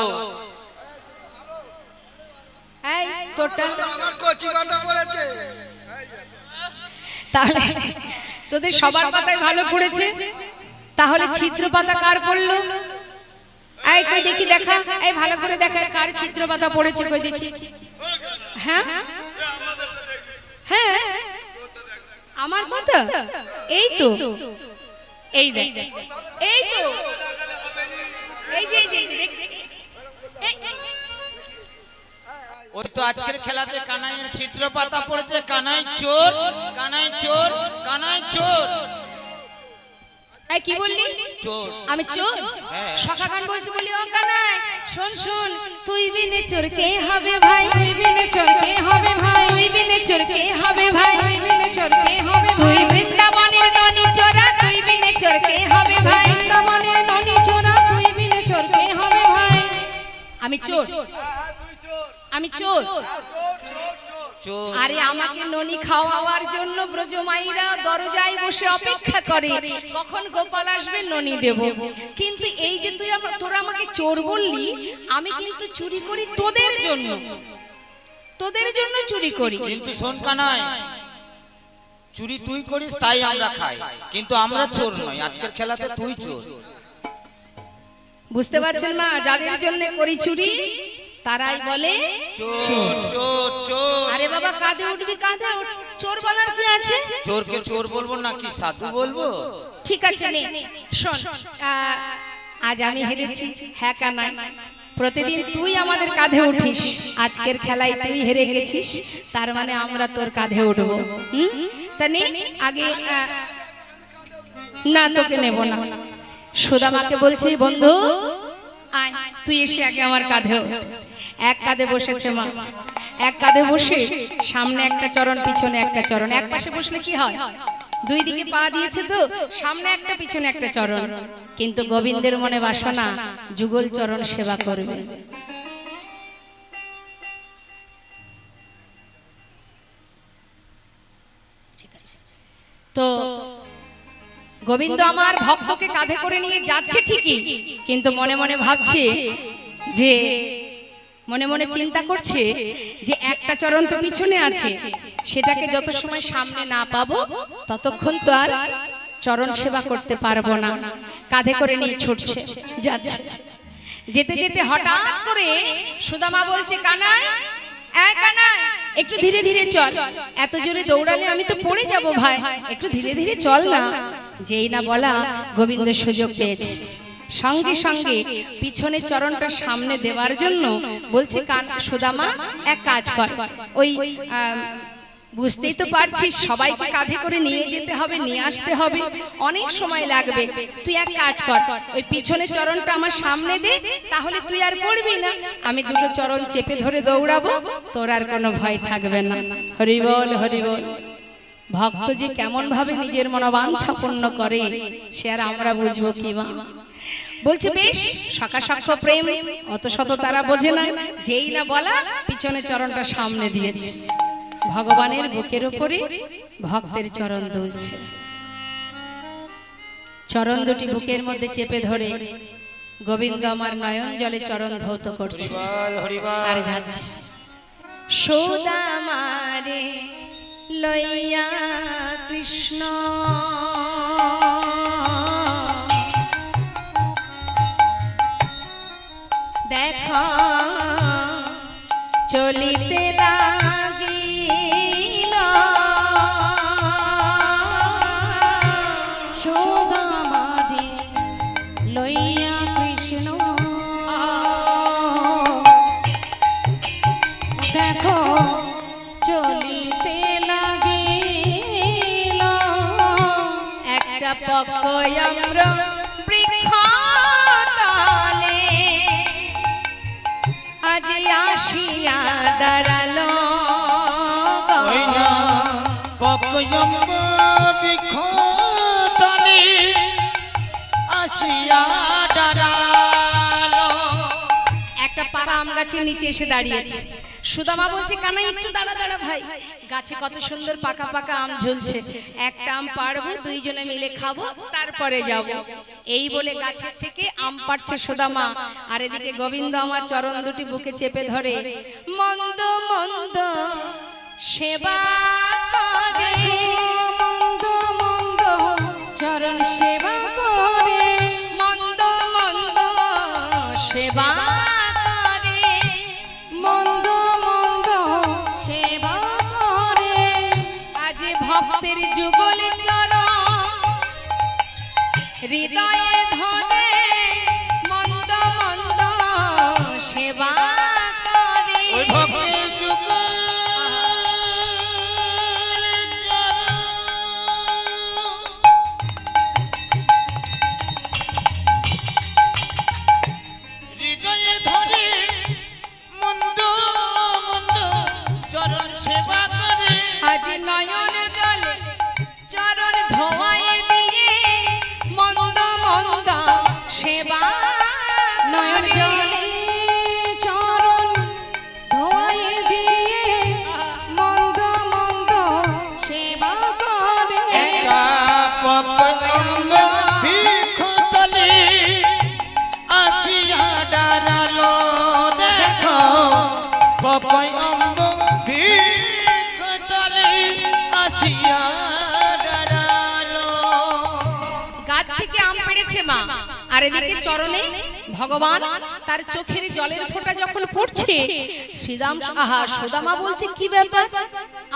এই তোরটা আমার কচি কথা বলেছে। তাহলে তোদের সবার পাতায় ভালো পড়েছে, তাহলে ছিদ্র পাতা কার পড়লো? এই কই দেখি, দেখা, এই ভালো করে দেখা কার ছিদ্র পাতা পড়েছে, কই দেখি। হ্যাঁ হ্যাঁ, আমার পাতা, এই তো, এই দেখ, এই তো, এই যে দেখ, ওই তো আজকের খেলাতে কানাইয়ের ছিদ্র পাতা পড়েছে। কানাই চোর, কানাই চোর, কানাই চোর। এই কি বললি? চোর। আমি চোর? সখাগণ বলছে, বলি ও কানাই শোন শোন, তুই বিনে চোর কে হবে ভাই? তুই বিনে চোর কে হবে ভাই? তুই বিনে চোর কে হবে ভাই? তুই বিনে চোর কে হবে ভাই? তুই বৃন্দাবনের ননি চোরা, তুই বিনে চোর কে হবে ভাই? বৃন্দাবনের ননি চোরা, তুই বিনে চোর কে হবে ভাই? আমি চোর, আমি চোর। চোর। আরে আমাকে ননি খাওয়াবার জন্য ব্রজমাইরা দরজায় বসে অপেক্ষা করে, কখন গোপাল আসবে ননি দেব। কিন্তু এই যে তুই তোরা আমাকে চোর বললি, আমি কিন্তু চুরি করি তোদের জন্য, তোদের জন্য চুরি করি। কিন্তু শোন কানাই, চুরি তুই করিস তাই আমরা খাই, কিন্তু আমরা চোর নই। আজকের খেলাতে তুই চোর। বুঝতে পারছেন মা? যাদের জন্য করি চুরি তারাই বলে চোর চোর চোর। আরে বাবা কাঁধে উঠবি, কাঁধে উঠ, চোর বলার কি আছে? চোরকে চোর বলবো নাকি সাধু বলবো? ঠিক আছে নে শোন, আজ আমি হেরেছি। হ্যাঁ কানাই, প্রতিদিন তুই আমাদের কাঁধে উঠিস, আজকের খেলায় তুই হেরে গেছিস, তার মানে আমরা তোর কাঁধে উঠবো। তা নে আগে, না তোকে নেব না। সুদামাকে বলছি, বন্ধু আয়, তুই এসে আগে আমার কাঁধে ওঠ। এক কাঁধে বসেছে মা, এক কাঁধে বসে সামনে একটা চরণ, পিছনে একটা চরণ। এক পাশে বসলে কি হয়, দুই দিকে পা দিয়েছে তো, সামনে একটা পিছনে একটা চরণ। কিন্তু গোবিন্দের মনে বাসনা যুগল চরণ সেবা করবে। ঠিক আছে, তো গোবিন্দ আমার ভক্তকে কাঁধে করে নিয়ে যাচ্ছে ঠিকই, কিন্তু মনে মনে ভাবছে যে, মনে মনে চিন্তা করছে যে একটা চরণ তো পিছনে আছে, সেটাকে যত সময় সামনে না পাবো ততক্ষণ তো আর চরণ সেবা করতে পারবো না। কাঁধে করে নিয়ে ছুটছে, যাচ্ছে। যেতে যেতে হঠাৎ করে সুদামা বলছে, কানাই, এই কানাই, একটু ধীরে ধীরে চল, এত জোরে দৌড়ালে আমি তো পড়ে যাব ভাই, একটু ধীরে ধীরে চল না। যেই না বলা গোবিন্দ সুযোগ পেয়েছে, সঙ্গে সঙ্গে পিছনের চরণটা সামনে দেওয়ার জন্য বলছে সুদামা এক কাজ কর, ওই বুঝতেই তো পারছিস সবাইকে কাঁধে করে নিয়ে যেতে হবে, নিয়ে আসতে হবে, অনেক সময় লাগবে। তুই এক কাজ কর, ওই পিছনের চরণটা আমার সামনে দে, তাহলে তুই আর পড়বি না, আমি দুটো চরণ চেপে ধরে দৌড়াবো, তোর আর কোনো ভয় থাকবে না। হরি বল হরি বল। ভক্ত যে কেমন ভাবে নিজের মনোবাঞ্ছা পূর্ণ করে সে আর আমরা বুঝবো কি মা। বলছে বেশ, সখাসখ্য প্রেম অত শত তারা বোঝে না। যেই না বলা পিছনে চরণটা সামনে দিয়েছে, ভগবানের বুকের উপরে ভক্তের চরণ দুলছে, চরণ দুটি বুকের মধ্যে চেপে ধরে গোবিন্দ আমার নয়ন জলে চরণ ধৌত করছে আর যাচ্ছে। সুদামারে লইয়া কৃষ্ণ দেখা চলিতে লাগিল, সুদামারে লইয়া কৃষ্ণ দেখো চলিতে লাগিল, একটা পক্ষ আম্র বৃক্ষ তলে আজ আসিয়া দাঁড়ালো, ওই না পকয়ম্ব বিখতলে আসিয়া দাঁড়ালো। একটা পাকা আম গাছের নিচে এসে দাঁড়িয়েছে। সুদামা বলছে কানাই একটু দাঁড়া দাঁড়া ভাই, গাছে কত সুন্দর পাকা পাকা আম ঝুলছে, একটা আম পাড়বো, দুইজনে মিলে খাবো, তারপরে যাব। এই বলে গাছের থেকে আম পাড়ছে সুদামা, আর এদিকে গোবিন্দ আমার চরণ দুটি বুকে চেপে ধরে মন্দ মন্দ সেবা করে, মন্দ মন্দ চরণ সেবা করে, মন্দ মন্দ সেবা করে, মন্দ মন্দ সেবা করে, আজ ভক্তের যুগল চরণ হৃদয়ে ধরে মন্দ মন্দ সেবা করে। ওই ভক্তের যুগল চরণ হৃদয়ে ধরে মন্দ মন্দ চরণ সেবা করে। আজ নয়ন জলে চরণ ধোয়ায় দিয়ে মন্দ মন্দ সেবা নয়ন করে। জলে চরণ ধোয় দিয়ে মন্দ মন্দ সেবা করে, একা পকয়ম্ব বিখতলে আসিয়া দাঁড়ালো, দেখো পকয়ম্ব বিখতলে আসিয়া দাঁড়ালো। গাছ থেকে আম পেড়েছে মা, আর এদিকে চরণে ভগবান তার চোখের জলের ফোঁটা যখন পড়ছে, শ্রীরাম সুদামা বলছে কি ব্যাপার,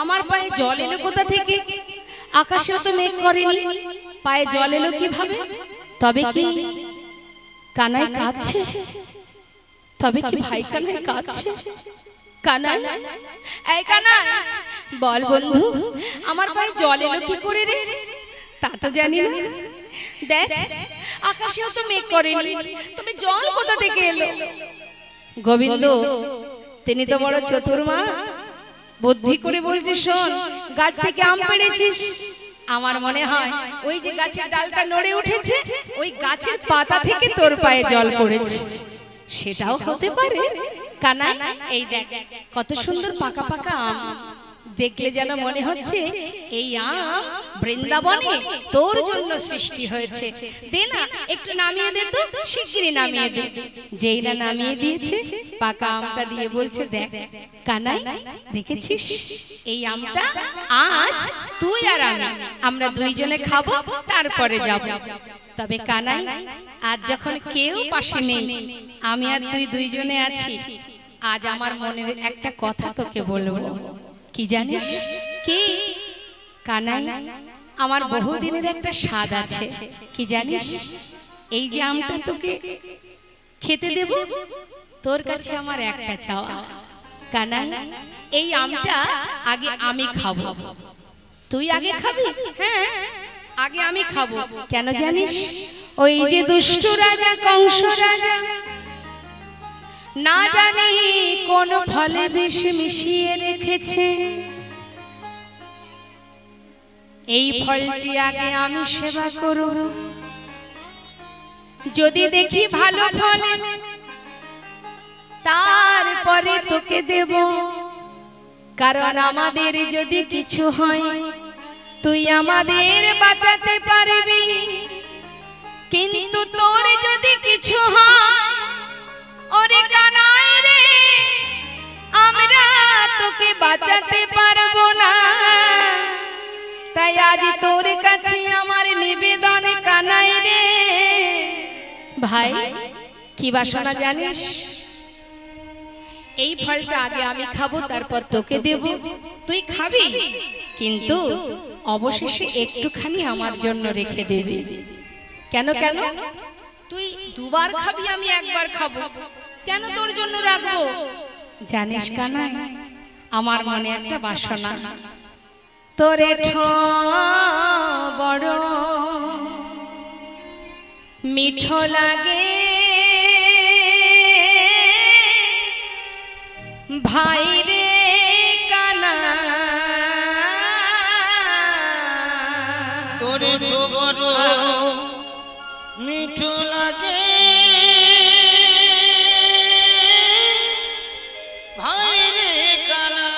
আমার পায়ে জল এলো কোথা থেকে, আকাশেও তো মেঘ করেনি, পায়ে জল এলো কিভাবে, তবে কি কানাই কাঁদছে, তবে কি ভাই কানাই কাঁদছে, কানাই এই কানাই বল বন্ধু, আমার পায়ে জল এলো কি করে রে, তা তো জানি না, দেখ আকাশেও তো মেঘ করেনি, তবে জল কোথা থেকে এলো। গোবিন্দ তিনি তো বড় চতুর মা, বুদ্ধি করে বলছিস, শোন গাছ থেকে আম পেড়েছিস, আমার মনে হয় ওই যে গাছের ডালটা নড়ে উঠেছে, ওই গাছের পাতা থেকে তোর পায়ে জল পড়েছে, সেটাও হতে পারে। কানাই এই দেখ কত সুন্দর পাকা পাকা আম, দেখলে যেন মনে হচ্ছে এই আম বৃন্দাবনে তোর জন্য সৃষ্টি হয়েছে, দে না একটু নামিয়ে দে তো, শিগগিরই নামিয়ে দে। যেই না নামিয়ে দিয়েছে, পাকা আমটা দিয়ে বলছে দেখ কানাই দেখেছিস এই আমটা আজ তুই আর আমি আমরা দুইজনে খাবো, তারপরে যাব। তবে কানাই আজ যখন কেউ পাশে নেই, আমি আর তুই দুইজনে আছি, আজ আমার মনের একটা কথা তোকে বলবো। কি জানিস? কি? কানাই, আমার বহুদিনের একটা স্বাদ আছে। কি জানিস? এই যে আমটা তোকে খেতে দেব, তোর কাছে আমার একটা চাওয়া। কানাই, এই আমটা আগে আমি খাবো। তুই আগে খাবি? হ্যাঁ, আগে আমি খাবো। কেন জানিস? ওই যে দুষ্ট রাজা কংস রাজা না জানি কোন ফলে বিষ মিশিয়ে রেখেছে, এই ফলটি আগে আমি সেবা করব। যদি দেখি ভালো ফল তারপরে তোকে দেব। কারণ আমাদের যদি কিছু হয় তুই আমাদের বাঁচাতে পারবি, কিন্তু তোর যদি কিছু হয় ওরে কানাই রে, আমরা তোকে বাঁচাতে পারবো না। তাই আজ তোর কাছে আমার নিবেদন কানাই রে। ভাই, কি বাসনা জানিস? এই ফলটা আগে আমি খাবো, তারপর তোকে দেব। তুই খাবি, কিন্তু অবশেষে একটুখানি আমার জন্য রেখে দেবে। কেন? কেন? তুই দুবার খাবি, আমি একবার খাবো, কেন তোর জন্য রাখবো? জানিস কানাই, আমার মনে একটা বাসনা, তোরে বড় মিঠো লাগে ভাই রে কানাই, তোরে তো বড় মিঠো লাগে ভাই রে কানাই,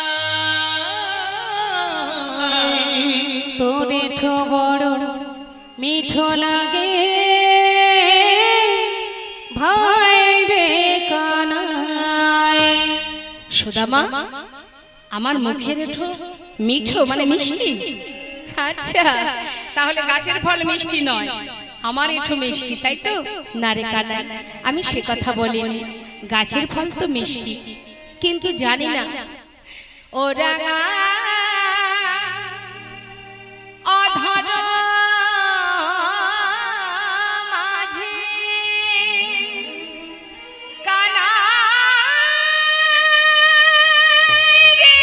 তোরে ঠো বড় মিঠো লাগে ভাই রে কানাই। সুদামা, আমার মুখের এঠো মিঠো মানে মিষ্টি? আচ্ছা, তাহলে গাছের ফল মিষ্টি নয়, আমার এঠো মিষ্টি, তাই তো? না রে কানাই, আমি সে কথা বলিনি। গাছের ফল তো মিষ্টি, কিন্তু জানি না ও রাঙা অধর মাঝে কানাই রে,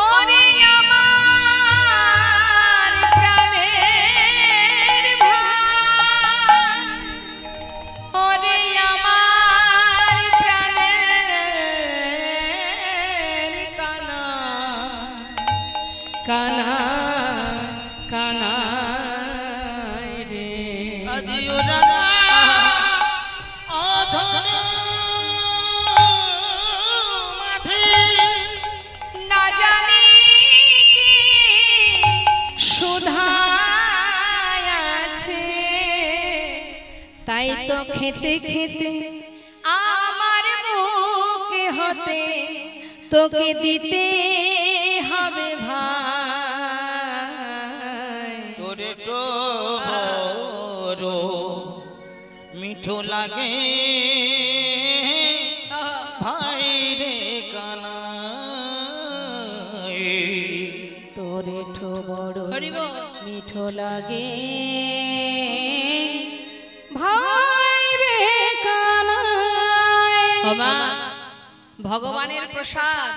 ওরে আমার প্রাণের ভাই, ওরে আমার প্রাণের কানাই, কানাই রে। আজি ওরা অধর মাঝে না জানি কি সুধা আছে, তাই তো খেতে খেতে আমার মুখে হতে তোকে দিতে হবে ভাই। তোরে তো বড় মিঠো লাগে ভাই রে কানাই, তোরে ঠো বড় হরি বল। মিঠো লাগে ভাই রে কানাই। ওমা, ভগবানের প্রসাদ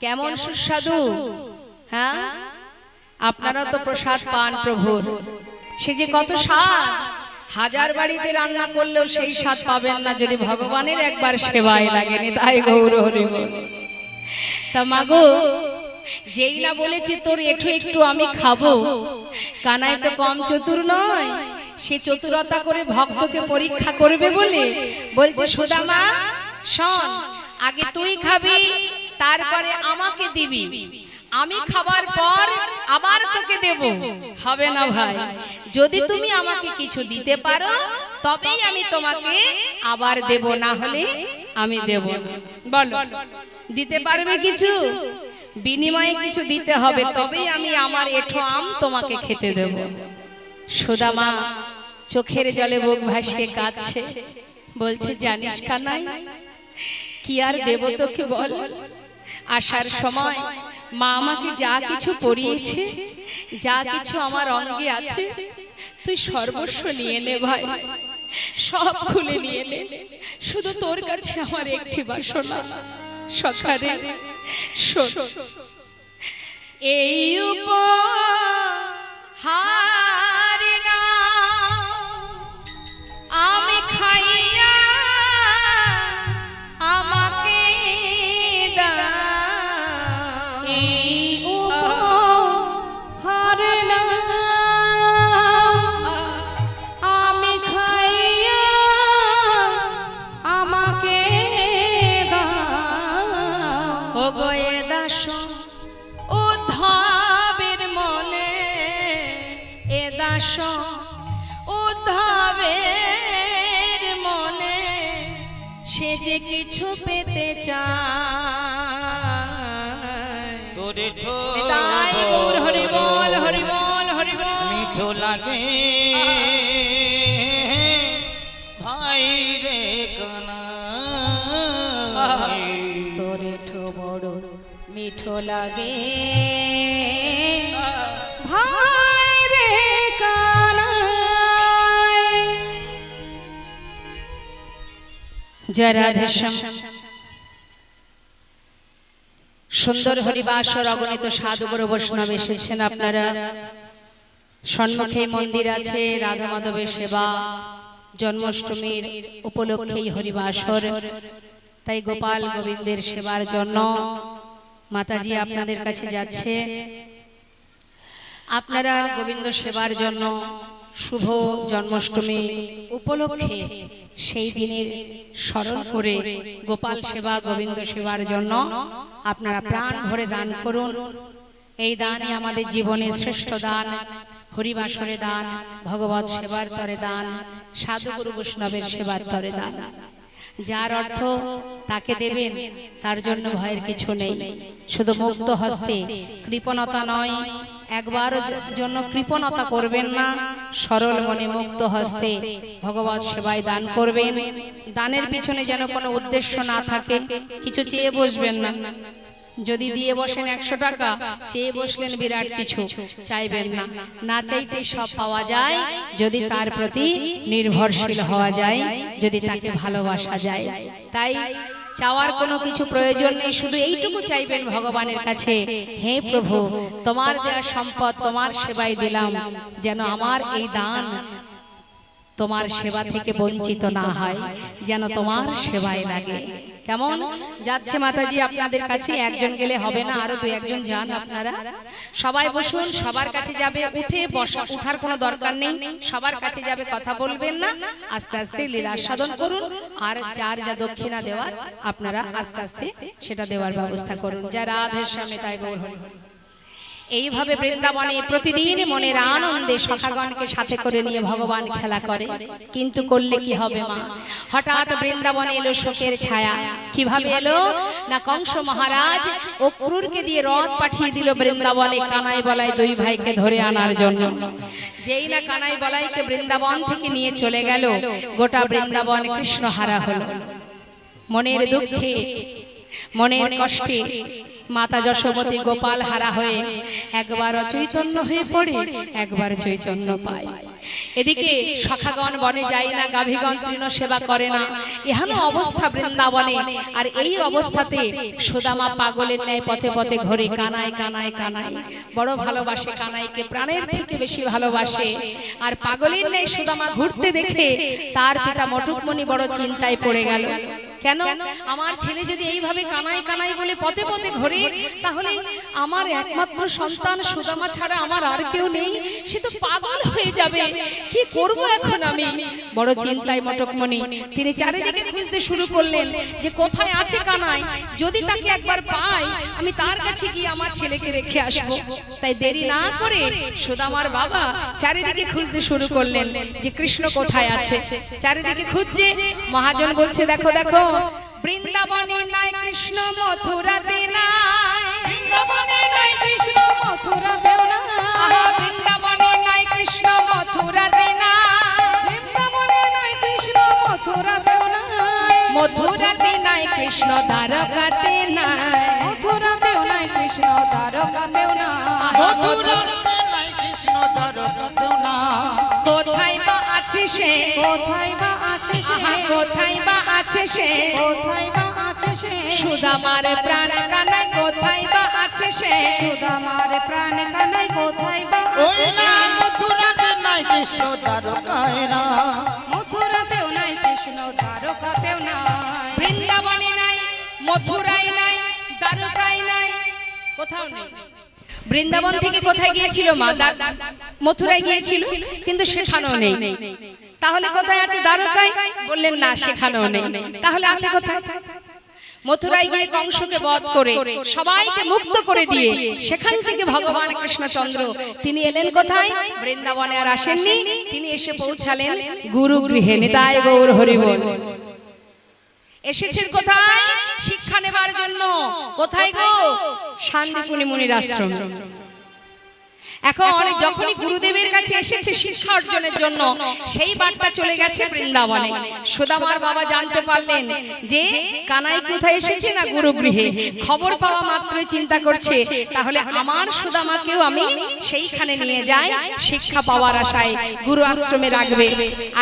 কেমন সুস্বাদু। হ্যাঁ, আপনারা তো প্রসাদ পান প্রভুর, সে যে কত স্বাদ। হাজার বাড়িতে রান্না করলেও সেই স্বাদ পাবেন না যদি ভগবানের একবার সেবায় লাগেনি। তাই গৌর হরি বল। তা মাগো, যেই না বলেছে তোর এঠো একটু আমি খাবো, কানাই তো কম চতুর নয়, সে চতুরতা করে ভক্তকে পরীক্ষা করবে বলে বলছে, সুদামা শোন, আগে তুই খাবি, তারপরে আমাকে দিবি, আমি খাবার পর আবার তোকে দেব। হবে না ভাই, যদি তুমি আমাকে কিছু দিতে পারো তবেই আমি তোমাকে আবার দেব, না হলে আমি দেব না। বলো, দিতে পারবে কিছু? বিনিময়ে কিছু দিতে হবে, তবেই আমি আমার এঠো আম তোমাকে খেতে দেব। সুদামা চোখের জলে বুক ভাসিয়ে কাঁদছে, বলছে জানিস কানাই, কি আর দেব তোকে বল, আসার সময় মা আমাকে যা কিছু পরিয়েছে, যা কিছু আমার অঙ্গে আছে, তুই সর্বস্ব নিয়ে নে ভাই, সব খুলে নিয়ে নে, শুধু তোর কাছে আমার একটি বাসনা, সকালে শোন, এই উপহার না আমি খাইয়া আমাকে দাও, এই উপহার নাও আমি খাইয়া আমাকে দাও। ও গো এ দাস উদ্ধবের মনে, এ দাস উদ্ধবের মনে, সে যে কিছু পেতে চায়, তোরে তাই গৌর হরি বল হরি বল হরি বল। মিঠো লাগে ভাই রে কানাই, তোরে ঠো বড় মিঠো লাগে ভাই রে কানাই। জয় রাধে শ্যাম। সুন্দর হরিবাসর অগণিত সাধুগুরু বৈষ্ণব এসেছেন আপনারা, সম্মুখে মন্দির আছে, রাধা মাধবের সেবা, জন্মাষ্টমীর উপলক্ষেই হরিবাসর, তাই গোপাল গোবিন্দের সেবার জন্য মাতাজি আপনাদের কাছে যাচ্ছে। আপনারা গোবিন্দ সেবার জন্য শুভ জন্মাষ্টমী উপলক্ষে সেই দিনের স্মরণ করে গোপাল সেবা গোবিন্দ সেবার জন্য আপনারা প্রাণ ভরে দান করুন। এই দানই আমাদের জীবনের শ্রেষ্ঠ দান, হরিবাসরে দান, ভগবত সেবার তরে দান, সাধুগুরু বৈষ্ণবের সেবার তরে দান। যার অর্থ তাকে দেবেন, তার জন্য ভয়ের কিছু নেই। শুধু মুক্ত হস্তে, কৃপণতা নয়, একবার জন্য কৃপণতা করবেন না, সরল মনে মুক্ত হস্তে ভগবত সেবায় দান করবেন। দানের পিছনে যেন কোনো উদ্দেশ্য না থাকে, কিছু চেয়ে বসবেন না। যদি দিয়ে বসেন 100 টাকা, চেয়ে বসলেন বিরাট কিছু, চাইবেন না। না চাইতেই সব পাওয়া যায় যদি তার প্রতি নির্ভরশীল হওয়া যায়, যদি তাকে ভালোবাসা যায়। তাই চাওয়ার কোনো কিছু প্রয়োজন নেই, শুধু এইটুকু চাইবেন ভগবানের কাছে, হে প্রভু তোমার দেওয়া সম্পদ তোমার সেবায় দিলাম, যেন আমার এই দান তোমার সেবা থেকে বঞ্চিত না হয়, যেন তোমার সেবায় লাগে। কেমন যাচ্ছে মাতাজি আপনাদের কাছে? একজন গেলে হবে না, আরো 2-1 জন যান আপনারা। সবাই বসুন, সবার কাছে যাবে, উঠে বসা উঠার কোনো দরকার নেই, সবার কাছে যাবে, কথা বলবেন না, আস্তে আস্তে লীলা সাধন করুন। আর যার যা দক্ষিণা দেওয়ার আপনারা আস্তে আস্তে সেটা দেওয়ার ব্যবস্থা করুন। যা রাধের সামনে তাই গৌর হরি। এইভাবে বৃন্দাবনে প্রতিদিন মনের আনন্দে সখাগণকে সাথে করে নিয়ে ভগবান খেলা করে। কিন্তু করলে কি হবে মা? হঠাৎ বৃন্দাবনে এলো শোকের ছায়া। কিভাবে এলো না, কংস মহারাজ অক্রুরকে দিয়ে রথ পাঠিয়ে দিল বৃন্দাবনে কানাই বলাই 2 ভাইকে ধরে আনার জন্য। যেই না কানাই বলাইকে বৃন্দাবন থেকে নিয়ে চলে গেল, গোটা বৃন্দাবন কৃষ্ণহারা হলো। মনের দুঃখে, মনের কষ্টে মাতা যশোমতী গোপাল হারা হয়ে একবার অচৈতন্য হয়ে পড়ে, একবার চৈতন্য পায়। এদিকে সখাগণ বনে যায় না, গাভীগণ তৃণ সেবা করে না, এহেন অবস্থা বৃন্দাবনে। আর এই অবস্থাতে সুদামা পাগলের ন্যায় পথে পথে ঘোরে, কানাই কানাই কানাই। বড় ভালোবাসে কানাইকে, প্রাণের থেকে বেশি ভালোবাসে। আর পাগলের ন্যায় সুদামা ঘুরতে দেখে তার পিতা মটুকমণি বড় চিন্তায় পড়ে গেল। কেন? আমার ছেলে যদি এইভাবে কানাই কানাই বলে পথে পথে ঘোরে, তাহলে আমার একমাত্র সন্তান সুদামা ছাড়া আমার আর কেউ নেই, সে তো পাগল হয়ে যাবে। কি করব এখন আমি? বড় চিন্তায় মটকমণি। তিনি চারিদিকে খুঁজতে শুরু করলেন যে কোথায় আছে কানাই, যদি তাকে একবার পাই আমি তার কাছে গিয়ে আমার ছেলেকে রেখে আসব। তাই দেরি না করে সুদামার বাবা চারিদিকে খুঁজতে শুরু করলেন যে কৃষ্ণ কোথায় আছে। চারিদিকে খুঁজছে, মহাজন বলছে দেখো দেখো, বৃন্দাবনে নাই কৃষ্ণ, মথুরাতে নাই, বৃন্দাবনে নাই কৃষ্ণ মথুরাতেও নাই, বৃন্দাবনে নাই কৃষ্ণ, মথুরাতে নাই, বৃন্দাবনে নাই কৃষ্ণ মথুরাতেও মথুরাতে নাই কৃষ্ণ দ্বারকাতে নাই মথুরাতেও নাই কৃষ্ণ দ্বারকাতেও নাই মথুরাতে নাই কৃষ্ণ দ্বারকাতেও না কোথায় বা আছে সে কোথায় বা আছে সে আহা, কোথায় বা আছে সে কোথায় বা আছে সে সুদামার প্রাণ কানাই কোথায় বা আছে সে সুদামার প্রাণ কানাই কোথায় বা ওই আছে না সে মথুরাতে নাই কৃষ্ণ দ্বারকায় না মথুরাতেও নাই কৃষ্ণ দ্বারকাতেও নাই বৃন্দাবনে নাই মথুরায় নাই দ্বারকায় নাই কোথাও নেই বৃন্দাবন থেকে কোথায় গিয়েছিল মা মথুরায় গিয়েছিল কিন্তু সেখানেও নেই তাহলে কোথায় আছে দ্বারকায় বললেন না সেখানেও নেই তাহলে আছে কোথায় মথুরায় গিয়ে কংসকে বধ করে সবাইকে মুক্ত করে দিয়ে সেখান থেকে ভগবান কৃষ্ণচন্দ্র তিনি এলেন কোথায় বৃন্দাবনে আর আসেননি তিনি এসে পৌঁছালেন গুরু গৃহে নিতাই গৌর হরি বল এসেছেন কোথায় শিক্ষা নেবার জন্য কোথায় গো শান্তিপুনি মুনির আশ্রম এখন যখনই গুরুদেবের কাছে এসেছে শিক্ষা অর্জনের জন্য সেই বার্তা চলে গেছে বৃন্দাবনে সুদামার বাবা জানতে পারলেন যে কানাই কোথায় এসেছে না গুরুগৃহে খবর পাওয়া মাত্রই চিন্তা করছে তাহলে আমার সুদামাকেও আমি সেইখানে নিয়ে যাই শিক্ষা পাওয়ার আশায় গুরু আশ্রমে রাখবে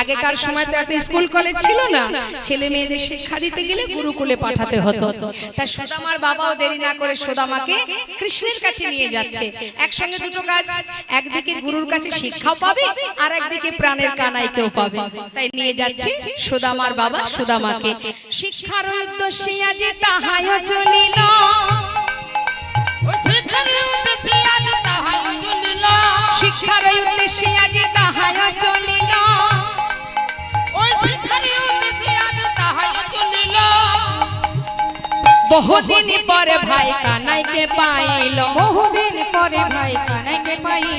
আগেকার সময় তো এত স্কুল কলেজ ছিল না ছেলে মেয়েদের শিক্ষা দিতে গেলে গুরুকুলে পাঠাতে হতো তাই সুদামার বাবাও দেরি না করে সুদামাকে কৃষ্ণের কাছে নিয়ে যাচ্ছে একসঙ্গে দুটো কাজ একদিকে গুরুর কাছে শিক্ষাও পাবে আর একদিকে প্রাণের কানাইকেও পাবে তাই নিয়ে যাচ্ছে সুদামার বাবা সুদামাকে শিক্ষার উদ্দেশ্যে আজ তাহাই চলিল ওই শিখারে উদ্দেশ্যে আজ তাহাই চলিল শিক্ষার উদ্দেশ্যে আজ তাহাই চলিল ওই শিখারে উদ্দেশ্যে আজ তাহাই চলিল বহুদিন পরে ভাই কানাইকে পাইল বহুদিন পরে ভাই কানাইকে পাইল